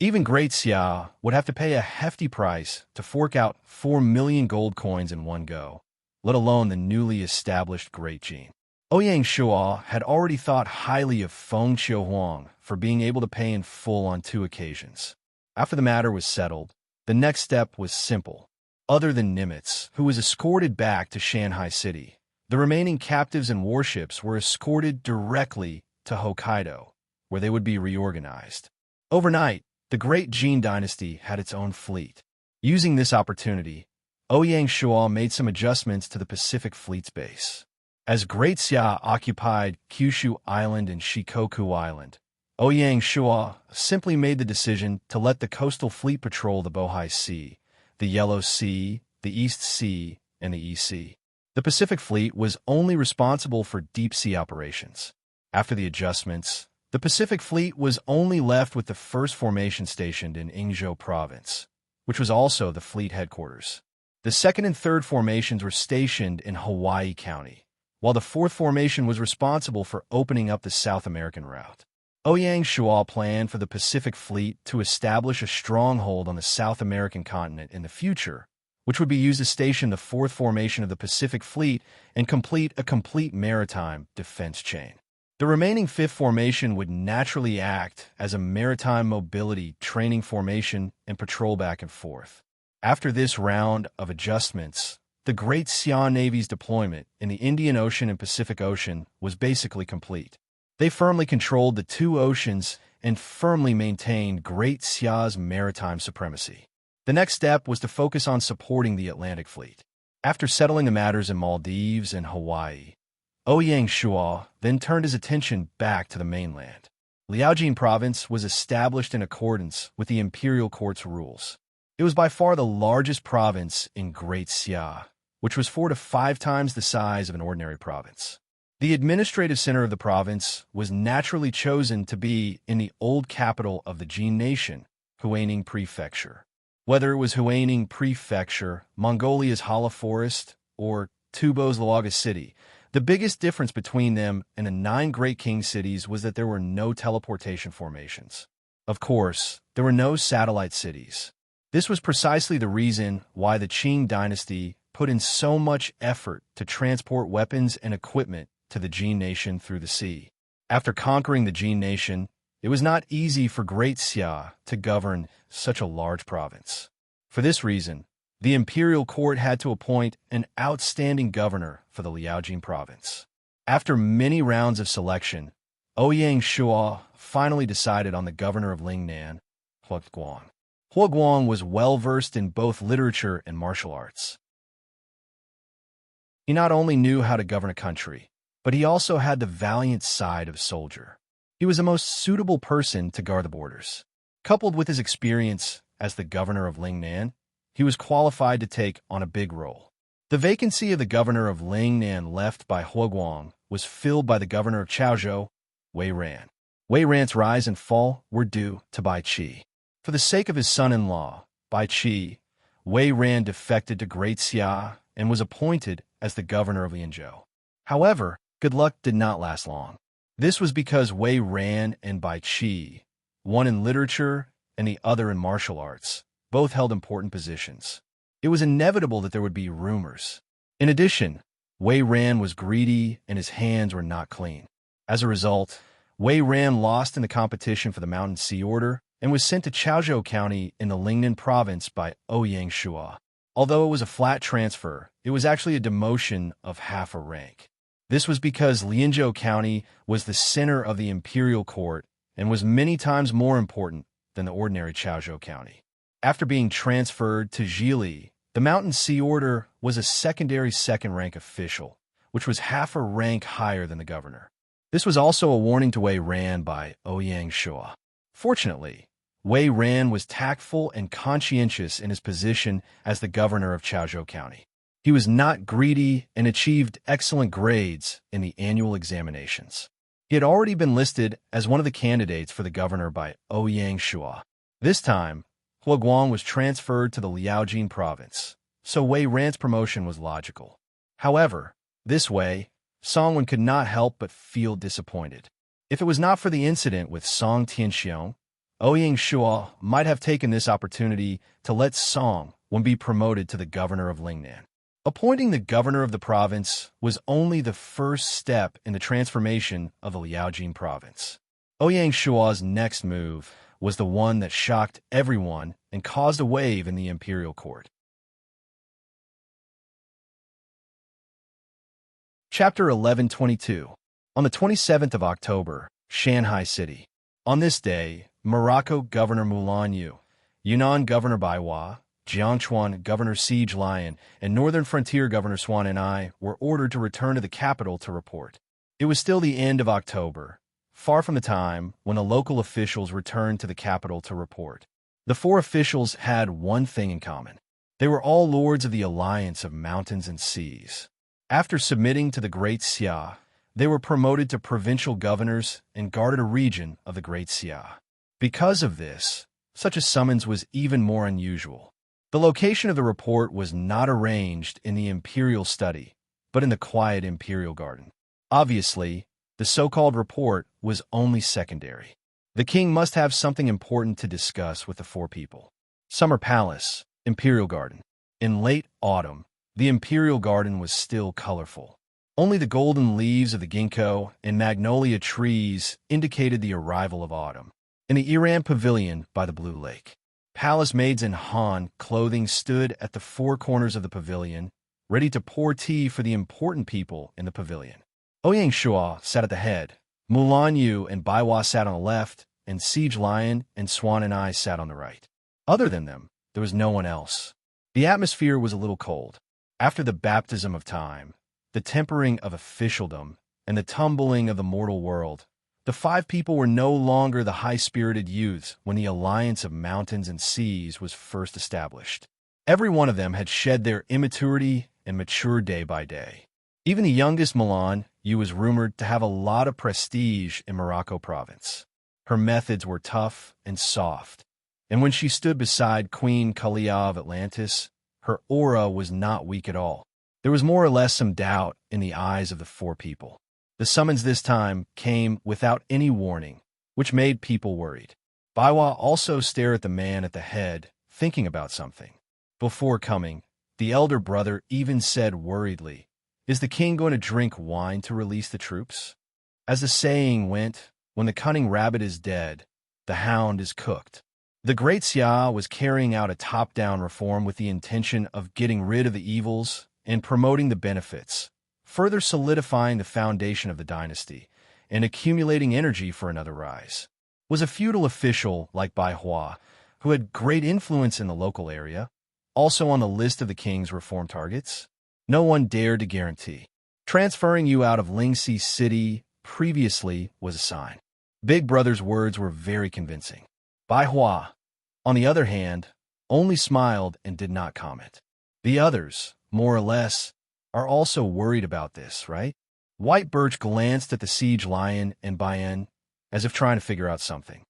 Even Great Xia would have to pay a hefty price to fork out 4 million gold coins in one go, let alone the newly established Great Jin. Ouyang Shua had already thought highly of Feng Xiaohuang for being able to pay in full on 2 occasions. After the matter was settled, the next step was simple. Other than Nimitz, who was escorted back to Shanghai City, the remaining captives and warships were escorted directly to Hokkaido, where they would be reorganized. Overnight, the Great Jin dynasty had its own fleet. Using this opportunity, Ouyang Shua made some adjustments to the Pacific Fleet's base. As Great Xia occupied Kyushu Island and Shikoku Island, Ouyang Shua simply made the decision to let the coastal fleet patrol the Bohai Sea, the Yellow Sea, the East Sea, and the East Sea. The Pacific Fleet was only responsible for deep-sea operations. After the adjustments, the Pacific Fleet was only left with the first formation stationed in Ingzhou Province, which was also the fleet headquarters. The second and third formations were stationed in Hawaii County, while the fourth formation was responsible for opening up the South American route. Ouyang Shua planned for the Pacific Fleet to establish a stronghold on the South American continent in the future, which would be used to station the fourth formation of the Pacific Fleet and complete a complete maritime defense chain. The remaining fifth formation would naturally act as a maritime mobility training formation and patrol back and forth. After this round of adjustments, the Great Xia Navy's deployment in the Indian Ocean and Pacific Ocean was basically complete. They firmly controlled the 2 oceans and firmly maintained Great Xia's maritime supremacy. The next step was to focus on supporting the Atlantic Fleet. After settling the matters in Maldives and Hawaii, Ouyang Shua then turned his attention back to the mainland. Liaojin Province was established in accordance with the imperial court's rules. It was by far the largest province in Great Xia, which was 4 to 5 times the size of an ordinary province. The administrative center of the province was naturally chosen to be in the old capital of the Jin Nation, Huaining Prefecture. Whether it was Huaining Prefecture, Mongolia's Hala Forest, or Tubo's Luaga City, the biggest difference between them and the 9 Great King cities was that there were no teleportation formations. Of course, there were no satellite cities. This was precisely the reason why the Qing dynasty put in so much effort to transport weapons and equipment to the Jin Nation through the sea. After conquering the Jin Nation, it was not easy for Great Xia to govern such a large province. For this reason, the imperial court had to appoint an outstanding governor for the Liaojin province. After many rounds of selection, Ouyang Shua finally decided on the governor of Lingnan, Huoguang. Huoguang was well-versed in both literature and martial arts. He not only knew how to govern a country, but he also had the valiant side of a soldier. He was the most suitable person to guard the borders. Coupled with his experience as the governor of Lingnan, he was qualified to take on a big role. The vacancy of the governor of Lingnan left by Huoguang was filled by the governor of Chaozhou, Wei Ran. Wei Ran's rise and fall were due to Bai Qi. For the sake of his son-in-law, Bai Qi, Wei Ran defected to Great Xia and was appointed as the governor of Lianzhou. However, good luck did not last long. This was because Wei Ran and Bai Qi, one in literature and the other in martial arts, both held important positions. It was inevitable that there would be rumors. In addition, Wei Ran was greedy and his hands were not clean. As a result, Wei Ran lost in the competition for the Mountain Sea Order and was sent to Chaozhou County in the Lingnan province by Ouyang Shua. Although it was a flat transfer, it was actually a demotion of half a rank. This was because Lianzhou County was the center of the imperial court and was many times more important than the ordinary Chaozhou County. After being transferred to Zhili, the Mountain Sea Order was a secondary second-rank official, which was half a rank higher than the governor. This was also a warning to Wei Ran by Ouyang Shua. Fortunately, Wei Ran was tactful and conscientious in his position as the governor of Chaozhou County. He was not greedy and achieved excellent grades in the annual examinations. He had already been listed as one of the candidates for the governor by Ouyang Shua. This time, Huaguang was transferred to the Liaojin province, so Wei Ran's promotion was logical. However, this way, Song Wen could not help but feel disappointed. If it was not for the incident with Song Tianxiong, Ouyang Shua might have taken this opportunity to let Song Wen be promoted to the governor of Lingnan. Appointing the governor of the province was only the first step in the transformation of the Liaojin province. Ouyang Shua's next move was the one that shocked everyone and caused a wave in the imperial court. Chapter 1122. On the 27th of October, Shanghai City. On this day, Morocco Governor Mulan Yu, Yunnan Governor Baiwa, Jiangchuan Governor Siege Lion, and Northern Frontier Governor Swan and I were ordered to return to the capital to report. It was still the end of October, far from the time when the local officials returned to the capital to report. The four officials had one thing in common. They were all lords of the alliance of mountains and seas. After submitting to the Great Xia, they were promoted to provincial governors and guarded a region of the Great Xia. Because of this, such a summons was even more unusual. The location of the report was not arranged in the imperial study, but in the quiet imperial garden. Obviously, the so-called report was only secondary. The king must have something important to discuss with the four people. Summer Palace, Imperial Garden. In late autumn, the imperial garden was still colorful. Only the golden leaves of the ginkgo and magnolia trees indicated the arrival of autumn. In the Iran Pavilion by the Blue Lake, palace maids in Han clothing stood at the four corners of the pavilion, ready to pour tea for the important people in the pavilion. Ouyang Shua sat at the head, Mulan Yu and Baiwa sat on the left, and Siege Lion and Swan and I sat on the right. Other than them, there was no one else. The atmosphere was a little cold. After the baptism of time, the tempering of officialdom, and the tumbling of the mortal world, the five people were no longer the high-spirited youths when the alliance of mountains and seas was first established. Every one of them had shed their immaturity and matured day by day. Even the youngest Mulan Yu was rumored to have a lot of prestige in Morocco province. Her methods were tough and soft, and when she stood beside Queen Kalia of Atlantis, her aura was not weak at all. There was more or less some doubt in the eyes of the four people. The summons this time came without any warning, which made people worried. Baiwa also stared at the man at the head, thinking about something. Before coming, the elder brother even said worriedly, "Is the king going to drink wine to release the troops?" As the saying went, when the cunning rabbit is dead, the hound is cooked. The Great Xia was carrying out a top-down reform with the intention of getting rid of the evils and promoting the benefits, further solidifying the foundation of the dynasty and accumulating energy for another rise. Was a feudal official like Bai Hua, who had great influence in the local area, also on the list of the king's reform targets? No one dared to guarantee. Transferring you out of Lingxi City previously was a sign. Big Brother's words were very convincing. Bai Hua, on the other hand, only smiled and did not comment. The others, more or less, are also worried about this, right? White Birch glanced at the Siege Lion and Bayan as if trying to figure out something.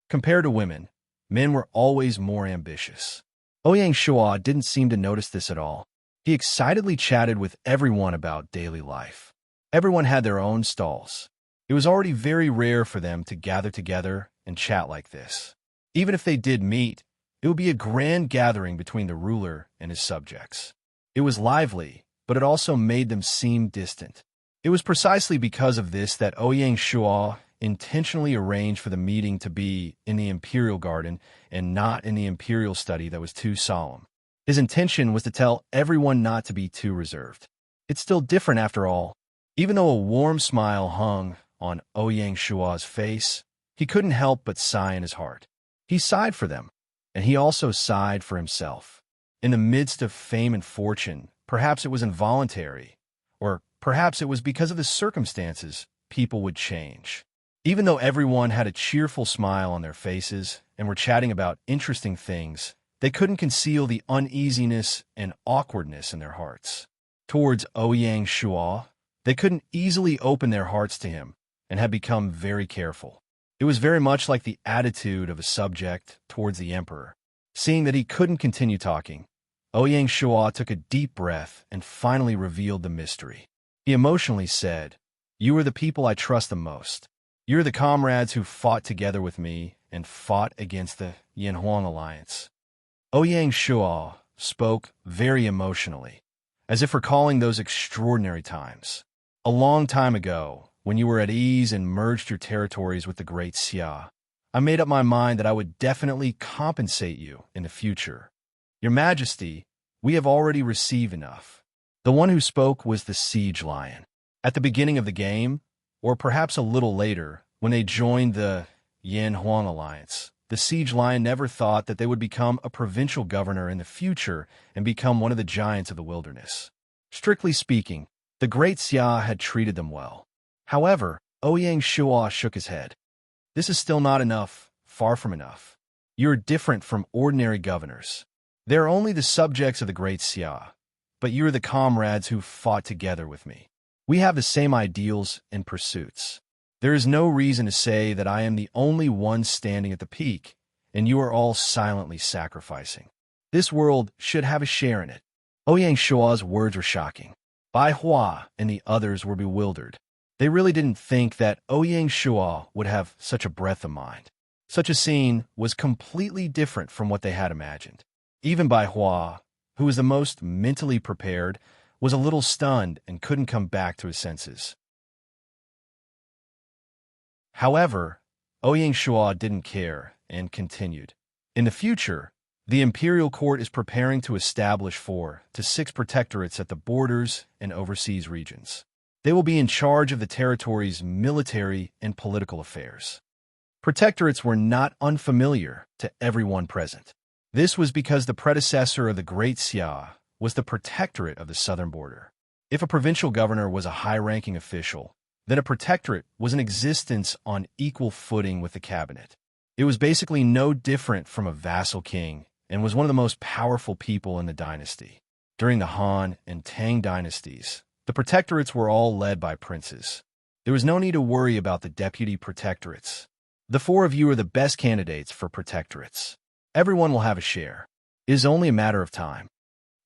Compared to women, men were always more ambitious. Ouyang Shua didn't seem to notice this at all. He excitedly chatted with everyone about daily life. Everyone had their own stalls. It was already very rare for them to gather together and chat like this. Even if they did meet, it would be a grand gathering between the ruler and his subjects. It was lively, but it also made them seem distant. It was precisely because of this that Ouyang Shua intentionally arranged for the meeting to be in the Imperial Garden and not in the Imperial study that was too solemn. His intention was to tell everyone not to be too reserved. It's still different after all. Even though a warm smile hung on Ouyang Shua's face, he couldn't help but sigh in his heart. He sighed for them, and he also sighed for himself. In the midst of fame and fortune, perhaps it was involuntary, or perhaps it was because of the circumstances, people would change. Even though everyone had a cheerful smile on their faces and were chatting about interesting things, they couldn't conceal the uneasiness and awkwardness in their hearts. Towards Ouyang Shua, they couldn't easily open their hearts to him and had become very careful. It was very much like the attitude of a subject towards the emperor. Seeing that he couldn't continue talking, Ouyang Shua took a deep breath and finally revealed the mystery. He emotionally said, "You are the people I trust the most. You're the comrades who fought together with me and fought against the Yanhuang alliance." Ouyang Shua spoke very emotionally, as if recalling those extraordinary times. A long time ago, when you were at ease and merged your territories with the Great Xia, I made up my mind that I would definitely compensate you in the future. Your Majesty, we have already received enough. The one who spoke was the Siege Lion. At the beginning of the game, or perhaps a little later, when they joined the Yanhuang alliance, the Siege Lion never thought that they would become a provincial governor in the future and become one of the giants of the wilderness. Strictly speaking, the Great Xia had treated them well. However, Ouyang Shua shook his head. This is still not enough, far from enough. You are different from ordinary governors. They are only the subjects of the Great Xia, but you are the comrades who fought together with me. We have the same ideals and pursuits. There is no reason to say that I am the only one standing at the peak, and you are all silently sacrificing. This world should have a share in it. Ouyang Shua's words were shocking. Bai Hua and the others were bewildered. They really didn't think that Ouyang Shua would have such a breadth of mind. Such a scene was completely different from what they had imagined. Even Bai Hua, who was the most mentally prepared, was a little stunned and couldn't come back to his senses. However, Ouyang Shua didn't care and continued. In the future, the imperial court is preparing to establish 4 to 6 protectorates at the borders and overseas regions. They will be in charge of the territory's military and political affairs. Protectorates were not unfamiliar to everyone present. This was because the predecessor of the Great Xia was the protectorate of the southern border. If a provincial governor was a high-ranking official, then a protectorate was in existence on equal footing with the cabinet. It was basically no different from a vassal king and was one of the most powerful people in the dynasty. During the Han and Tang dynasties, the protectorates were all led by princes. There was no need to worry about the deputy protectorates. The 4 of you are the best candidates for protectorates. Everyone will have a share. It is only a matter of time.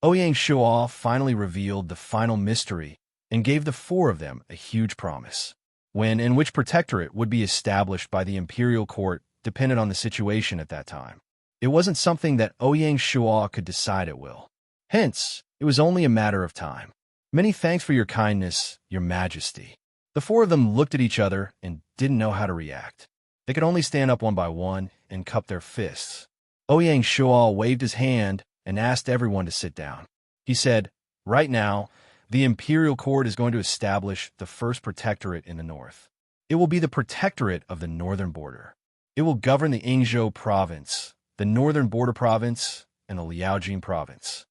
Ouyang Shua finally revealed the final mystery and gave the 4 of them a huge promise. When and which protectorate would be established by the imperial court depended on the situation at that time. It wasn't something that Ouyang Shua could decide at will. Hence, it was only a matter of time. Many thanks for your kindness, Your Majesty. The 4 of them looked at each other and didn't know how to react. They could only stand up one by one and cup their fists. Ouyang Shua waved his hand and asked everyone to sit down. He said, "Right now, the imperial court is going to establish the first protectorate in the north. It will be the protectorate of the northern border. It will govern the Yingzhou province, the northern border province, and the Liaojin province."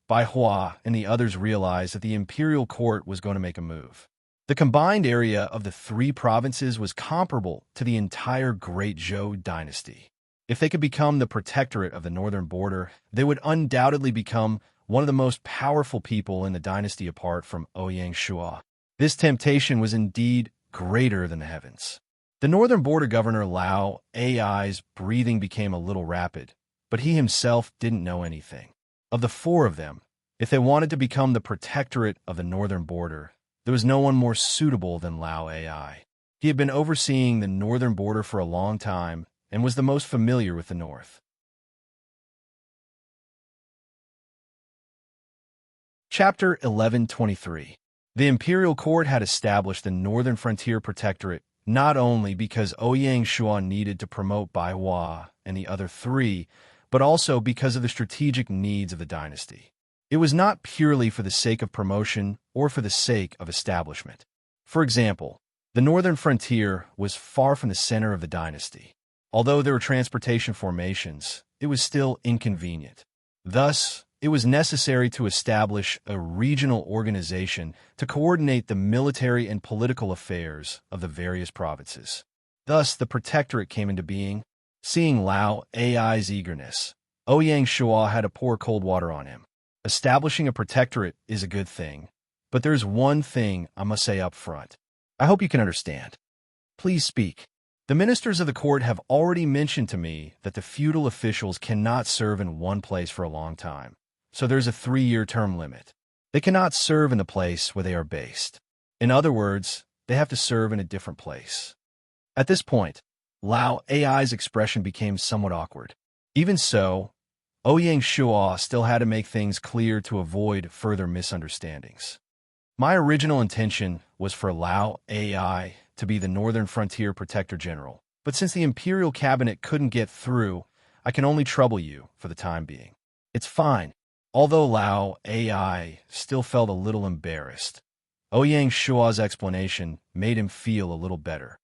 Bai Hua and the others realized that the imperial court was going to make a move. The combined area of the 3 provinces was comparable to the entire Great Zhou dynasty. If they could become the protectorate of the northern border, they would undoubtedly become one of the most powerful people in the dynasty apart from Ouyang Shua. This temptation was indeed greater than the heavens. The northern border governor Lao Ai's breathing became a little rapid, but he himself didn't know anything. Of the 4 of them, if they wanted to become the protectorate of the northern border, there was no one more suitable than Lao Ai. He had been overseeing the northern border for a long time and was the most familiar with the north. Chapter 1123. The imperial court had established the northern frontier protectorate not only because Ouyang Shuan needed to promote Bai Hua and the other three, but also because of the strategic needs of the dynasty. It was not purely for the sake of promotion or for the sake of establishment. For example, the northern frontier was far from the center of the dynasty. Although there were transportation formations, it was still inconvenient. Thus, it was necessary to establish a regional organization to coordinate the military and political affairs of the various provinces. Thus, the protectorate came into being. Seeing Lao Ai's eagerness, Ouyang Shua had to pour cold water on him. Establishing a protectorate is a good thing, but there's one thing I must say up front. I hope you can understand. Please speak. The ministers of the court have already mentioned to me that the feudal officials cannot serve in one place for a long time, so there's a 3-year term limit. They cannot serve in the place where they are based. In other words, they have to serve in a different place. At this point, Lao Ai's expression became somewhat awkward. Even so, Ouyang Shua still had to make things clear to avoid further misunderstandings. My original intention was for Lao Ai to be the Northern Frontier Protector General, but since the Imperial Cabinet couldn't get through, I can only trouble you for the time being. It's fine. Although Lao Ai still felt a little embarrassed, Ouyang Shua's explanation made him feel a little better.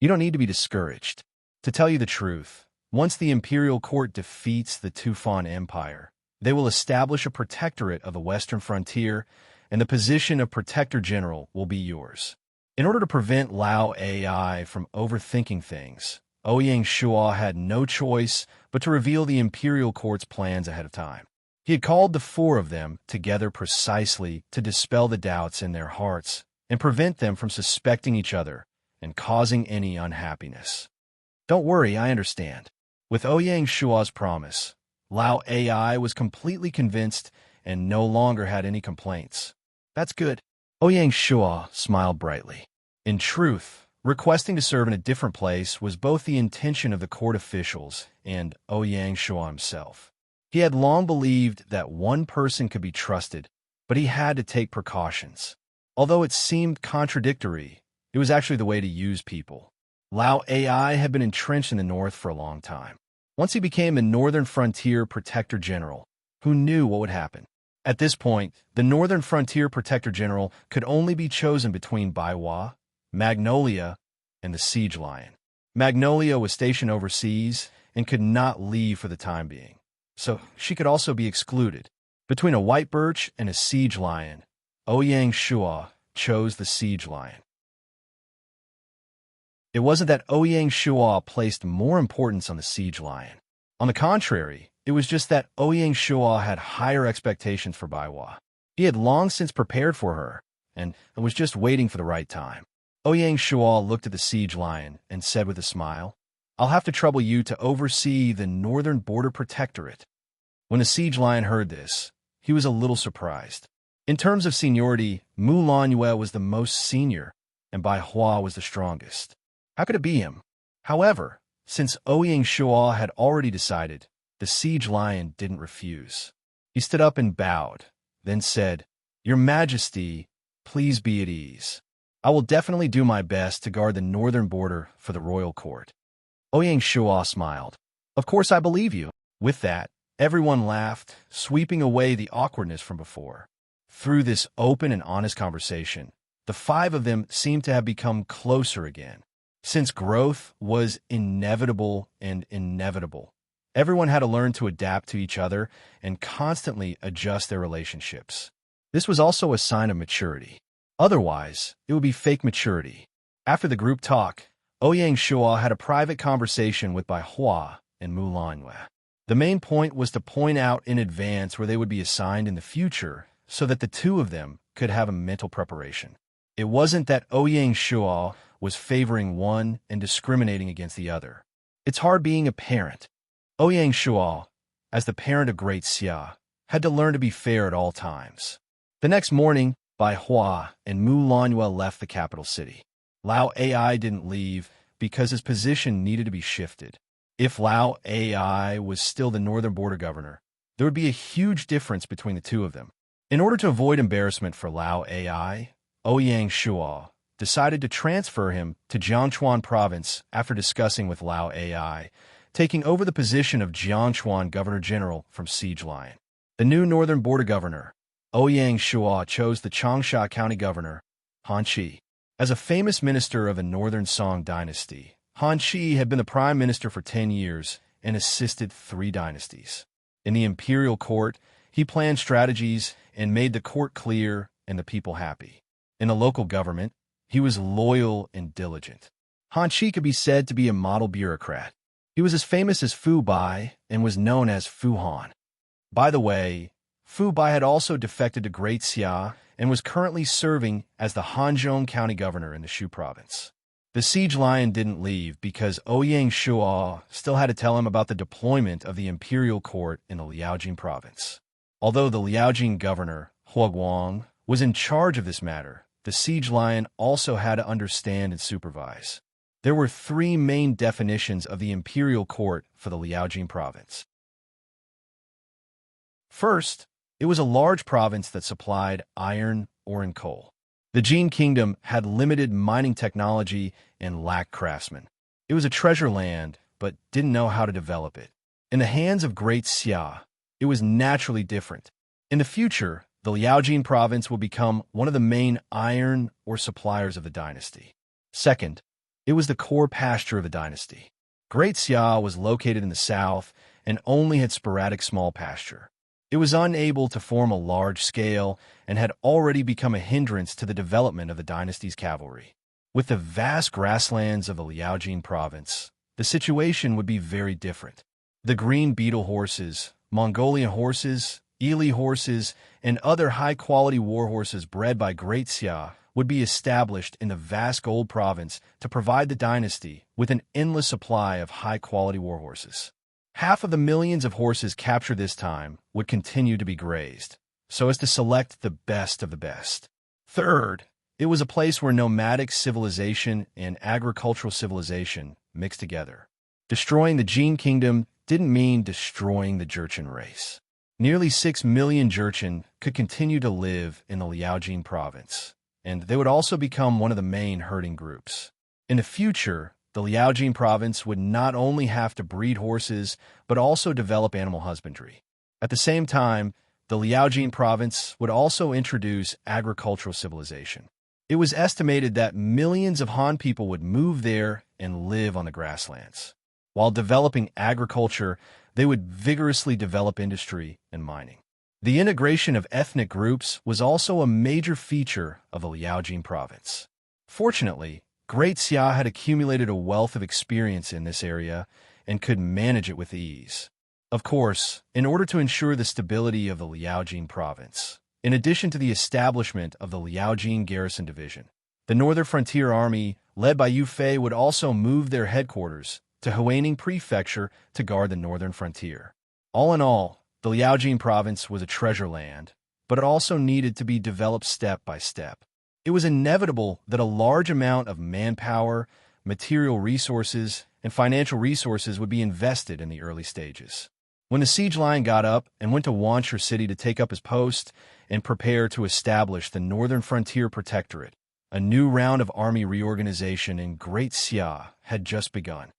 You don't need to be discouraged. To tell you the truth, once the Imperial Court defeats the Tufan Empire, they will establish a protectorate of the Western Frontier, and the position of Protector General will be yours. In order to prevent Lao Ai from overthinking things, Ouyang Shua had no choice but to reveal the Imperial Court's plans ahead of time. He had called the 4 of them together precisely to dispel the doubts in their hearts and prevent them from suspecting each other and causing any unhappiness. Don't worry, I understand. With Ouyang Shua's promise, Lao Ai was completely convinced and no longer had any complaints. That's good. Ouyang Shua smiled brightly. In truth, requesting to serve in a different place was both the intention of the court officials and Ouyang Shua himself. He had long believed that one person could be trusted, but he had to take precautions. Although it seemed contradictory, it was actually the way to use people. Lao Ai had been entrenched in the north for a long time. Once he became the Northern Frontier Protector General, who knew what would happen? At this point, the Northern Frontier Protector General could only be chosen between Bai Hua, Magnolia, and the Siege Lion. Magnolia was stationed overseas and could not leave for the time being, so she could also be excluded. Between a White Birch and a Siege Lion, Ouyang Shua chose the Siege Lion. It wasn't that Ouyang Shua placed more importance on the Siege Lion. On the contrary, it was just that Ouyang Shua had higher expectations for Bai Hua. He had long since prepared for her, and was just waiting for the right time. Ouyang Shua looked at the Siege Lion and said with a smile, I'll have to trouble you to oversee the Northern Border Protectorate. When the Siege Lion heard this, he was a little surprised. In terms of seniority, Mu Lanyue was the most senior, and Bai Hua was the strongest. How could it be him? However, since Ouyang Shua had already decided, the Siege Lion didn't refuse. He stood up and bowed, then said, Your Majesty, please be at ease. I will definitely do my best to guard the northern border for the royal court. Ouyang Shua smiled. Of course I believe you. With that, everyone laughed, sweeping away the awkwardness from before. Through this open and honest conversation, the 5 of them seemed to have become closer again. Since growth was inevitable and inevitable, everyone had to learn to adapt to each other and constantly adjust their relationships. This was also a sign of maturity. Otherwise, it would be fake maturity. After the group talk, Ouyang Shua had a private conversation with Bai Hua and Mu Lanyue. The main point was to point out in advance where they would be assigned in the future so that the 2 of them could have a mental preparation. It wasn't that Ouyang Shua was favoring one and discriminating against the other. It's hard being a parent. Ouyang Shua, as the parent of Great Xia, had to learn to be fair at all times. The next morning, Bai Hua and Mu Lanyue left the capital city. Lao Ai didn't leave because his position needed to be shifted. If Lao Ai was still the northern border governor, there would be a huge difference between the 2 of them. In order to avoid embarrassment for Lao Ai, Ouyang Shua decided to transfer him to Jiangchuan province after discussing with Lao Ai, taking over the position of Jiangchuan Governor-General from Siege Lion. The new northern border governor, Ouyang Shua, chose the Changsha County Governor, Han Qi. As a famous minister of the Northern Song dynasty, Han Qi had been the prime minister for 10 years and assisted 3 dynasties. In the imperial court, he planned strategies and made the court clear and the people happy. In the local government, he was loyal and diligent. Han Qi could be said to be a model bureaucrat. He was as famous as Fu Bai and was known as Fu Han. By the way, Fu Bai had also defected to Great Xia and was currently serving as the Hanzhong County Governor in the Shu Province. The Siege Lion didn't leave because Ouyang Shua still had to tell him about the deployment of the imperial court in the Liaojing Province. Although the Liaojing governor, Hua Guang, was in charge of this matter, the Siege Lion also had to understand and supervise. There were 3 main definitions of the imperial court for the Liaojing province. First, it was a large province that supplied iron, ore, and coal. The Jin Kingdom had limited mining technology and lacked craftsmen. It was a treasure land, but didn't know how to develop it. In the hands of Great Xia, it was naturally different. In the future, the Liaojing province will become one of the main iron ore suppliers of the dynasty. Second, it was the core pasture of the dynasty. Great Xia was located in the south and only had sporadic small pasture. It was unable to form a large scale and had already become a hindrance to the development of the dynasty's cavalry. With the vast grasslands of the Liaojing province, the situation would be very different. The green beetle horses, Mongolian horses, Ili horses, and other high-quality war horses bred by Great Xia would be established in the vast gold province to provide the dynasty with an endless supply of high-quality war horses. Half of the millions of horses captured this time would continue to be grazed, so as to select the best of the best. Third, it was a place where nomadic civilization and agricultural civilization mixed together. Destroying the Jin Kingdom didn't mean destroying the Jurchen race. Nearly 6 million Jurchen could continue to live in the Liaojing province, and they would also become one of the main herding groups. In the future, the Liaojing province would not only have to breed horses, but also develop animal husbandry. At the same time, the Liaojing province would also introduce agricultural civilization. It was estimated that millions of Han people would move there and live on the grasslands. While developing agriculture, they would vigorously develop industry and mining. The integration of ethnic groups was also a major feature of the Liaojing province. Fortunately, Great Xia had accumulated a wealth of experience in this area and could manage it with ease. Of course, in order to ensure the stability of the Liaojing province, in addition to the establishment of the Liaojing Garrison Division, the Northern Frontier Army, led by Yu Fei, would also move their headquarters to Huaining Prefecture to guard the northern frontier. All in all, the Liaojing province was a treasure land, but it also needed to be developed step by step. It was inevitable that a large amount of manpower, material resources, and financial resources would be invested in the early stages. When the Siege Lion got up and went to Wanchur City to take up his post and prepare to establish the Northern Frontier Protectorate, a new round of army reorganization in Great Xia had just begun.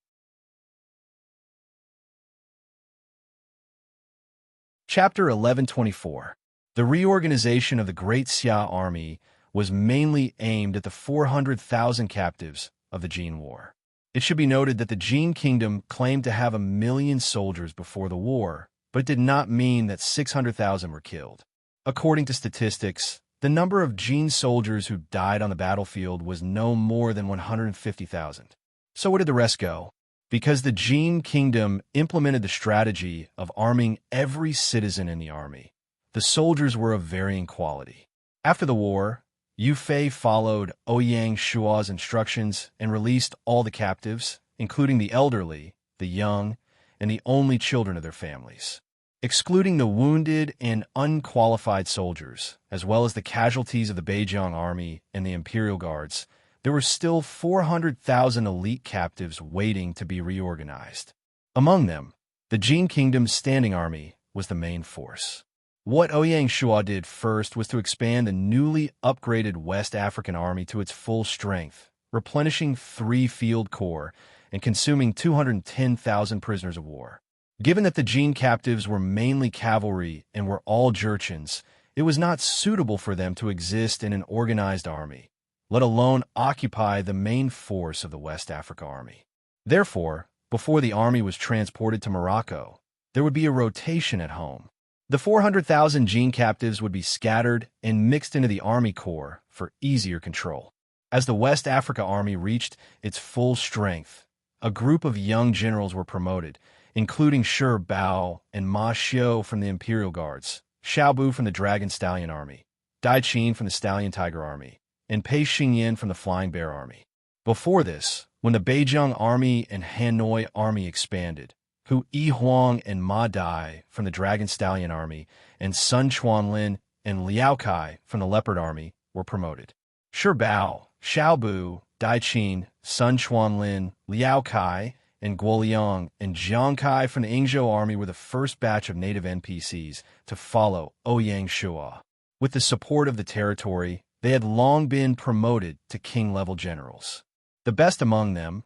Chapter 1124. The reorganization of the Great Xia army was mainly aimed at the 400,000 captives of the Jin War. It should be noted that the Jin Kingdom claimed to have 1 million soldiers before the war, but it did not mean that 600,000 were killed. According to statistics, the number of Jin soldiers who died on the battlefield was no more than 150,000. So where did the rest go? Because the Jin Kingdom implemented the strategy of arming every citizen in the army, the soldiers were of varying quality. After the war, Yu Fei followed Ouyang Shua's instructions and released all the captives, including the elderly, the young, and the only children of their families. Excluding the wounded and unqualified soldiers, as well as the casualties of the Beijiang army and the Imperial Guards, there were still 400,000 elite captives waiting to be reorganized. Among them, the Jin Kingdom's standing army was the main force. What Ouyang Shua did first was to expand the newly upgraded West African army to its full strength, replenishing 3 field corps and consuming 210,000 prisoners of war. Given that the Jin captives were mainly cavalry and were all Jurchens, it was not suitable for them to exist in an organized army, let alone occupy the main force of the West Africa army. Therefore, before the army was transported to Morocco, there would be a rotation at home. The 400,000 Jin captives would be scattered and mixed into the army corps for easier control. As the West Africa army reached its full strength, a group of young generals were promoted, including Shi Bao and Ma Xiu from the Imperial Guards, Xiao Bu from the Dragon Stallion Army, Dai Qin from the Stallion Tiger Army, and Pei Xingyan from the Flying Bear Army. Before this, when the Beijing Army and Hanoi Army expanded, Hu Yihuang and Ma Dai from the Dragon Stallion Army, and Sun Quanlin and Liao Kai from the Leopard Army were promoted. Shi Bao, Xiao Bu, Dai Qin, Sun Quanlin, Liao Kai, and Guoliang and Jiang Kai from the Ingzhou Army were the first batch of native NPCs to follow Ouyang Shua. With the support of the territory, they had long been promoted to king-level generals. The best among them,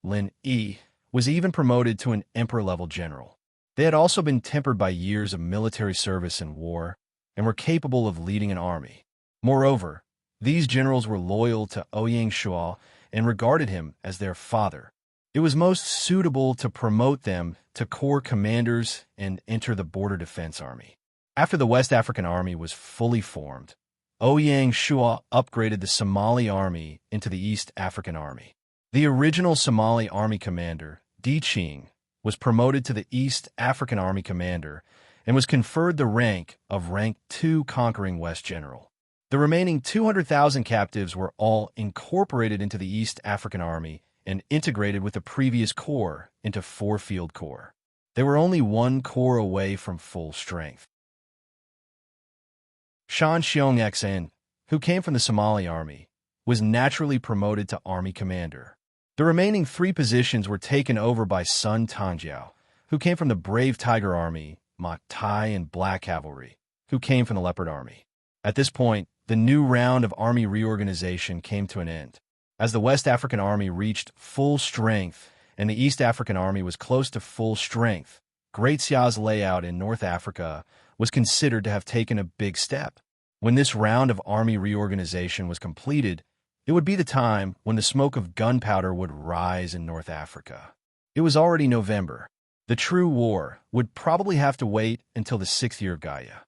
Lin Yi, was even promoted to an emperor-level general. They had also been tempered by years of military service and war, and were capable of leading an army. Moreover, these generals were loyal to Ouyang Shua and regarded him as their father. It was most suitable to promote them to corps commanders and enter the Border Defense Army. After the West African Army was fully formed, Ouyang Shua upgraded the Somali Army into the East African Army. The original Somali Army commander, Di Qing, was promoted to the East African Army commander and was conferred the rank of Rank 2 Conquering West General. The remaining 200,000 captives were all incorporated into the East African Army and integrated with the previous corps into 4 field corps. They were only 1 corps away from full strength. Shan Xiong Xen, who came from the Somali Army, was naturally promoted to Army Commander. The remaining 3 positions were taken over by Sun Tanjiao, who came from the Brave Tiger Army, Ma Tai and Black Cavalry, who came from the Leopard Army. At this point, the new round of army reorganization came to an end. As the West African Army reached full strength and the East African Army was close to full strength, Great Xia's layout in North Africa was considered to have taken a big step. When this round of army reorganization was completed, it would be the time when the smoke of gunpowder would rise in North Africa. It was already November. The true war would probably have to wait until the 6th year of Gaia.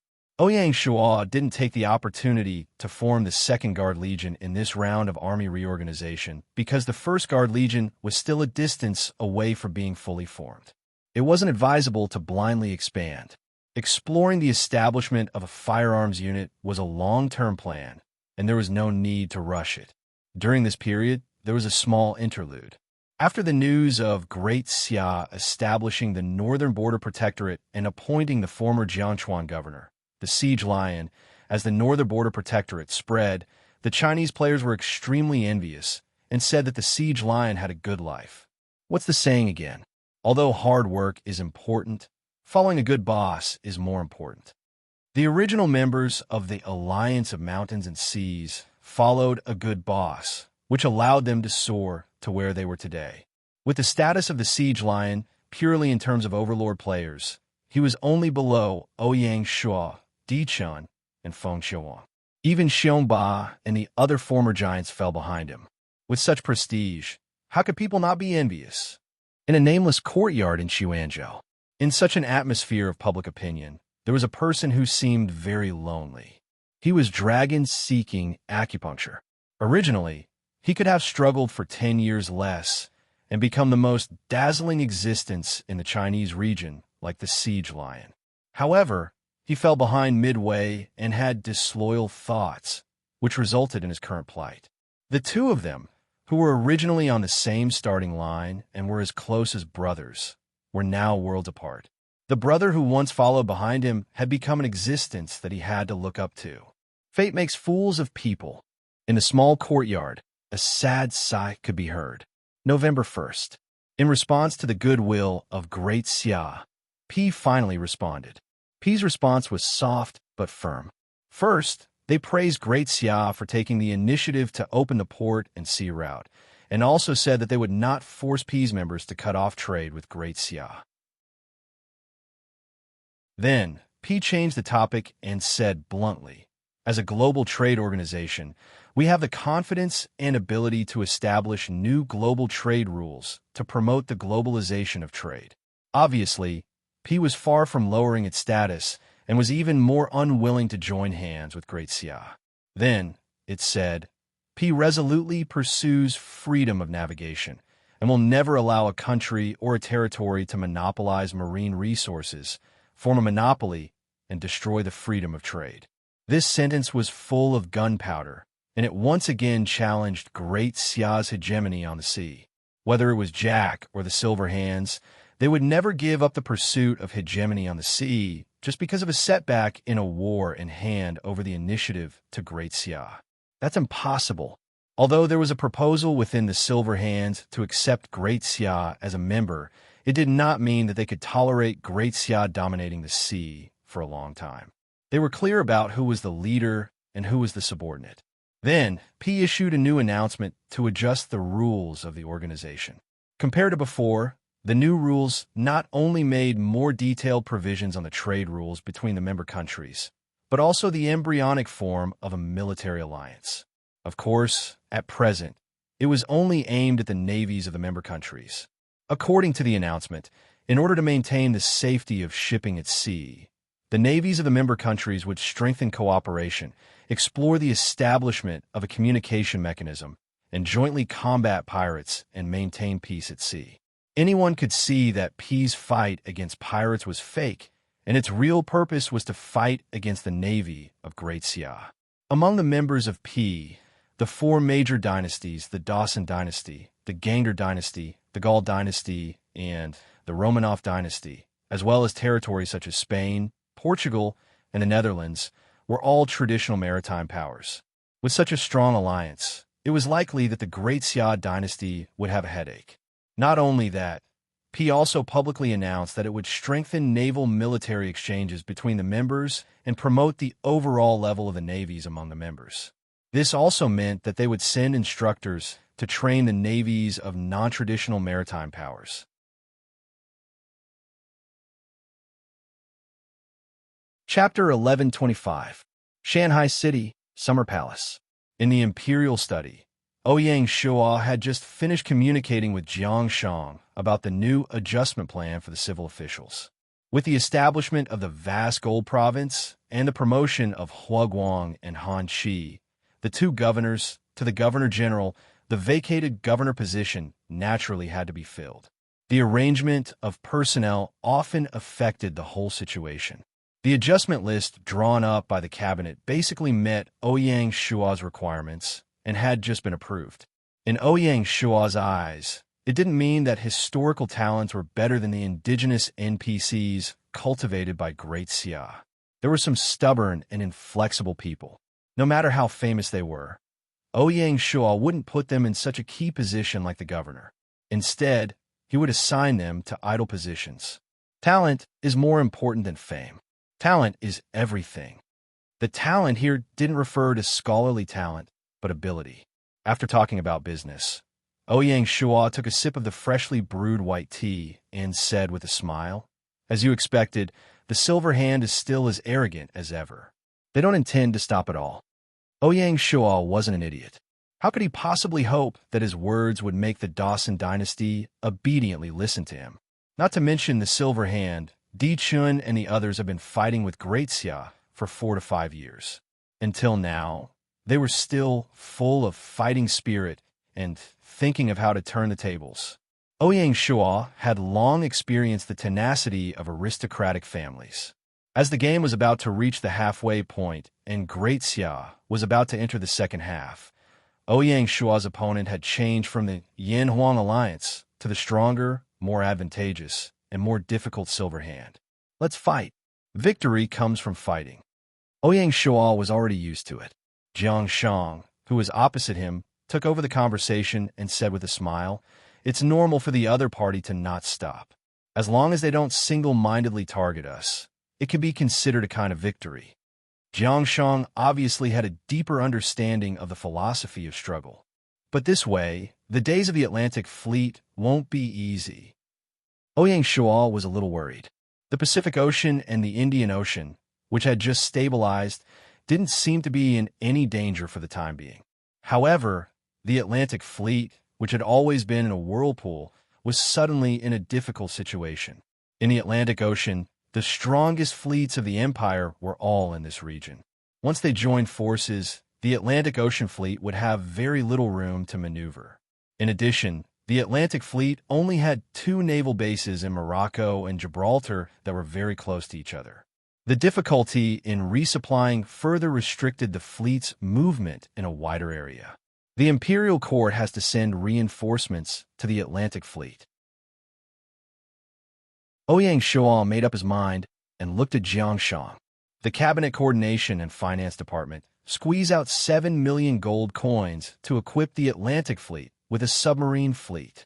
Ouyang Shua didn't take the opportunity to form the 2nd Guard Legion in this round of army reorganization because the 1st Guard Legion was still a distance away from being fully formed. It wasn't advisable to blindly expand. Exploring the establishment of a firearms unit was a long-term plan, and there was no need to rush it. During this period, there was a small interlude. After the news of Great Xia establishing the Northern Border Protectorate and appointing the former Jiangchuan governor, the Siege Lion, as the Northern Border Protectorate spread, the Chinese players were extremely envious and said that the Siege Lion had a good life. What's the saying again? Although hard work is important, following a good boss is more important. The original members of the Alliance of Mountains and Seas followed a good boss, which allowed them to soar to where they were today. With the status of the Siege Lion purely in terms of overlord players, he was only below Ouyang Shua, Di Chun, and Feng Xiuwang. Even Xiongba and the other former giants fell behind him. With such prestige, how could people not be envious? In a nameless courtyard in Xuanzhou, in such an atmosphere of public opinion, there was a person who seemed very lonely. He was dragon-seeking acupuncture. Originally, he could have struggled for 10 years less and become the most dazzling existence in the Chinese region, like the Siege Lion. However, he fell behind midway and had disloyal thoughts, which resulted in his current plight. The two of them, who were originally on the same starting line and were as close as brothers, were now worlds apart. The brother who once followed behind him had become an existence that he had to look up to. Fate makes fools of people. In the small courtyard, a sad sigh could be heard. November 1st. In response to the goodwill of Great Xia, P finally responded. Pi's response was soft but firm. First, they praised Great Xia for taking the initiative to open the port and sea route, and also said that they would not force Pi's members to cut off trade with Great Xia. Then, Pi changed the topic and said bluntly, "As a global trade organization, we have the confidence and ability to establish new global trade rules to promote the globalization of trade." Obviously, Pi was far from lowering its status and was even more unwilling to join hands with Great Xia. Then, it said, Pi resolutely pursues freedom of navigation and will never allow a country or a territory to monopolize marine resources, form a monopoly, and destroy the freedom of trade. This sentence was full of gunpowder, and it once again challenged Great Xia's hegemony on the sea. Whether it was Jack or the Silver Hands, they would never give up the pursuit of hegemony on the sea just because of a setback in a war and hand over the initiative to Great Xia. That's impossible. Although there was a proposal within the Silver Hands to accept Great Xia as a member, it did not mean that they could tolerate Great Xia dominating the sea for a long time. They were clear about who was the leader and who was the subordinate. Then, Pi issued a new announcement to adjust the rules of the organization. Compared to before, the new rules not only made more detailed provisions on the trade rules between the member countries, but also the embryonic form of a military alliance. Of course, at present, it was only aimed at the navies of the member countries. According to the announcement, in order to maintain the safety of shipping at sea, the navies of the member countries would strengthen cooperation, explore the establishment of a communication mechanism, and jointly combat pirates and maintain peace at sea. Anyone could see that Pi's fight against pirates was fake, and its real purpose was to fight against the navy of Great Xia. Among the members of Pi, the four major dynasties, the Dawson dynasty, the Ganger dynasty, the Gaul dynasty, and the Romanov dynasty, as well as territories such as Spain, Portugal, and the Netherlands, were all traditional maritime powers. With such a strong alliance, it was likely that the Great Xia dynasty would have a headache. Not only that, Pi also publicly announced that it would strengthen naval-military exchanges between the members and promote the overall level of the navies among the members. This also meant that they would send instructors to train the navies of non-traditional maritime powers. Chapter 1125. Shanghai City, Summer Palace. In the Imperial Study, Ouyang Shua had just finished communicating with Jiang Shang about the new adjustment plan for the civil officials. With the establishment of the vast gold province and the promotion of Hua Guang and Han Qi, the two governors, to the governor-general, the vacated governor position naturally had to be filled. The arrangement of personnel often affected the whole situation. The adjustment list drawn up by the cabinet basically met Ouyang Shua's requirements and had just been approved. In Ouyang Shua's eyes, it didn't mean that historical talents were better than the indigenous NPCs cultivated by Great Xia. There were some stubborn and inflexible people. No matter how famous they were, Ouyang Shua wouldn't put them in such a key position like the governor. Instead, he would assign them to idle positions. Talent is more important than fame. Talent is everything. The talent here didn't refer to scholarly talent, but ability. After talking about business, Ouyang Shua took a sip of the freshly brewed white tea and said with a smile, "As you expected, the Silver Hand is still as arrogant as ever. They don't intend to stop at all." Ouyang Shua wasn't an idiot. How could he possibly hope that his words would make the Dawson dynasty obediently listen to him? Not to mention the Silver Hand, Di Chun and the others have been fighting with Great Xia for 4 to 5 years. Until now, they were still full of fighting spirit and thinking of how to turn the tables. Ouyang Shua had long experienced the tenacity of aristocratic families. As the game was about to reach the halfway point and Great Xia was about to enter the second half, Ouyang Shua's opponent had changed from the Yin Huang alliance to the stronger, more advantageous, and more difficult Silver Hand. Let's fight. Victory comes from fighting. Ouyang Shua was already used to it. Jiang Shang, who was opposite him, took over the conversation and said with a smile, "It's normal for the other party to not stop. As long as they don't single-mindedly target us, it could be considered a kind of victory. Jiangshang obviously had a deeper understanding of the philosophy of struggle. But this way, the days of the Atlantic Fleet won't be easy. Ouyang Shual was a little worried. The Pacific Ocean and the Indian Ocean, which had just stabilized, didn't seem to be in any danger for the time being. However, the Atlantic Fleet, which had always been in a whirlpool, was suddenly in a difficult situation. In the Atlantic Ocean, the strongest fleets of the Empire were all in this region. Once they joined forces, the Atlantic Ocean Fleet would have very little room to maneuver. In addition, the Atlantic Fleet only had 2 naval bases in Morocco and Gibraltar that were very close to each other. The difficulty in resupplying further restricted the fleet's movement in a wider area. The Imperial Court has to send reinforcements to the Atlantic Fleet. Ouyang Shual made up his mind and looked at Jiangshang. The Cabinet Coordination and Finance Department squeeze out 7 million gold coins to equip the Atlantic Fleet with a submarine fleet.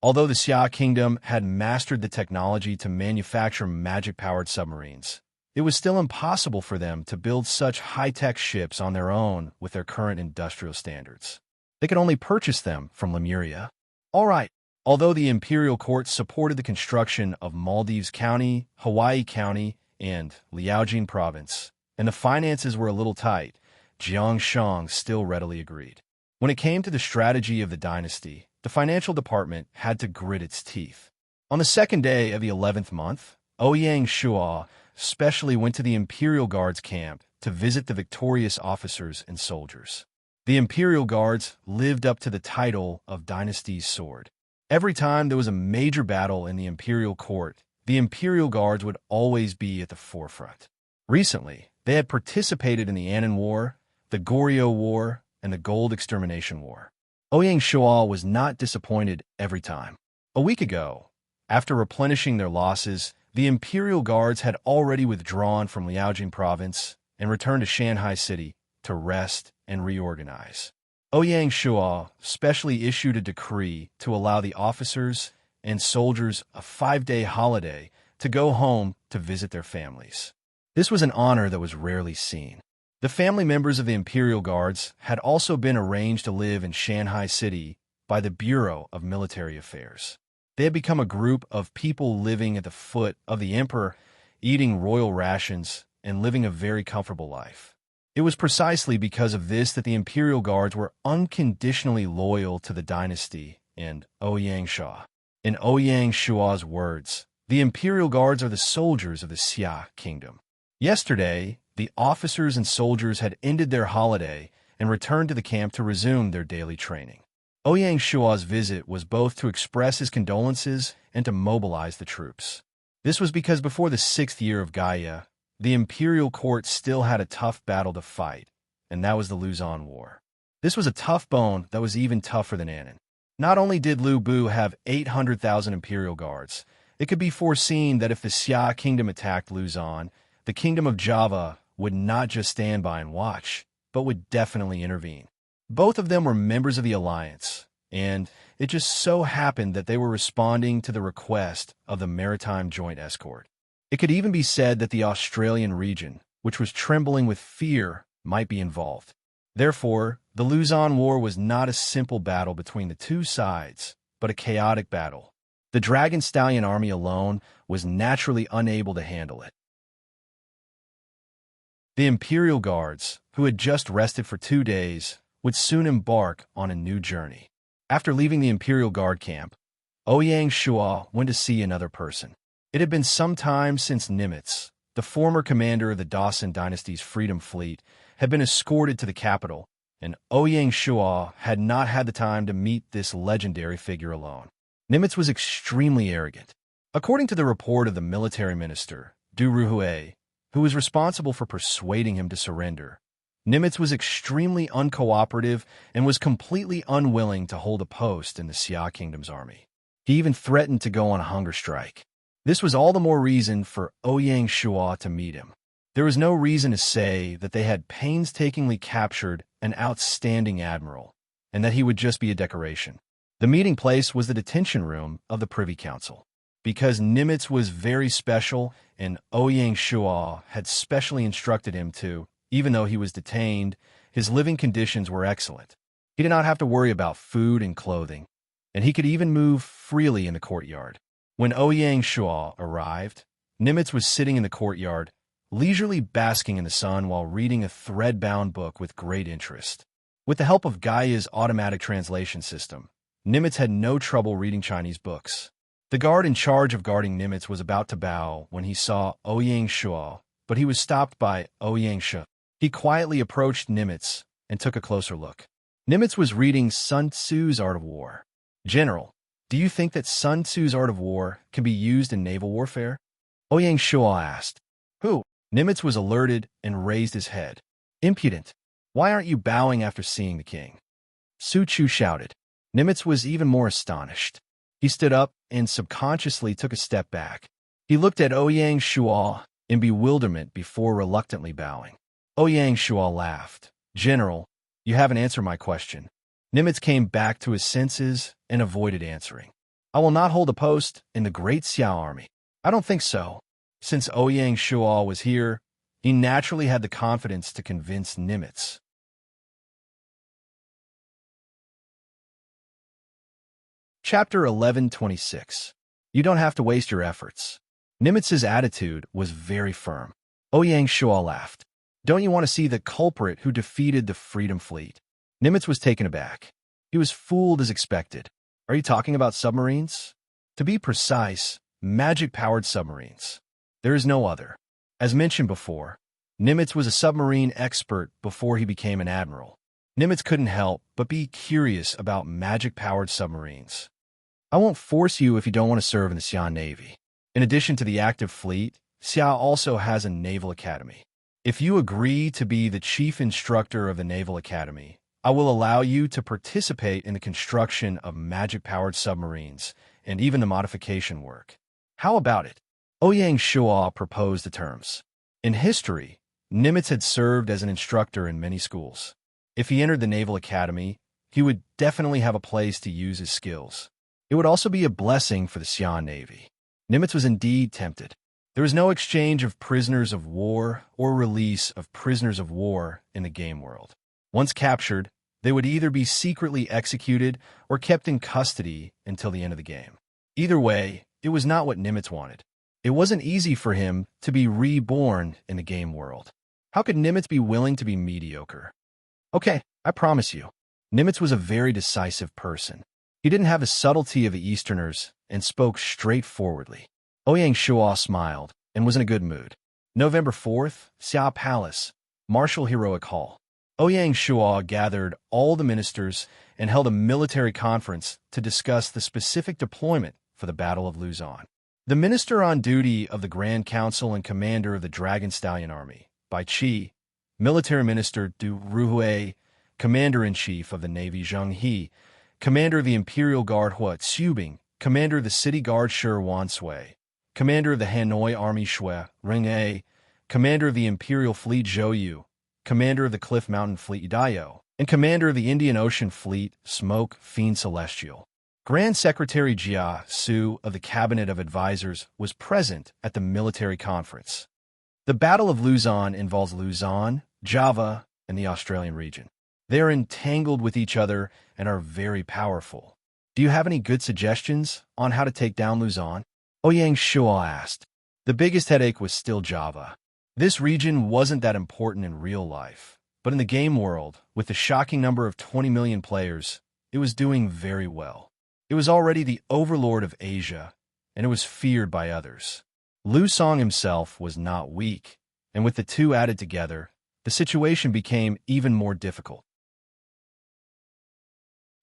Although the Xia Kingdom had mastered the technology to manufacture magic-powered submarines, it was still impossible for them to build such high-tech ships on their own with their current industrial standards. They could only purchase them from Lemuria. All right, although the Imperial Court supported the construction of Maldives County, Hawaii County, and Liaojin Province, and the finances were a little tight, Jiangshang still readily agreed. When it came to the strategy of the dynasty, the financial department had to grit its teeth. On the second day of the 11th month, Ouyang Shual specially went to the Imperial Guards camp to visit the victorious officers and soldiers. The Imperial Guards lived up to the title of Dynasty's Sword. Every time there was a major battle in the Imperial Court, the Imperial Guards would always be at the forefront. Recently, they had participated in the Annan War, the Goryeo War, and the Gold Extermination War. Ouyang Shual was not disappointed every time. A week ago, after replenishing their losses, the Imperial Guards had already withdrawn from Liaojin Province and returned to Shanghai City to rest and reorganize. Ouyang Shual specially issued a decree to allow the officers and soldiers a 5-day holiday to go home to visit their families. This was an honor that was rarely seen. The family members of the Imperial Guards had also been arranged to live in Shanghai City by the Bureau of Military Affairs. They had become a group of people living at the foot of the emperor, eating royal rations, and living a very comfortable life. It was precisely because of this that the Imperial Guards were unconditionally loyal to the dynasty and Ouyang Shual. In Ouyang Shual's words, the Imperial Guards are the soldiers of the Xia Kingdom. Yesterday, the officers and soldiers had ended their holiday and returned to the camp to resume their daily training. Ouyang Shual's visit was both to express his condolences and to mobilize the troops. This was because before the 6th year of Gaia, the Imperial Court still had a tough battle to fight, and that was the Luzon War. This was a tough bone that was even tougher than Annan. Not only did Lu Bu have 800,000 Imperial Guards, it could be foreseen that if the Xia Kingdom attacked Luzon, the Kingdom of Java would not just stand by and watch, but would definitely intervene. Both of them were members of the alliance, and it just so happened that they were responding to the request of the Maritime Joint Escort. It could even be said that the Australian region, which was trembling with fear, might be involved. Therefore, the Luzon War was not a simple battle between the two sides, but a chaotic battle. The Dragon Stallion army alone was naturally unable to handle it. The Imperial Guards, who had just rested for 2 days, would soon embark on a new journey. After leaving the Imperial Guard camp, Ouyang Shual went to see another person. It had been some time since Nimitz, the former commander of the Dawson Dynasty's Freedom Fleet, had been escorted to the capital, and Ouyang Shual had not had the time to meet this legendary figure alone. Nimitz was extremely arrogant. According to the report of the military minister, Du Ruhui, who was responsible for persuading him to surrender, Nimitz was extremely uncooperative and was completely unwilling to hold a post in the Xia Kingdom's army. He even threatened to go on a hunger strike. This was all the more reason for Ouyang Shual to meet him. There was no reason to say that they had painstakingly captured an outstanding admiral, and that he would just be a decoration. The meeting place was the detention room of the Privy Council. because Nimitz was very special and Ouyang Shua had specially instructed him to, even though he was detained, his living conditions were excellent. He did not have to worry about food and clothing, and he could even move freely in the courtyard. When Ouyang Shua arrived, Nimitz was sitting in the courtyard, leisurely basking in the sun while reading a thread-bound book with great interest. With the help of Gaia's automatic translation system, Nimitz had no trouble reading Chinese books. The guard in charge of guarding Nimitz was about to bow when he saw Ouyang Shua, but he was stopped by Ouyang Shua. He quietly approached Nimitz and took a closer look. Nimitz was reading Sun Tzu's Art of War. "General, do you think that Sun Tzu's Art of War can be used in naval warfare?" Ouyang Shua asked. "Who?" Nimitz was alerted and raised his head. "Impudent! Why aren't you bowing after seeing the king?" Su Chu shouted. Nimitz was even more astonished. He stood up and subconsciously took a step back. He looked at Ouyang Shua in bewilderment before reluctantly bowing. Ouyang Shua laughed. "General, you haven't answered my question." Nimitz came back to his senses and avoided answering. "I will not hold a post in the Great Xia army." "I don't think so." Since Ouyang Shua was here, he naturally had the confidence to convince Nimitz. Chapter 11:26. You don't have to waste your efforts. Nimitz's attitude was very firm. Ouyang Shua laughed. "Don't you want to see the culprit who defeated the Freedom Fleet?" Nimitz was taken aback. He was fooled as expected. "Are you talking about submarines?" "To be precise, magic-powered submarines. There is no other." As mentioned before, Nimitz was a submarine expert before he became an admiral. Nimitz couldn't help but be curious about magic-powered submarines. "I won't force you if you don't want to serve in the Xi'an Navy. In addition to the active fleet, Xia also has a naval academy. If you agree to be the chief instructor of the Naval Academy, I will allow you to participate in the construction of magic-powered submarines and even the modification work. How about it?" Ouyang Shua proposed the terms. In history, Nimitz had served as an instructor in many schools. If he entered the Naval Academy, he would definitely have a place to use his skills. It would also be a blessing for the Xi'an Navy. Nimitz was indeed tempted. There was no exchange of prisoners of war or release of prisoners of war in the game world. Once captured, they would either be secretly executed or kept in custody until the end of the game. Either way, it was not what Nimitz wanted. It wasn't easy for him to be reborn in the game world. How could Nimitz be willing to be mediocre? "Okay, I promise you." Nimitz was a very decisive person. He didn't have the subtlety of the Easterners and spoke straightforwardly. Ouyang Shua smiled and was in a good mood. November 4th, Xia Palace, Martial Heroic Hall. Ouyang Shua gathered all the ministers and held a military conference to discuss the specific deployment for the Battle of Luzon. The minister on duty of the Grand Council and commander of the Dragon Stallion Army, Bai Qi, Military Minister Du Ruhui, Commander-in-Chief of the Navy Zheng He, Commander of the Imperial Guard Hua Tsubing, Commander of the City Guard Shi Wan Sui, Commander of the Hanoi Army Shui Ring A, Commander of the Imperial Fleet Zhou Yu, Commander of the Cliff Mountain Fleet Dayo, and Commander of the Indian Ocean Fleet Smoke Fiend Celestial. Grand Secretary Jia Su of the Cabinet of Advisors was present at the military conference. The Battle of Luzon involves Luzon, Java, and the Australian region. They are entangled with each other and are very powerful. Do you have any good suggestions on how to take down Luzon? Ouyang Shua asked. The biggest headache was still Java. This region wasn't that important in real life, but in the game world, with the shocking number of 20 million players, it was doing very well. It was already the overlord of Asia, and it was feared by others. Liu Song himself was not weak, and with the two added together, the situation became even more difficult.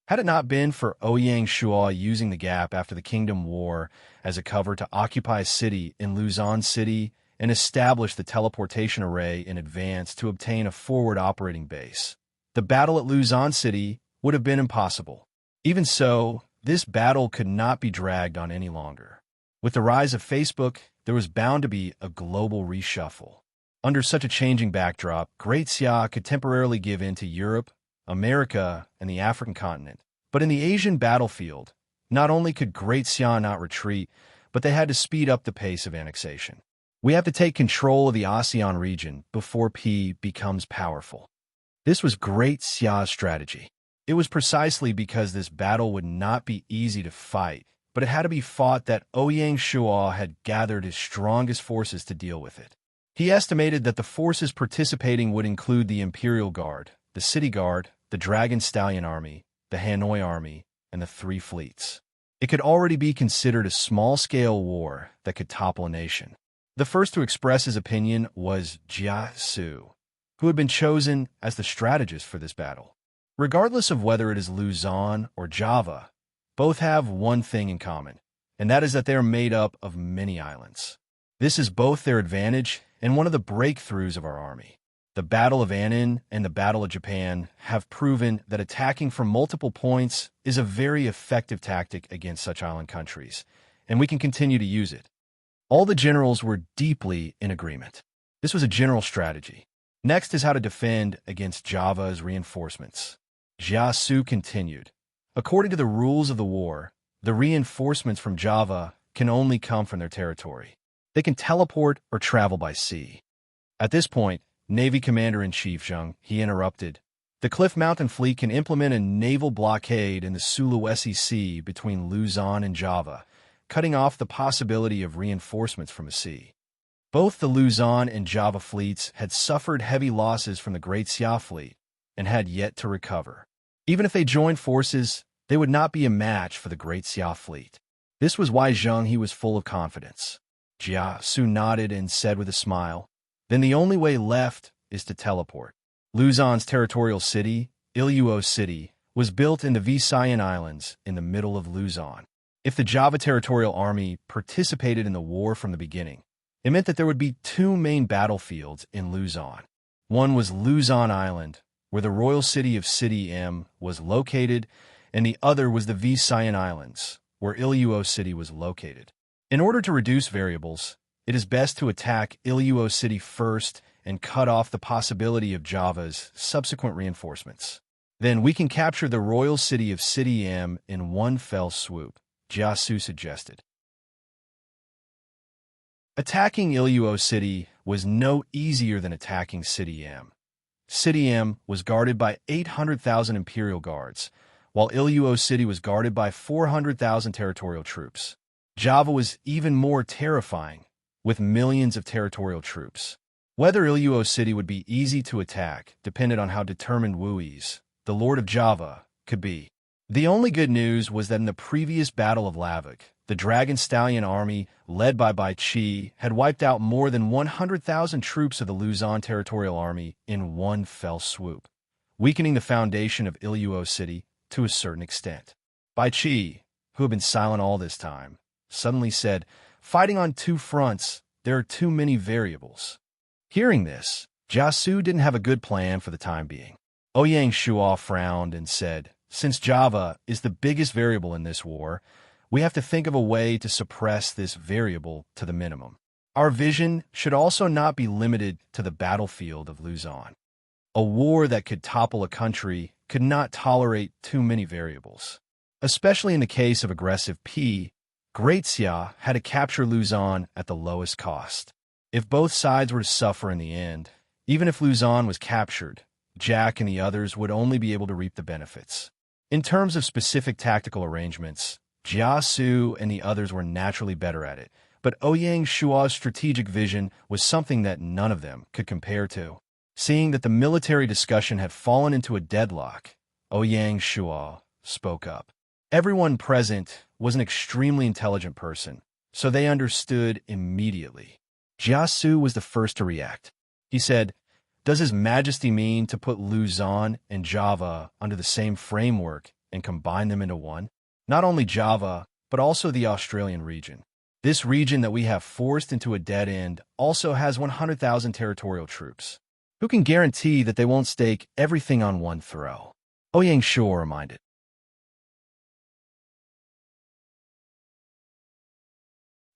Had it not been for Ouyang Shua using the gap after the Kingdom War as a cover to occupy a city in Luzon City and establish the teleportation array in advance to obtain a forward operating base, the battle at Luzon City would have been impossible. Even so, this battle could not be dragged on any longer. With the rise of Facebook, there was bound to be a global reshuffle. Under such a changing backdrop, Great Xia could temporarily give in to Europe, America, and the African continent. But in the Asian battlefield, not only could Great Xia not retreat, but they had to speed up the pace of annexation. We have to take control of the ASEAN region before P becomes powerful. This was Great Xia's strategy. It was precisely because this battle would not be easy to fight, but it had to be fought that Ouyang Shua had gathered his strongest forces to deal with it. He estimated that the forces participating would include the Imperial Guard, the City Guard, the Dragon Stallion Army, the Hanoi Army, and the 3 fleets. It could already be considered a small-scale war that could topple a nation. The first to express his opinion was Jia Su, who had been chosen as the strategist for this battle. Regardless of whether it is Luzon or Java, both have one thing in common, and that is that they are made up of many islands. This is both their advantage and one of the breakthroughs of our army. The Battle of Annin and the Battle of Japan have proven that attacking from multiple points is a very effective tactic against such island countries, and we can continue to use it. All the generals were deeply in agreement. This was a general strategy. Next is how to defend against Java's reinforcements. Jia Su continued. According to the rules of the war, the reinforcements from Java can only come from their territory. They can teleport or travel by sea. At this point, Navy Commander-in-Chief Zheng He interrupted. The Cliff Mountain Fleet can implement a naval blockade in the Sulawesi Sea between Luzon and Java, cutting off the possibility of reinforcements from the sea. Both the Luzon and Java fleets had suffered heavy losses from the Great Xia Fleet and had yet to recover. Even if they joined forces, they would not be a match for the Great Xia Fleet. This was why Zheng He was full of confidence. Jia Su nodded and said with a smile, "Then the only way left is to teleport." Luzon's territorial city, Iluo City, was built in the Visayan Islands in the middle of Luzon. If the Java Territorial Army participated in the war from the beginning, it meant that there would be 2 main battlefields in Luzon. One was Luzon Island, where the royal city of City M was located, and the other was the Visayan Islands, where Iluo City was located. In order to reduce variables, it is best to attack Iluo City first and cut off the possibility of Java's subsequent reinforcements. Then we can capture the royal city of City M in one fell swoop, Jia Su suggested. Attacking Iluo City was no easier than attacking City M. City M was guarded by 800,000 Imperial Guards, while Iluo City was guarded by 400,000 territorial troops. Java was even more terrifying, with millions of territorial troops. Whether Iluo City would be easy to attack depended on how determined Wuis, the Lord of Java, could be. The only good news was that in the previous Battle of Lavik, the Dragon Stallion Army, led by Bai Chi, had wiped out more than 100,000 troops of the Luzon Territorial Army in one fell swoop, weakening the foundation of Iluo City to a certain extent. Bai Chi, who had been silent all this time, suddenly said, "Fighting on 2 fronts, there are too many variables." Hearing this, Jia Su didn't have a good plan for the time being. Ouyang Shua frowned and said, "Since Java is the biggest variable in this war, we have to think of a way to suppress this variable to the minimum. Our vision should also not be limited to the battlefield of Luzon. A war that could topple a country could not tolerate too many variables. Especially in the case of aggressive P, Great Xia had to capture Luzon at the lowest cost. If both sides were to suffer in the end, even if Luzon was captured, Jack and the others would only be able to reap the benefits. In terms of specific tactical arrangements, Jia Su and the others were naturally better at it, but Ouyang Shua's strategic vision was something that none of them could compare to. Seeing that the military discussion had fallen into a deadlock, Ouyang Shua spoke up. Everyone present was an extremely intelligent person, so they understood immediately. Jia Su was the first to react. He said, "Does His Majesty mean to put Luzon and Java under the same framework and combine them into one? Not only Java, but also the Australian region. This region that we have forced into a dead end also has 100,000 territorial troops. Who can guarantee that they won't stake everything on one throw?" Ouyang Shua reminded.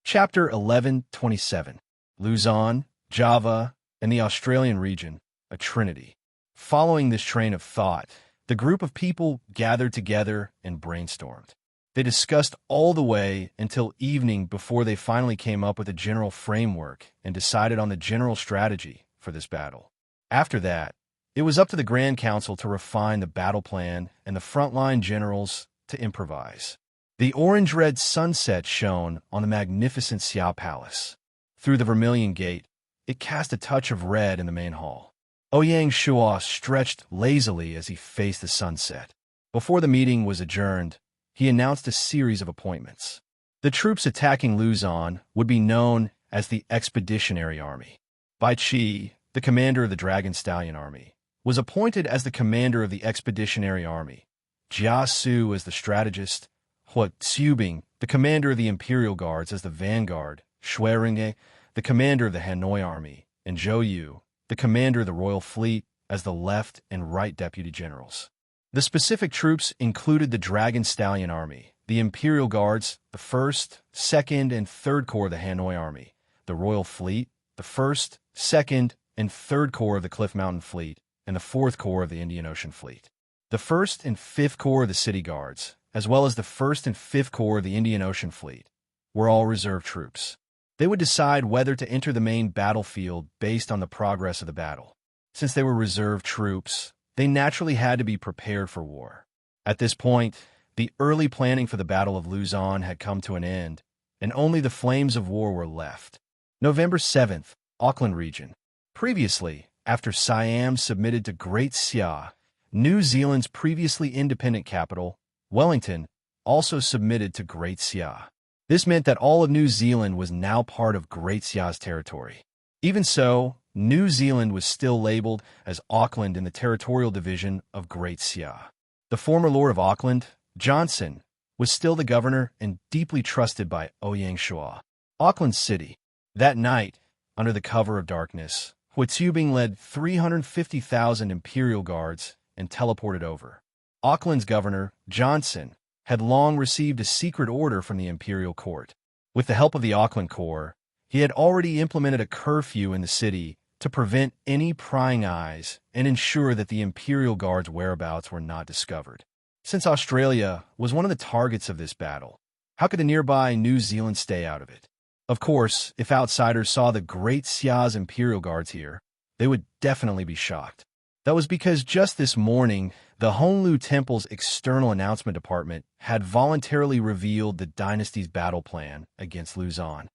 Chapter 11:27. Luzon, Java, and the Australian region, a trinity. Following this train of thought, the group of people gathered together and brainstormed. They discussed all the way until evening before they finally came up with a general framework and decided on the general strategy for this battle. After that, it was up to the Grand Council to refine the battle plan and the frontline generals to improvise. The orange-red sunset shone on the magnificent Xia Palace. Through the Vermilion Gate, it cast a touch of red in the main hall. Ouyang Shuo stretched lazily as he faced the sunset. Before the meeting was adjourned, he announced a series of appointments. The troops attacking Luzon would be known as the Expeditionary Army. Bai Qi, the commander of the Dragon Stallion Army, was appointed as the commander of the Expeditionary Army. Jia Su as the strategist, Hua Tsubing, the commander of the Imperial Guards, as the vanguard, Shui Ringe, the commander of the Hanoi Army, and Zhou Yu, the commander of the Royal Fleet, as the left and right deputy generals. The specific troops included the Dragon Stallion Army, the Imperial Guards, the 1st, 2nd, and 3rd Corps of the Hanoi Army, the Royal Fleet, the 1st, 2nd, and 3rd Corps of the Cliff Mountain Fleet, and the 4th Corps of the Indian Ocean Fleet. The 1st and 5th Corps of the City Guards, as well as the 1st and 5th Corps of the Indian Ocean Fleet, were all reserve troops. They would decide whether to enter the main battlefield based on the progress of the battle. Since they were reserve troops, they naturally had to be prepared for war. At this point, the early planning for the Battle of Luzon had come to an end, and only the flames of war were left. November 7th, Auckland Region. Previously, after Siam submitted to Great Xia, New Zealand's previously independent capital, Wellington, also submitted to Great Xia. This meant that all of New Zealand was now part of Great Xia's territory. Even so, New Zealand was still labeled as Auckland in the territorial division of Great Xia. The former Lord of Auckland, Johnson, was still the governor and deeply trusted by Ouyang Shuo. Auckland City. That night, under the cover of darkness, Hua Tsubing led 350,000 Imperial Guards and teleported over. Auckland's governor, Johnson, had long received a secret order from the Imperial Court. With the help of the Auckland Corps, he had already implemented a curfew in the city to prevent any prying eyes and ensure that the Imperial Guard's whereabouts were not discovered. Since Australia was one of the targets of this battle, how could the nearby New Zealand stay out of it? Of course, if outsiders saw the Great Xia's Imperial Guards here, they would definitely be shocked. That was because just this morning, the Honlu Temple's external announcement department had voluntarily revealed the dynasty's battle plan against Luzon.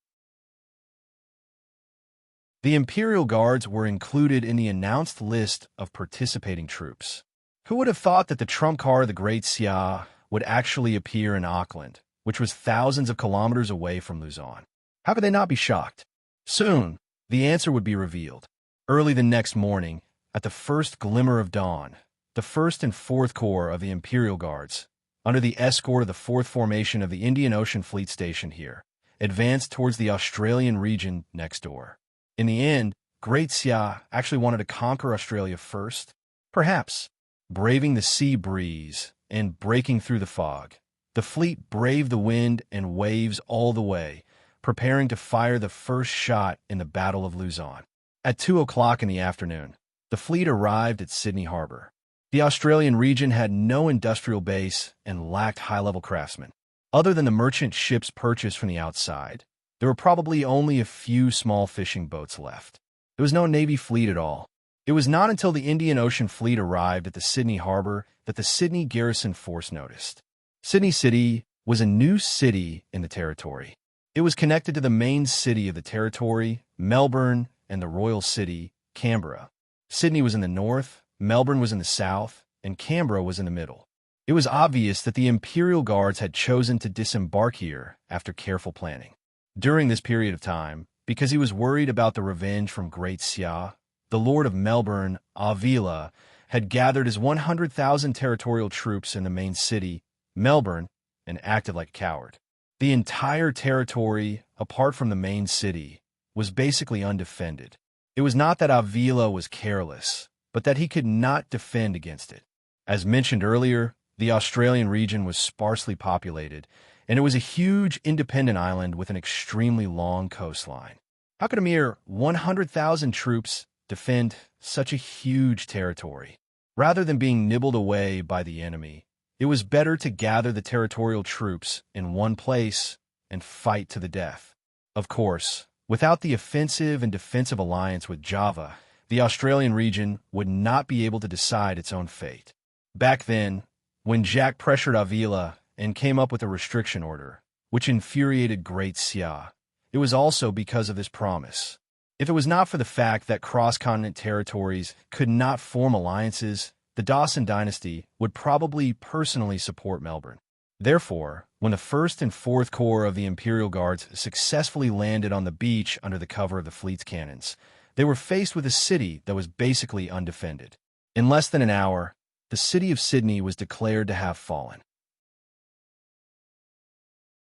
The Imperial Guards were included in the announced list of participating troops. Who would have thought that the trump card of the Great Xia would actually appear in Auckland, which was thousands of kilometers away from Luzon? How could they not be shocked? Soon, the answer would be revealed. Early the next morning, at the first glimmer of dawn, the 1st and 4th Corps of the Imperial Guards, under the escort of the 4th Formation of the Indian Ocean Fleet stationed here, advanced towards the Australian region next door. In the end, Great Xia actually wanted to conquer Australia first. Perhaps, braving the sea breeze and breaking through the fog, the fleet braved the wind and waves all the way, preparing to fire the first shot in the Battle of Luzon. At 2 o'clock in the afternoon, the fleet arrived at Sydney Harbor. The Australian region had no industrial base and lacked high-level craftsmen. Other than the merchant ships purchased from the outside, there were probably only a few small fishing boats left. There was no Navy fleet at all. It was not until the Indian Ocean Fleet arrived at the Sydney Harbor that the Sydney Garrison Force noticed. Sydney City was a new city in the territory. It was connected to the main city of the territory, Melbourne, and the royal city, Canberra. Sydney was in the north, Melbourne was in the south, and Canberra was in the middle. It was obvious that the Imperial Guards had chosen to disembark here after careful planning. During this period of time, because he was worried about the revenge from Great Xia, the Lord of Melbourne, Avila, had gathered his 100,000 territorial troops in the main city, Melbourne, and acted like a coward. The entire territory, apart from the main city, was basically undefended. It was not that Avila was careless, but that he could not defend against it. As mentioned earlier, the Australian region was sparsely populated, and it was a huge independent island with an extremely long coastline. How could a mere 100,000 troops defend such a huge territory? Rather than being nibbled away by the enemy, it was better to gather the territorial troops in one place and fight to the death. Of course, without the offensive and defensive alliance with Java, the Australian region would not be able to decide its own fate. Back then, when Jack pressured Avila and came up with a restriction order, which infuriated Great Xia, it was also because of this promise. If it was not for the fact that cross-continent territories could not form alliances, the Dawson dynasty would probably personally support Melbourne. Therefore, when the 1st and 4th Corps of the Imperial Guards successfully landed on the beach under the cover of the fleet's cannons, they were faced with a city that was basically undefended. In less than an hour, the city of Sydney was declared to have fallen.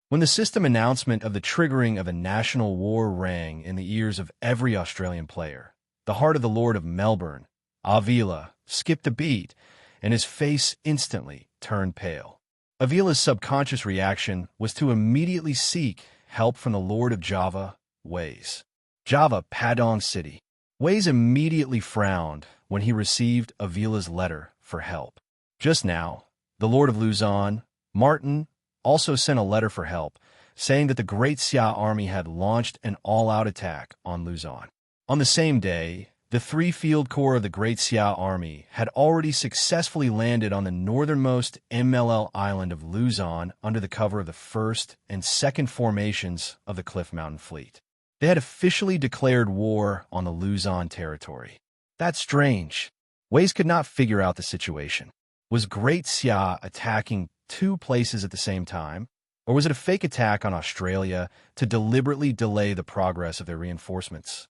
When the system announcement of the triggering of a national war rang in the ears of every Australian player, the heart of the Lord of Melbourne, Avila, skipped a beat, and his face instantly turned pale. Avila's subconscious reaction was to immediately seek help from the Lord of Java, Ways. Java, Padang City. Ways immediately frowned when he received Avila's letter for help. Just now, the Lord of Luzon, Martin, also sent a letter for help, saying that the Great Xia army had launched an all-out attack on Luzon. On the same day, the 3 Field Corps of the Great Xia army had already successfully landed on the northernmost MLL island of Luzon under the cover of the 1st and 2nd formations of the Cliff Mountain Fleet. They had officially declared war on the Luzon territory. That's strange. Ways could not figure out the situation. Was Great Xia attacking 2 places at the same time, or was it a fake attack on Australia to deliberately delay the progress of their reinforcements?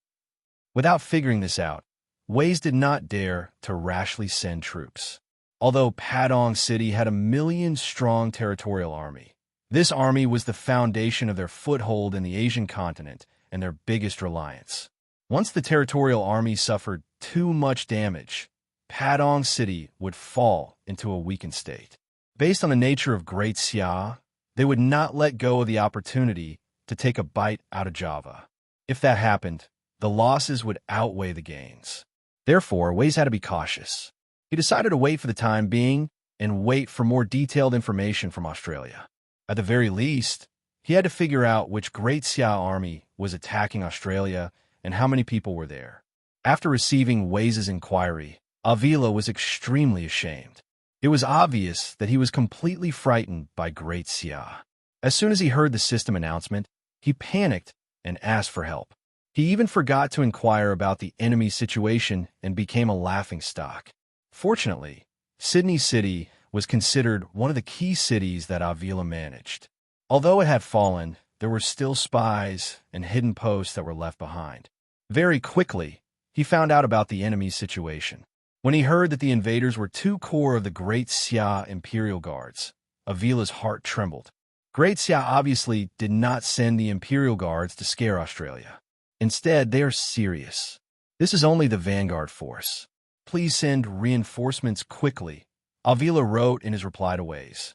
Without figuring this out, Ways did not dare to rashly send troops. Although Padang City had a 1 million-strong territorial army, this army was the foundation of their foothold in the Asian continent and their biggest reliance. Once the territorial army suffered too much damage, Padang City would fall into a weakened state. Based on the nature of Great Xia, they would not let go of the opportunity to take a bite out of Java. If that happened, the losses would outweigh the gains. Therefore, Ways had to be cautious. He decided to wait for the time being and wait for more detailed information from Australia. At the very least, he had to figure out which Great Xia army was attacking Australia and how many people were there. After receiving Ways' inquiry, Avila was extremely ashamed. It was obvious that he was completely frightened by Great Xia. As soon as he heard the system announcement, he panicked and asked for help. He even forgot to inquire about the enemy's situation and became a laughingstock. Fortunately, Sydney City was considered one of the key cities that Avila managed. Although it had fallen, there were still spies and hidden posts that were left behind. Very quickly, he found out about the enemy's situation. When he heard that the invaders were 2 corps of the Great Xia Imperial Guards, Avila's heart trembled. Great Xia obviously did not send the Imperial Guards to scare Australia. Instead, they are serious. This is only the vanguard force. Please send reinforcements quickly, Avila wrote in his reply to Ways.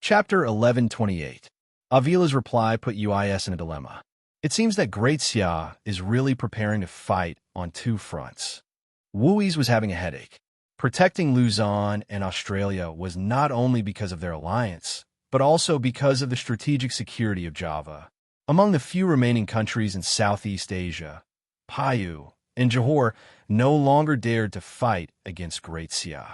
Chapter 1128. Avila's reply put UIS in a dilemma. It seems that Great Xia is really preparing to fight on 2 fronts. Wui's was having a headache. Protecting Luzon and Australia was not only because of their alliance, but also because of the strategic security of Java. Among the few remaining countries in Southeast Asia, Payu and Johor no longer dared to fight against Great Xia.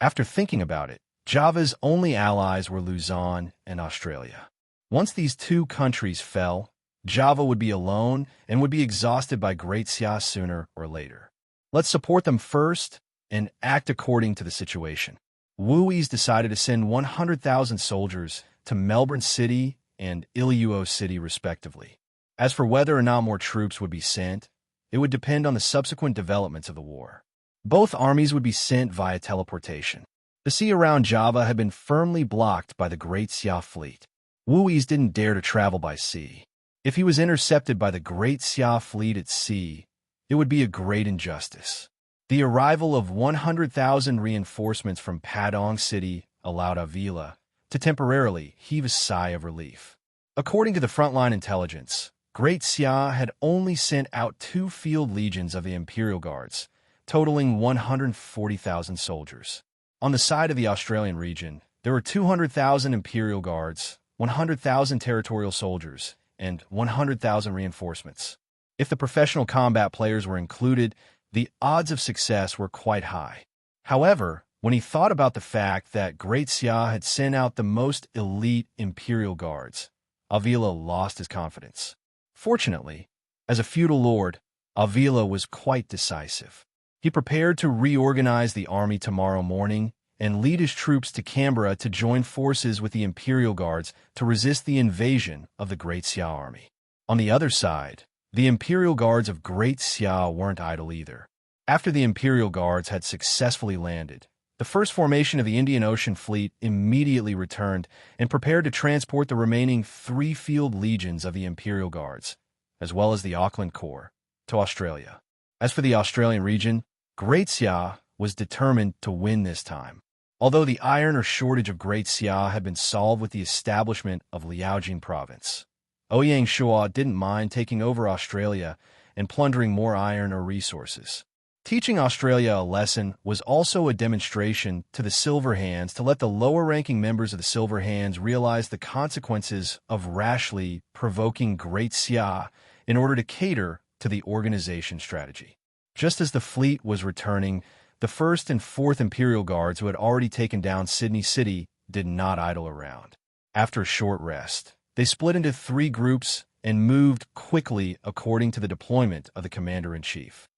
After thinking about it, Java's only allies were Luzon and Australia. Once these 2 countries fell, Java would be alone and would be exhausted by Great Xia sooner or later. Let's support them first and act according to the situation. Wui's decided to send 100,000 soldiers to Melbourne City and Iloilo City respectively. As for whether or not more troops would be sent, it would depend on the subsequent developments of the war. Both armies would be sent via teleportation. The sea around Java had been firmly blocked by the Great Xia fleet. Wui's didn't dare to travel by sea. If he was intercepted by the Great Xia fleet at sea, it would be a great injustice. The arrival of 100,000 reinforcements from Padang City allowed Avila to temporarily heave a sigh of relief. According to the frontline intelligence, Great Xia had only sent out 2 field legions of the Imperial Guards, totaling 140,000 soldiers. On the side of the Australian region, there were 200,000 Imperial Guards, 100,000 territorial soldiers, and 100,000 reinforcements. If the professional combat players were included, the odds of success were quite high. However, when he thought about the fact that Great Xia had sent out the most elite Imperial Guards, Avila lost his confidence. Fortunately, as a feudal lord, Avila was quite decisive. He prepared to reorganize the army tomorrow morning and lead his troops to Canberra to join forces with the Imperial Guards to resist the invasion of the Great Xia army. On the other side, the Imperial Guards of Great Xia weren't idle either. After the Imperial Guards had successfully landed, the first formation of the Indian Ocean Fleet immediately returned and prepared to transport the remaining 3 field legions of the Imperial Guards, as well as the Auckland Corps, to Australia. As for the Australian region, Great Xia was determined to win this time. Although the iron or shortage of Great Xia had been solved with the establishment of Liaojing province, Ouyang Shua didn't mind taking over Australia and plundering more iron or resources. Teaching Australia a lesson was also a demonstration to the Silver Hands to let the lower-ranking members of the Silver Hands realize the consequences of rashly provoking Great Xia in order to cater to the organization strategy. Just as the fleet was returning, the 1st and 4th Imperial Guards, who had already taken down Sydney City, did not idle around. After a short rest, they split into 3 groups and moved quickly according to the deployment of the Commander-in-Chief.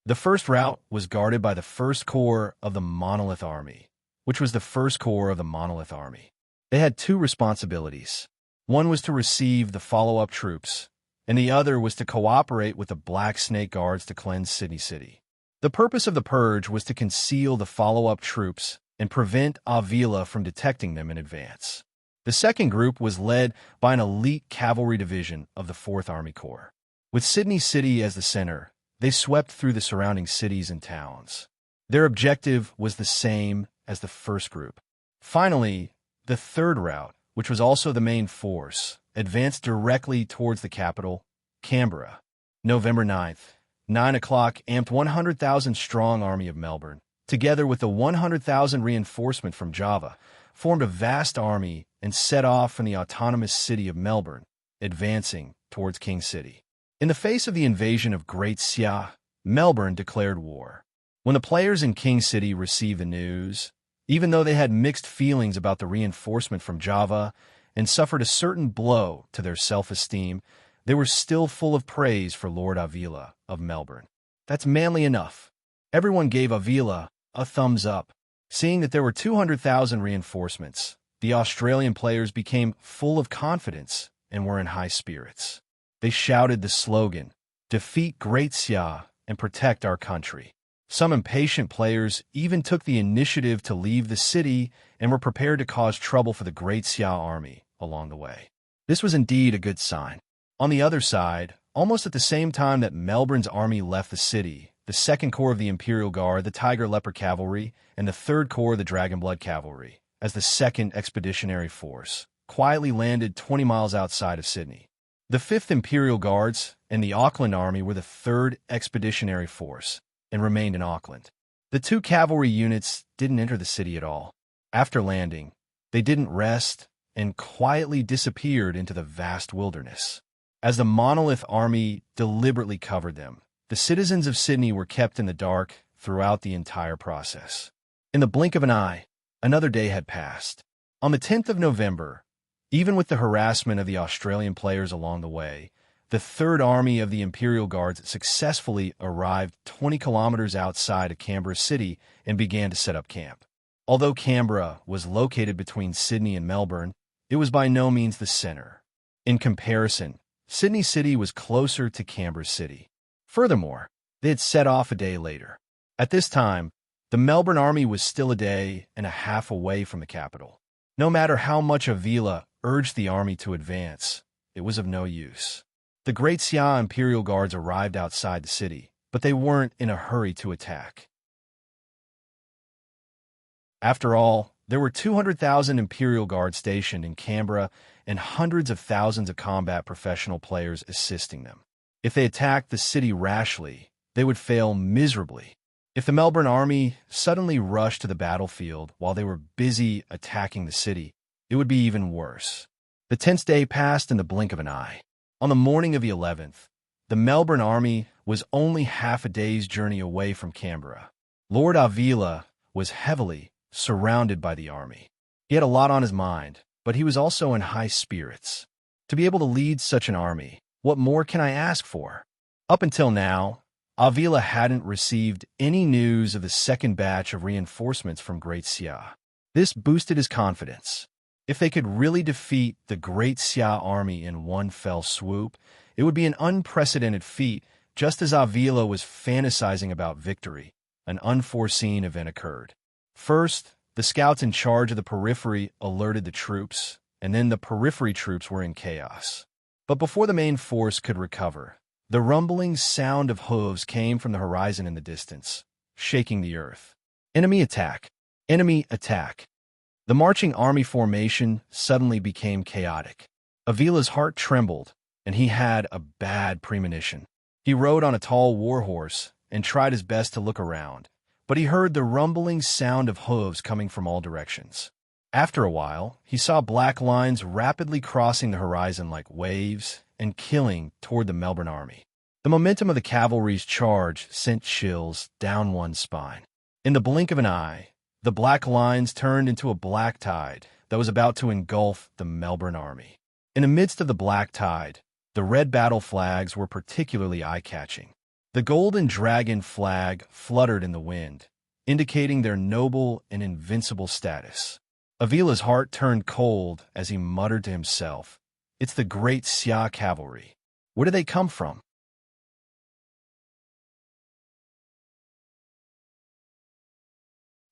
The first route was guarded by the 1st Corps of the Monolith Army, which was the 1st Corps of the Monolith Army. They had 2 responsibilities. One was to receive the follow-up troops, and the other was to cooperate with the Black Snake Guards to cleanse Sydney City. The purpose of the purge was to conceal the follow-up troops and prevent Avila from detecting them in advance. The second group was led by an elite cavalry division of the 4th Army Corps. With Sydney City as the center, they swept through the surrounding cities and towns. Their objective was the same as the first group. Finally, the third route, which was also the main force, advanced directly towards the capital, Canberra. November 9th, 9 o'clock, amped 100,000-strong army of Melbourne, together with the 100,000 reinforcement from Java, formed a vast army and set off from the autonomous city of Melbourne, advancing towards King City. In the face of the invasion of Great Xia, Melbourne declared war. When the players in King City received the news, even though they had mixed feelings about the reinforcement from Java and suffered a certain blow to their self-esteem, they were still full of praise for Lord Avila of Melbourne. That's manly enough. Everyone gave Avila a thumbs up. Seeing that there were 200,000 reinforcements, the Australian players became full of confidence and were in high spirits. They shouted the slogan, "Defeat Great Xia and protect our country." Some impatient players even took the initiative to leave the city and were prepared to cause trouble for the Great Xia army along the way. This was indeed a good sign. On the other side, almost at the same time that Melbourne's army left the city, the 2nd Corps of the Imperial Guard, the Tiger Leopard Cavalry, and the 3rd Corps of the Dragonblood Cavalry, as the 2nd Expeditionary Force, quietly landed 20 miles outside of Sydney. The 5th Imperial Guards and the Auckland Army were the 3rd Expeditionary Force and remained in Auckland. The 2 cavalry units didn't enter the city at all. After landing, they didn't rest and quietly disappeared into the vast wilderness. As the Monolith Army deliberately covered them, the citizens of Sydney were kept in the dark throughout the entire process. In the blink of an eye, another day had passed. On the 10th of November, even with the harassment of the Australian players along the way, the 3rd Army of the Imperial Guards successfully arrived 20 kilometers outside of Canberra City and began to set up camp. Although Canberra was located between Sydney and Melbourne, it was by no means the center. In comparison, Sydney City was closer to Canberra City. Furthermore, they had set off a day later. At this time, the Melbourne Army was still a day and a half away from the capital. No matter how much Avila urged the army to advance, it was of no use. The Great Xia Imperial Guards arrived outside the city, but they weren't in a hurry to attack. After all, there were 200,000 Imperial Guards stationed in Canberra and hundreds of thousands of combat professional players assisting them. If they attacked the city rashly, they would fail miserably. If the Melbourne army suddenly rushed to the battlefield while they were busy attacking the city, it would be even worse. The tense day passed in the blink of an eye. On the morning of the 11th, the Melbourne army was only half a day's journey away from Canberra. Lord Avila was heavily surrounded by the army. He had a lot on his mind, but he was also in high spirits. To be able to lead such an army, what more can I ask for? Up until now, Avila hadn't received any news of the second batch of reinforcements from Great Xia. This boosted his confidence. If they could really defeat the Great Xia army in one fell swoop, it would be an unprecedented feat. Just as Avila was fantasizing about victory, an unforeseen event occurred. First, the scouts in charge of the periphery alerted the troops, and then the periphery troops were in chaos. But before the main force could recover, the rumbling sound of hooves came from the horizon in the distance, shaking the earth. Enemy attack! Enemy attack! The marching army formation suddenly became chaotic. Avila's heart trembled, and he had a bad premonition. He rode on a tall warhorse and tried his best to look around, but he heard the rumbling sound of hooves coming from all directions. After a while, he saw black lines rapidly crossing the horizon like waves and killing toward the Melbourne army. The momentum of the cavalry's charge sent chills down one's spine. In the blink of an eye, the black lines turned into a black tide that was about to engulf the Melbourne army. In the midst of the black tide, the red battle flags were particularly eye-catching. The golden dragon flag fluttered in the wind, indicating their noble and invincible status. Avila's heart turned cold as he muttered to himself, "It's the Great Xia cavalry. Where do they come from?"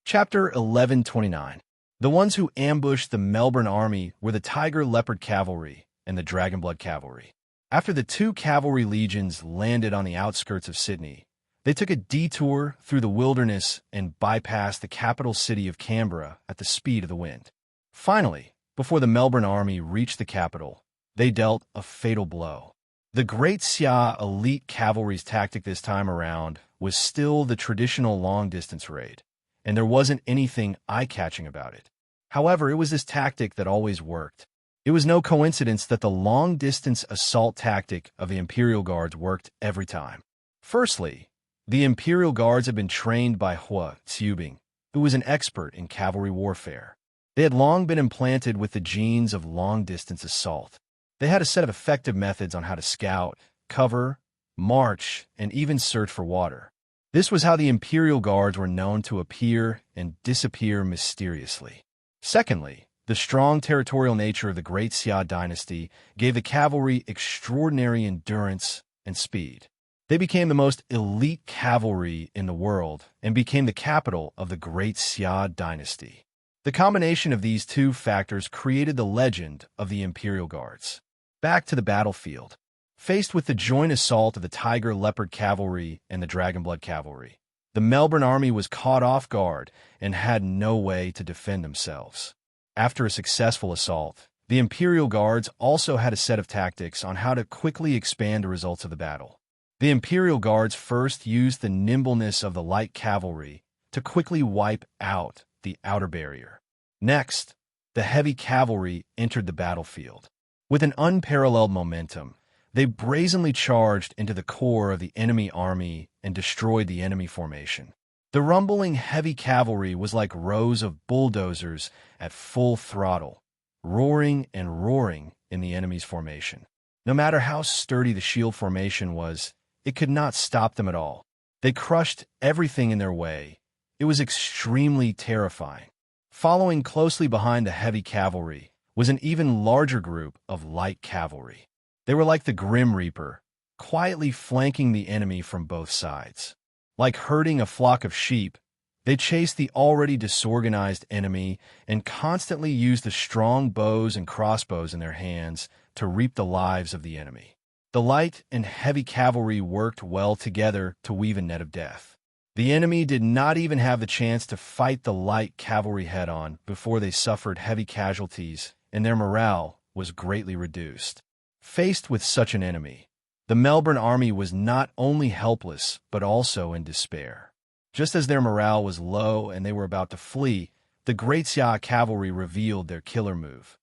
Chapter 1129. The ones who ambushed the Melbourne army were the Tiger Leopard Cavalry and the Dragonblood Cavalry. After the two cavalry legions landed on the outskirts of Sydney, they took a detour through the wilderness and bypassed the capital city of Canberra at the speed of the wind. Finally, before the Melbourne army reached the capital, they dealt a fatal blow. The Great Xia elite cavalry's tactic this time around was still the traditional long-distance raid, and there wasn't anything eye-catching about it. However, it was this tactic that always worked. It was no coincidence that the long-distance assault tactic of the Imperial Guards worked every time. Firstly, the Imperial Guards had been trained by Hua Xiubing, who was an expert in cavalry warfare. They had long been implanted with the genes of long-distance assault. They had a set of effective methods on how to scout, cover, march, and even search for water. This was how the Imperial Guards were known to appear and disappear mysteriously. Secondly, the strong territorial nature of the Great Xia dynasty gave the cavalry extraordinary endurance and speed. They became the most elite cavalry in the world and became the capital of the Great Xia dynasty. The combination of these two factors created the legend of the Imperial Guards. Back to the battlefield. Faced with the joint assault of the Tiger Leopard Cavalry and the Dragonblood Cavalry, the Melbourne army was caught off guard and had no way to defend themselves. After a successful assault, the Imperial Guards also had a set of tactics on how to quickly expand the results of the battle. The Imperial Guards first used the nimbleness of the light cavalry to quickly wipe out the outer barrier. Next, the heavy cavalry entered the battlefield. With an unparalleled momentum, they brazenly charged into the core of the enemy army and destroyed the enemy formation. The rumbling heavy cavalry was like rows of bulldozers at full throttle, roaring and roaring in the enemy's formation. No matter how sturdy the shield formation was, it could not stop them at all. They crushed everything in their way. It was extremely terrifying. Following closely behind the heavy cavalry was an even larger group of light cavalry. They were like the Grim Reaper, quietly flanking the enemy from both sides. Like herding a flock of sheep, they chased the already disorganized enemy and constantly used the strong bows and crossbows in their hands to reap the lives of the enemy. The light and heavy cavalry worked well together to weave a net of death. The enemy did not even have the chance to fight the light cavalry head-on before they suffered heavy casualties, and their morale was greatly reduced. Faced with such an enemy, The Melbourne army was not only helpless, but also in despair. Just as their morale was low and they were about to flee, the Great Xia cavalry revealed their killer move.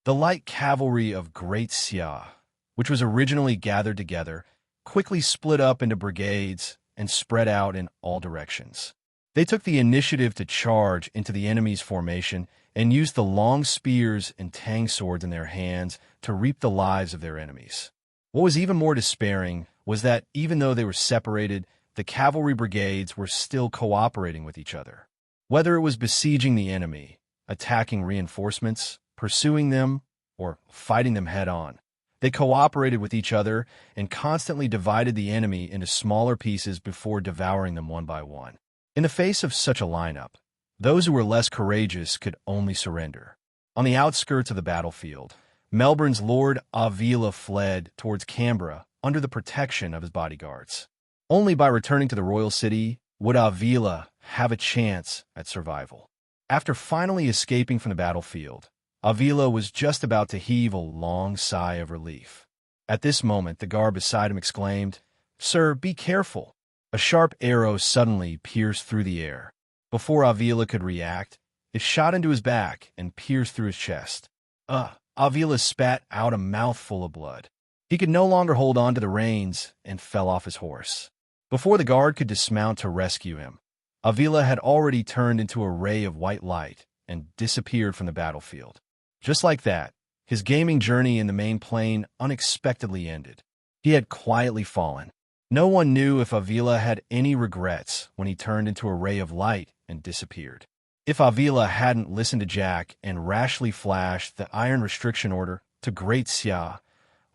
The light cavalry of Great Xia, which was originally gathered together, quickly split up into brigades and spread out in all directions. They took the initiative to charge into the enemy's formation and used the long spears and tang swords in their hands to reap the lives of their enemies. What was even more despairing was that even though they were separated, the cavalry brigades were still cooperating with each other. Whether it was besieging the enemy, attacking reinforcements, pursuing them, or fighting them head-on, they cooperated with each other and constantly divided the enemy into smaller pieces before devouring them one by one. In the face of such a lineup, those who were less courageous could only surrender. On the outskirts of the battlefield, Melbourne's Lord Avila fled towards Canberra under the protection of his bodyguards. Only by returning to the royal city would Avila have a chance at survival. After finally escaping from the battlefield, Avila was just about to heave a long sigh of relief. At this moment, the guard beside him exclaimed, "Sir, be careful." A sharp arrow suddenly pierced through the air. Before Avila could react, it shot into his back and pierced through his chest. Avila spat out a mouthful of blood. He could no longer hold on to the reins and fell off his horse. Before the guard could dismount to rescue him, Avila had already turned into a ray of white light and disappeared from the battlefield. Just like that, his gaming journey in the main plain unexpectedly ended. He had quietly fallen. No one knew if Avila had any regrets when he turned into a ray of light and disappeared. If Avila hadn't listened to Jack and rashly flashed the iron restriction order to Great Xia,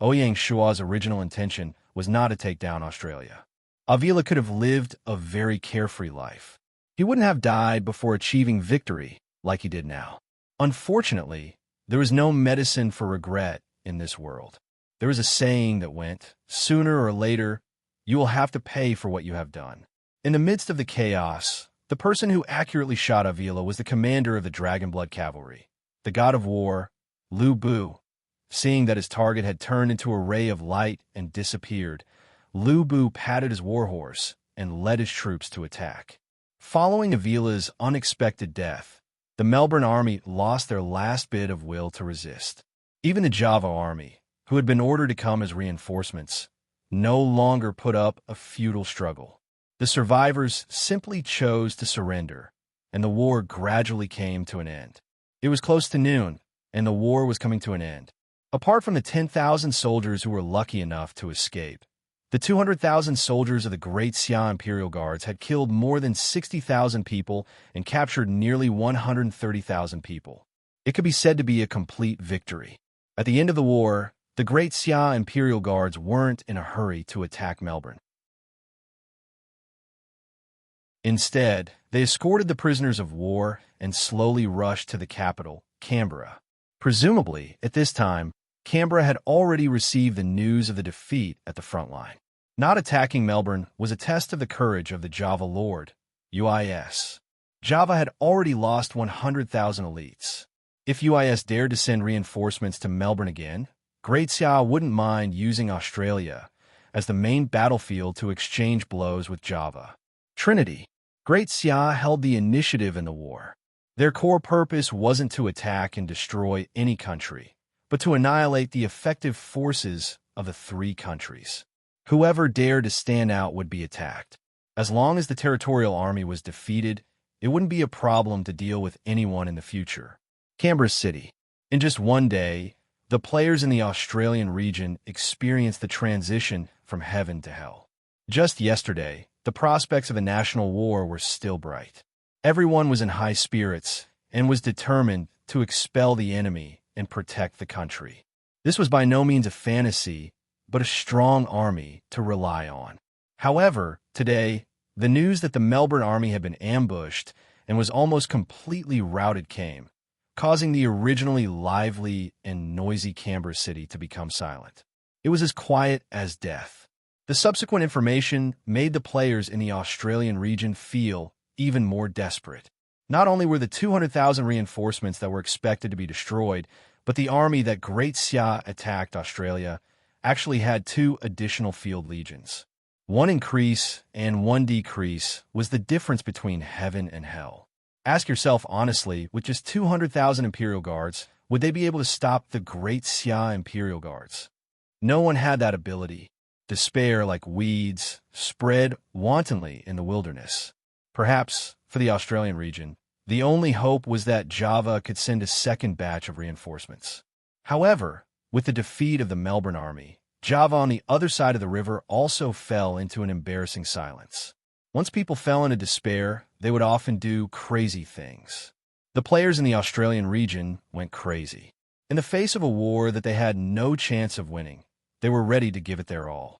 Ouyang Shua's original intention was not to take down Australia. Avila could have lived a very carefree life. He wouldn't have died before achieving victory like he did now. Unfortunately, there is no medicine for regret in this world. There is a saying that went, "Sooner or later, you will have to pay for what you have done." In the midst of the chaos, the person who accurately shot Avila was the commander of the Dragonblood Cavalry, the god of war, Lu Bu. Seeing that his target had turned into a ray of light and disappeared, Lu Bu patted his warhorse and led his troops to attack. Following Avila's unexpected death, the Melbourne army lost their last bit of will to resist. Even the Java army, who had been ordered to come as reinforcements, no longer put up a futile struggle. The survivors simply chose to surrender, and the war gradually came to an end. It was close to noon, and the war was coming to an end. Apart from the 10,000 soldiers who were lucky enough to escape, the 200,000 soldiers of the Great Xia Imperial Guards had killed more than 60,000 people and captured nearly 130,000 people. It could be said to be a complete victory. At the end of the war, the Great Xia Imperial Guards weren't in a hurry to attack Melbourne. Instead, they escorted the prisoners of war and slowly rushed to the capital, Canberra. Presumably, at this time, Canberra had already received the news of the defeat at the front line. Not attacking Melbourne was a test of the courage of the Java Lord, UIS. Java had already lost 100,000 elites. If UIS dared to send reinforcements to Melbourne again, Great Xia wouldn't mind using Australia as the main battlefield to exchange blows with Java. Trinity. Great Xia held the initiative in the war. Their core purpose wasn't to attack and destroy any country, but to annihilate the effective forces of the three countries. Whoever dared to stand out would be attacked. As long as the territorial army was defeated, it wouldn't be a problem to deal with anyone in the future. Canberra City. In just one day, the players in the Australian region experienced the transition from heaven to hell. Just yesterday, the prospects of a national war were still bright. Everyone was in high spirits and was determined to expel the enemy and protect the country. This was by no means a fantasy, but a strong army to rely on. However, today, the news that the Melbourne army had been ambushed and was almost completely routed came, causing the originally lively and noisy Canberra City to become silent. It was as quiet as death. The subsequent information made the players in the Australian region feel even more desperate. Not only were the 200,000 reinforcements that were expected to be destroyed, But the army that Great Xia attacked Australia actually had two additional field legions. One increase and one decrease was the difference between heaven and hell. Ask yourself honestly, with just 200,000 Imperial Guards, would they be able to stop the Great Xia Imperial Guards? No one had that ability. Despair, like weeds, spread wantonly in the wilderness. Perhaps, for the Australian region, the only hope was that Java could send a second batch of reinforcements. However, with the defeat of the Melbourne army, Java on the other side of the river also fell into an embarrassing silence. Once people fell into despair, they would often do crazy things. The players in the Australian region went crazy. In the face of a war that they had no chance of winning, they were ready to give it their all.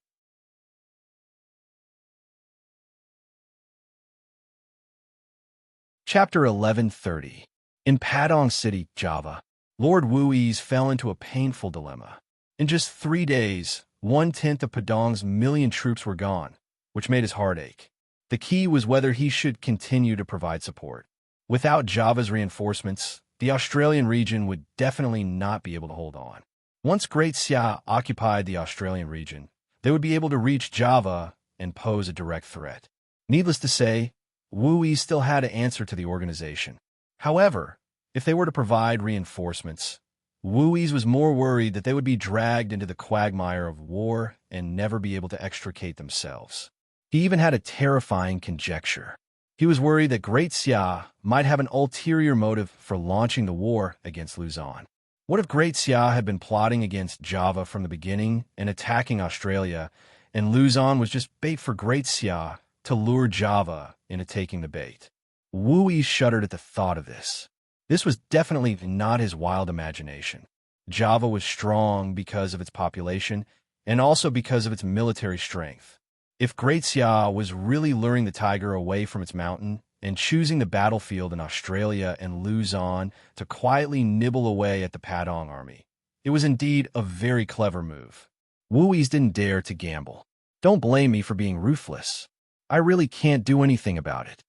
Chapter 1130. In Padang City, Java, Lord Wui's fell into a painful dilemma. In just 3 days, 1/10 of Padang's million troops were gone, which made his heart ache. The key was whether he should continue to provide support. Without Java's reinforcements, the Australian region would definitely not be able to hold on. Once Great Xia occupied the Australian region, they would be able to reach Java and pose a direct threat. Needless to say, Wui still had to answer to the organization. However, if they were to provide reinforcements, Wui's was more worried that they would be dragged into the quagmire of war and never be able to extricate themselves. He even had a terrifying conjecture. He was worried that Great Xia might have an ulterior motive for launching the war against Luzon. What if Great Xia had been plotting against Java from the beginning and attacking Australia, and Luzon was just bait for Great Xia to lure Java into taking the bait? Wui shuddered at the thought of this. This was definitely not his wild imagination. Java was strong because of its population and also because of its military strength. If Great Xia was really luring the tiger away from its mountain and choosing the battlefield in Australia and Luzon to quietly nibble away at the Padang army, it was indeed a very clever move. Wui's didn't dare to gamble. Don't blame me for being ruthless. I really can't do anything about it.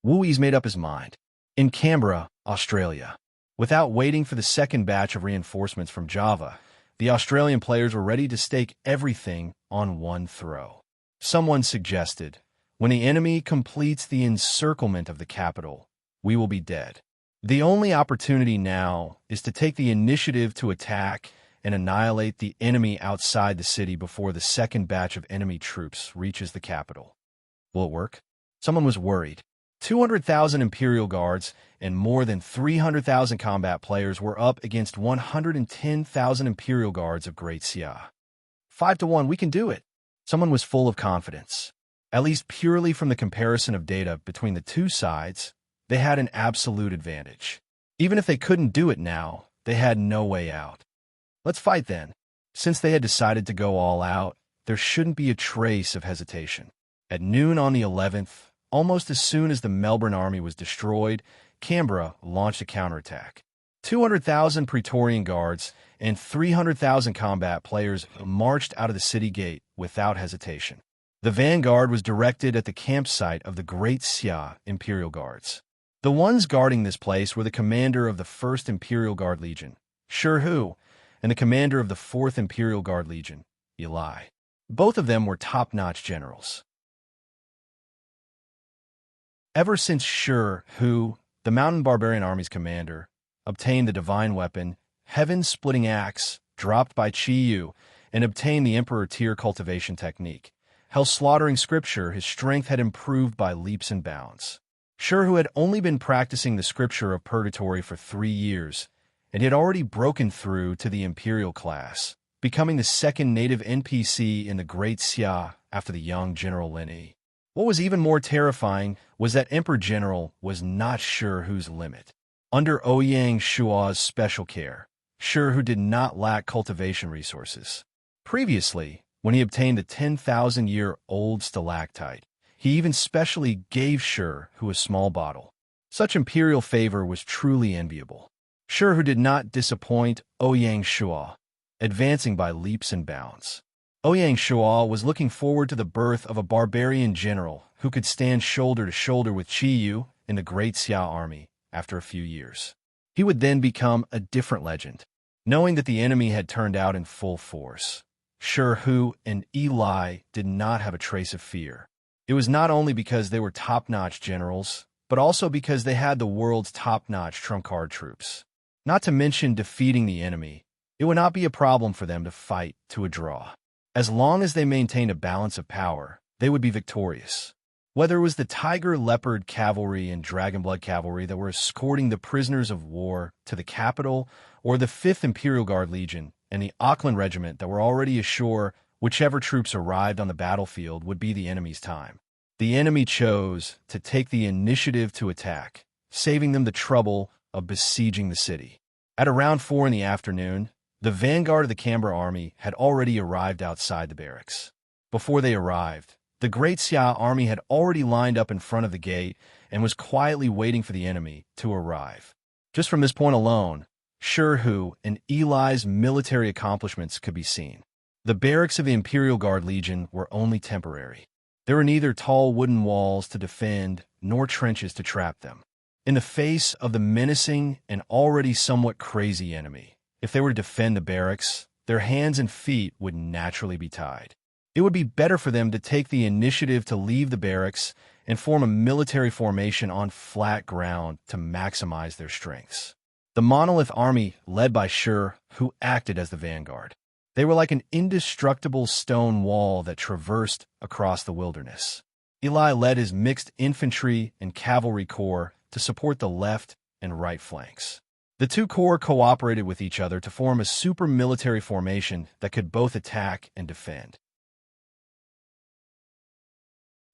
Wui's made up his mind. In Canberra, Australia, without waiting for the second batch of reinforcements from Java, the Australian players were ready to stake everything on one throw. Someone suggested, when the enemy completes the encirclement of the capital, we will be dead. The only opportunity now is to take the initiative to attack and annihilate the enemy outside the city before the second batch of enemy troops reaches the capital. Will it work? Someone was worried. 200,000 Imperial Guards and more than 300,000 combat players were up against 110,000 Imperial Guards of Great Xia. 5-1, we can do it. Someone was full of confidence. At least purely from the comparison of data between the two sides, they had an absolute advantage. Even if they couldn't do it now, they had no way out. Let's fight then. Since they had decided to go all out, there shouldn't be a trace of hesitation. At noon on the 11th, almost as soon as the Melbourne army was destroyed, Canberra launched a counterattack. 200,000 Praetorian Guards and 300,000 combat players marched out of the city gate without hesitation. The vanguard was directed at the campsite of the Great Xia Imperial Guards. The ones guarding this place were the commander of the 1st Imperial Guard Legion, Hu, and the commander of the 4th Imperial Guard Legion, Eli. Both of them were top-notch generals. Ever since Hu, the Mountain Barbarian Army's commander, obtained the divine weapon, Heaven-Splitting Axe, dropped by Chi Yu, and obtained the Emperor Tier cultivation technique, Hell-Slaughtering Scripture, his strength had improved by leaps and bounds. Hu had only been practicing the Scripture of Purgatory for 3 years, and he had already broken through to the Imperial class, becoming the second native NPC in the Great Xia after the young General Lin Yi. What was even more terrifying was that Emperor General was not sure whose limit. Under Ouyang Shua's special care, Hu did not lack cultivation resources. Previously, when he obtained the 10,000-year-old stalactite, he even specially gave Hu a small bottle. Such imperial favor was truly enviable. Hu did not disappoint Ouyang Shua, advancing by leaps and bounds. Ouyang Shua was looking forward to the birth of a barbarian general who could stand shoulder to shoulder with Chi Yu in the Great Xia army after a few years. He would then become a different legend. Knowing that the enemy had turned out in full force, Sherhu and Eli did not have a trace of fear. It was not only because they were top-notch generals, but also because they had the world's top-notch trump card troops. Not to mention defeating the enemy, it would not be a problem for them to fight to a draw. As long as they maintained a balance of power, they would be victorious. Whether it was the Tiger Leopard Cavalry and Dragonblood Cavalry that were escorting the prisoners of war to the capital, or the 5th Imperial Guard Legion and the Auckland Regiment that were already ashore, whichever troops arrived on the battlefield would be the enemy's time. The enemy chose to take the initiative to attack, saving them the trouble of besieging the city. At around 4 in the afternoon, the vanguard of the Canberra army had already arrived outside the barracks. Before they arrived, the Great Xia army had already lined up in front of the gate and was quietly waiting for the enemy to arrive. Just from this point alone, Sherhu and Eli's military accomplishments could be seen. The barracks of the Imperial Guard Legion were only temporary. There were neither tall wooden walls to defend nor trenches to trap them. In the face of the menacing and already somewhat crazy enemy, if they were to defend the barracks, their hands and feet would naturally be tied. It would be better for them to take the initiative to leave the barracks and form a military formation on flat ground to maximize their strengths. The Monolith Army, led by Shur, who acted as the vanguard. They were like an indestructible stone wall that traversed across the wilderness. Eli led his mixed infantry and cavalry corps to support the left and right flanks. The two corps cooperated with each other to form a super military formation that could both attack and defend.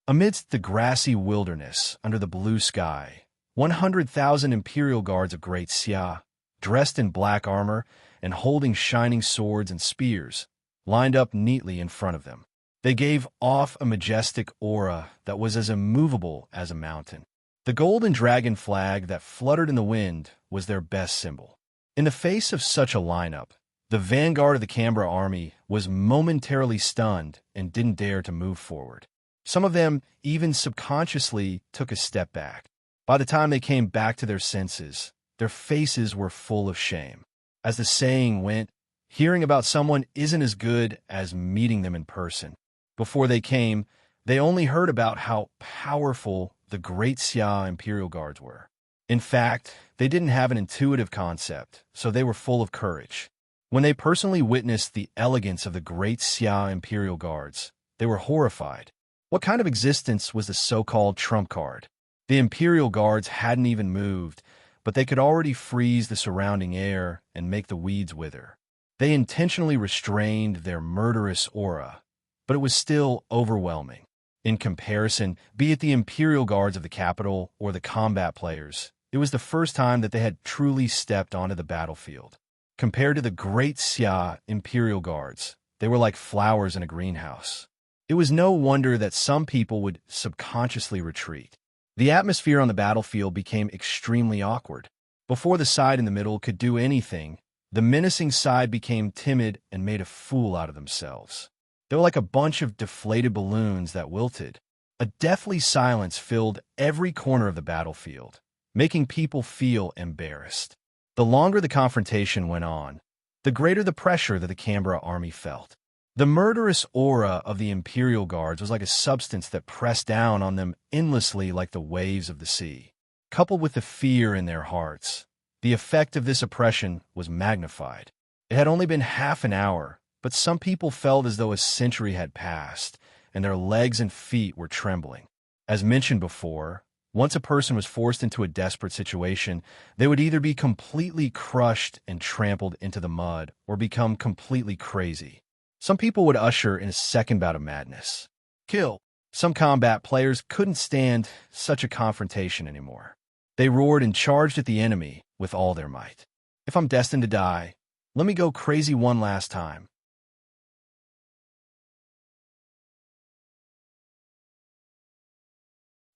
Amidst the grassy wilderness, under the blue sky, 100,000 Imperial Guards of Great Xia, dressed in black armor and holding shining swords and spears, lined up neatly in front of them. They gave off a majestic aura that was as immovable as a mountain. The golden dragon flag that fluttered in the wind was their best symbol. In the face of such a lineup, the vanguard of the Canberra army was momentarily stunned and didn't dare to move forward. Some of them even subconsciously took a step back. By the time they came back to their senses, their faces were full of shame. As the saying went, hearing about someone isn't as good as meeting them in person. Before they came, they only heard about how powerful the Great Xia Imperial Guards were. In fact, they didn't have an intuitive concept, so they were full of courage. When they personally witnessed the elegance of the Great Xia Imperial Guards, they were horrified. What kind of existence was the so-called trump card? The Imperial Guards hadn't even moved, but they could already freeze the surrounding air and make the weeds wither. They intentionally restrained their murderous aura, but it was still overwhelming. In comparison, be it the Imperial Guards of the capital or the combat players, it was the first time that they had truly stepped onto the battlefield. Compared to the Great Xia Imperial Guards, they were like flowers in a greenhouse. It was no wonder that some people would subconsciously retreat. The atmosphere on the battlefield became extremely awkward. Before the side in the middle could do anything, the menacing side became timid and made a fool out of themselves. They were like a bunch of deflated balloons that wilted. A deathly silence filled every corner of the battlefield, making people feel embarrassed. The longer the confrontation went on, the greater the pressure that the Canberra army felt. The murderous aura of the Imperial Guards was like a substance that pressed down on them endlessly like the waves of the sea. Coupled with the fear in their hearts, the effect of this oppression was magnified. It had only been half an hour, but some people felt as though a century had passed, and their legs and feet were trembling. As mentioned before, once a person was forced into a desperate situation, they would either be completely crushed and trampled into the mud or become completely crazy. Some people would usher in a second bout of madness. Kill. Some combat players couldn't stand such a confrontation anymore. They roared and charged at the enemy with all their might. If I'm destined to die, let me go crazy one last time.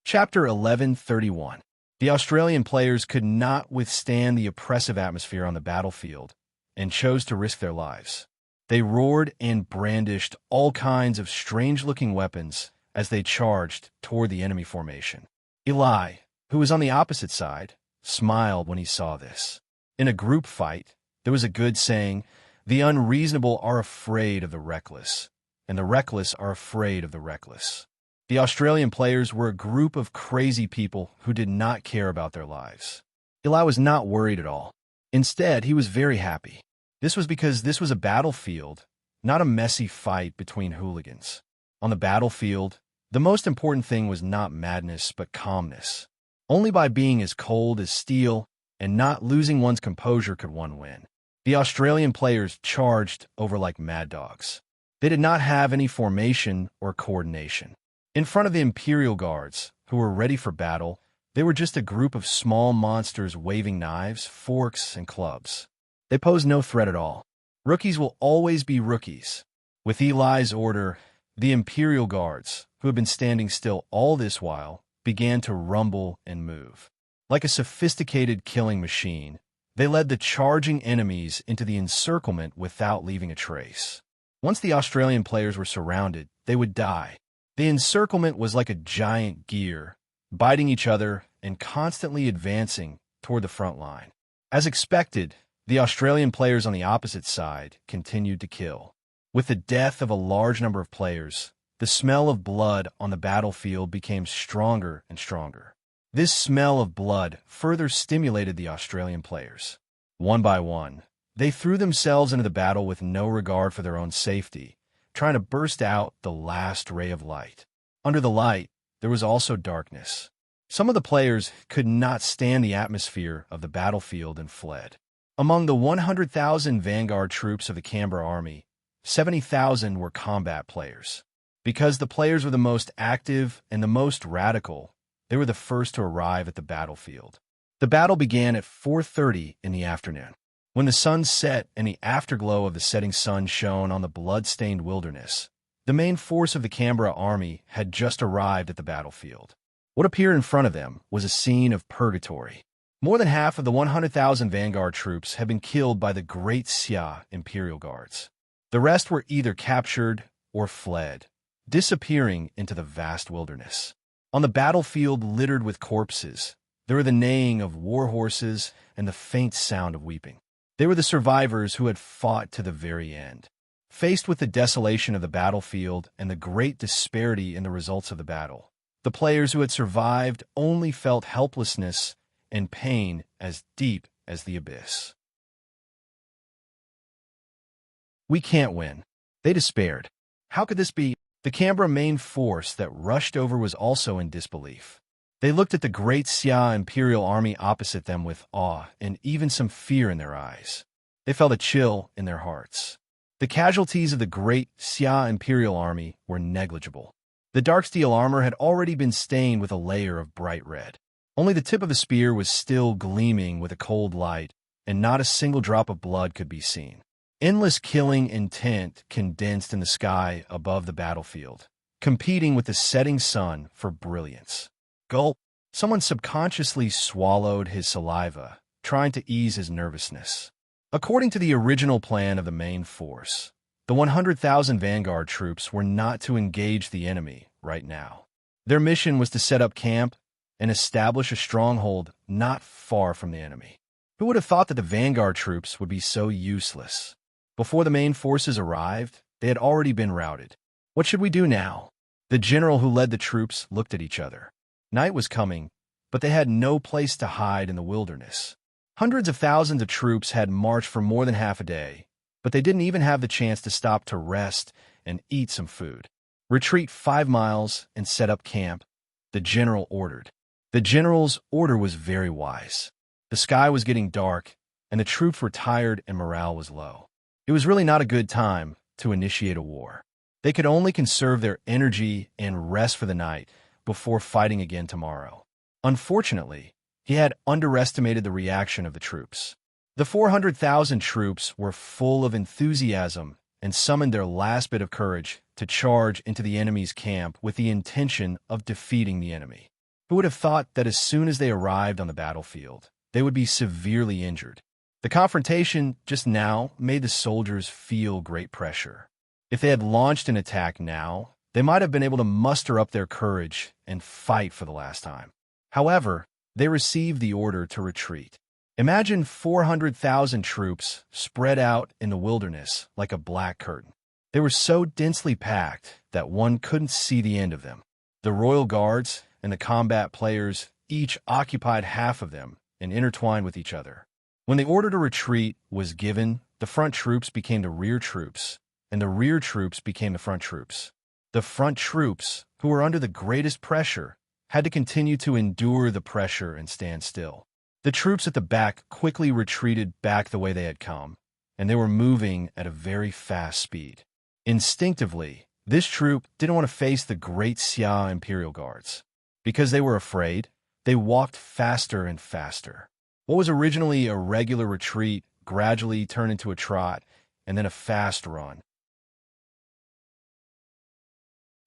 Chapter 11:31. The Australian players could not withstand the oppressive atmosphere on the battlefield and chose to risk their lives. They roared and brandished all kinds of strange-looking weapons as they charged toward the enemy formation. Eli, who was on the opposite side, smiled when he saw this. In a group fight, There was a good saying, "The unreasonable are afraid of the reckless, and the reckless are afraid of the reckless." The Australian players were a group of crazy people who did not care about their lives. Eli was not worried at all. Instead, he was very happy. This was because this was a battlefield, not a messy fight between hooligans. On the battlefield, the most important thing was not madness but calmness. Only by being as cold as steel and not losing one's composure could one win. The Australian players charged over like mad dogs. They did not have any formation or coordination. In front of the Imperial Guards, who were ready for battle, they were just a group of small monsters waving knives, forks, and clubs. They posed no threat at all. Rookies will always be rookies. With Eli's order, the Imperial Guards, who had been standing still all this while, began to rumble and move. Like a sophisticated killing machine, they led the charging enemies into the encirclement without leaving a trace. Once the Australian players were surrounded, they would die. The encirclement was like a giant gear, biting each other and constantly advancing toward the front line. As expected, the Australian players on the opposite side continued to kill. With the death of a large number of players, the smell of blood on the battlefield became stronger and stronger. This smell of blood further stimulated the Australian players. One by one, they threw themselves into the battle with no regard for their own safety, trying to burst out the last ray of light. Under the light, there was also darkness. Some of the players could not stand the atmosphere of the battlefield and fled. Among the 100,000 vanguard troops of the Canberra Army, 70,000 were combat players. Because the players were the most active and the most radical, they were the first to arrive at the battlefield. The battle began at 4:30 in the afternoon. When the sun set and the afterglow of the setting sun shone on the blood-stained wilderness, the main force of the Canberra Army had just arrived at the battlefield. What appeared in front of them was a scene of purgatory. More than half of the 100,000 vanguard troops had been killed by the Great Xia Imperial Guards. The rest were either captured or fled, disappearing into the vast wilderness. On the battlefield littered with corpses, there were the neighing of war horses and the faint sound of weeping. They were the survivors who had fought to the very end. Faced with the desolation of the battlefield and the great disparity in the results of the battle, the players who had survived only felt helplessness and pain as deep as the abyss. "We can't win," they despaired. How could this be? The Canberra main force that rushed over was also in disbelief. They looked at the Great Xia Imperial Army opposite them with awe and even some fear in their eyes. They felt a chill in their hearts. The casualties of the Great Xia Imperial Army were negligible. The dark steel armor had already been stained with a layer of bright red. Only the tip of the spear was still gleaming with a cold light, and not a single drop of blood could be seen. Endless killing intent condensed in the sky above the battlefield, competing with the setting sun for brilliance. Gulp! Someone subconsciously swallowed his saliva, trying to ease his nervousness. According to the original plan of the main force, the 100,000 vanguard troops were not to engage the enemy right now. Their mission was to set up camp and establish a stronghold not far from the enemy. Who would have thought that the vanguard troops would be so useless? Before the main forces arrived, they had already been routed. What should we do now? The general who led the troops looked at each other. Night was coming, but they had no place to hide in the wilderness. Hundreds of thousands of troops had marched for more than half a day, but they didn't even have the chance to stop to rest and eat some food. "Retreat 5 miles and set up camp," the general ordered. The general's order was very wise. The sky was getting dark, and the troops were tired and morale was low. It was really not a good time to initiate a war. They could only conserve their energy and rest for the night before fighting again tomorrow. Unfortunately, he had underestimated the reaction of the troops. The 400,000 troops were full of enthusiasm and summoned their last bit of courage to charge into the enemy's camp with the intention of defeating the enemy. Who would have thought that as soon as they arrived on the battlefield, they would be severely injured? The confrontation just now made the soldiers feel great pressure. If they had launched an attack now, they might have been able to muster up their courage and fight for the last time. However, they received the order to retreat. Imagine 400,000 troops spread out in the wilderness like a black curtain. They were so densely packed that one couldn't see the end of them. The royal guards and the combat players each occupied half of them and intertwined with each other. When the order to retreat was given, the front troops became the rear troops, and the rear troops became the front troops. The front troops, who were under the greatest pressure, had to continue to endure the pressure and stand still. The troops at the back quickly retreated back the way they had come, and they were moving at a very fast speed. Instinctively, this troop didn't want to face the great Xia Imperial Guards. Because they were afraid, they walked faster and faster. What was originally a regular retreat gradually turned into a trot, and then a fast run.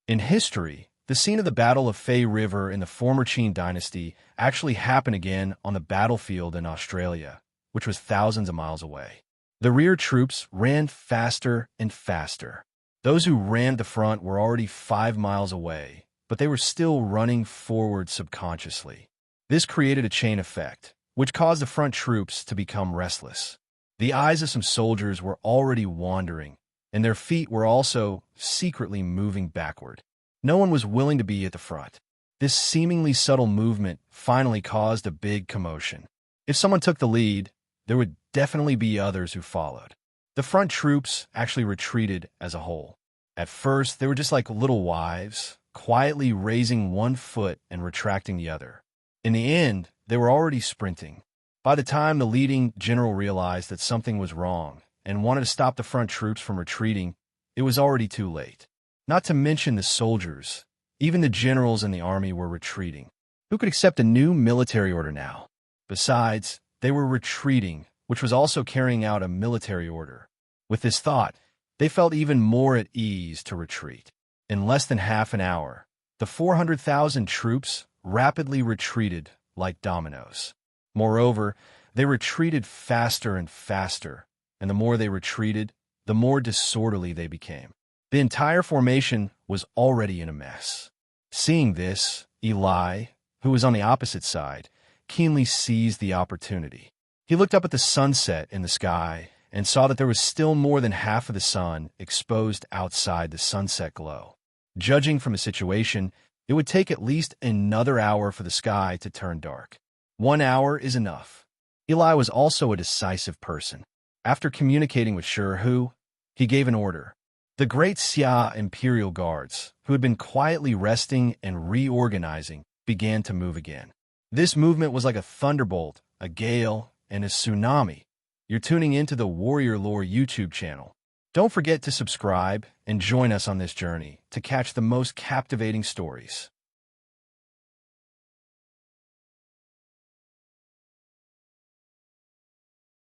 In history, the scene of the Battle of Fei River in the former Qin dynasty actually happened again on the battlefield in Australia, which was thousands of miles away. The rear troops ran faster and faster. Those who ran at the front were already 5 miles away, but they were still running forward subconsciously. This created a chain effect, which caused the front troops to become restless. The eyes of some soldiers were already wandering, and their feet were also secretly moving backward. No one was willing to be at the front. This seemingly subtle movement finally caused a big commotion. If someone took the lead, there would definitely be others who followed. The front troops actually retreated as a whole. At first, they were just like little wives, quietly raising one foot and retracting the other. In the end, they were already sprinting. By the time the leading general realized that something was wrong and wanted to stop the front troops from retreating, it was already too late. Not to mention the soldiers. Even the generals in the army were retreating. Who could accept a new military order now? Besides, they were retreating, which was also carrying out a military order. With this thought, they felt even more at ease to retreat. In less than half an hour, the 400,000 troops rapidly retreated like dominoes. Moreover, they retreated faster and faster, and the more they retreated, the more disorderly they became. The entire formation was already in a mess. Seeing this, Eli, who was on the opposite side, keenly seized the opportunity. He looked up at the sunset in the sky and saw that there was still more than half of the sun exposed outside the sunset glow. Judging from the situation, it would take at least another hour for the sky to turn dark. 1 hour is enough. Eli was also a decisive person. After communicating with Hu, he gave an order. The great Xia Imperial Guards, who had been quietly resting and reorganizing, began to move again. This movement was like a thunderbolt, a gale, and a tsunami. You're tuning into the Warrior Lore YouTube channel. Don't forget to subscribe and join us on this journey to catch the most captivating stories.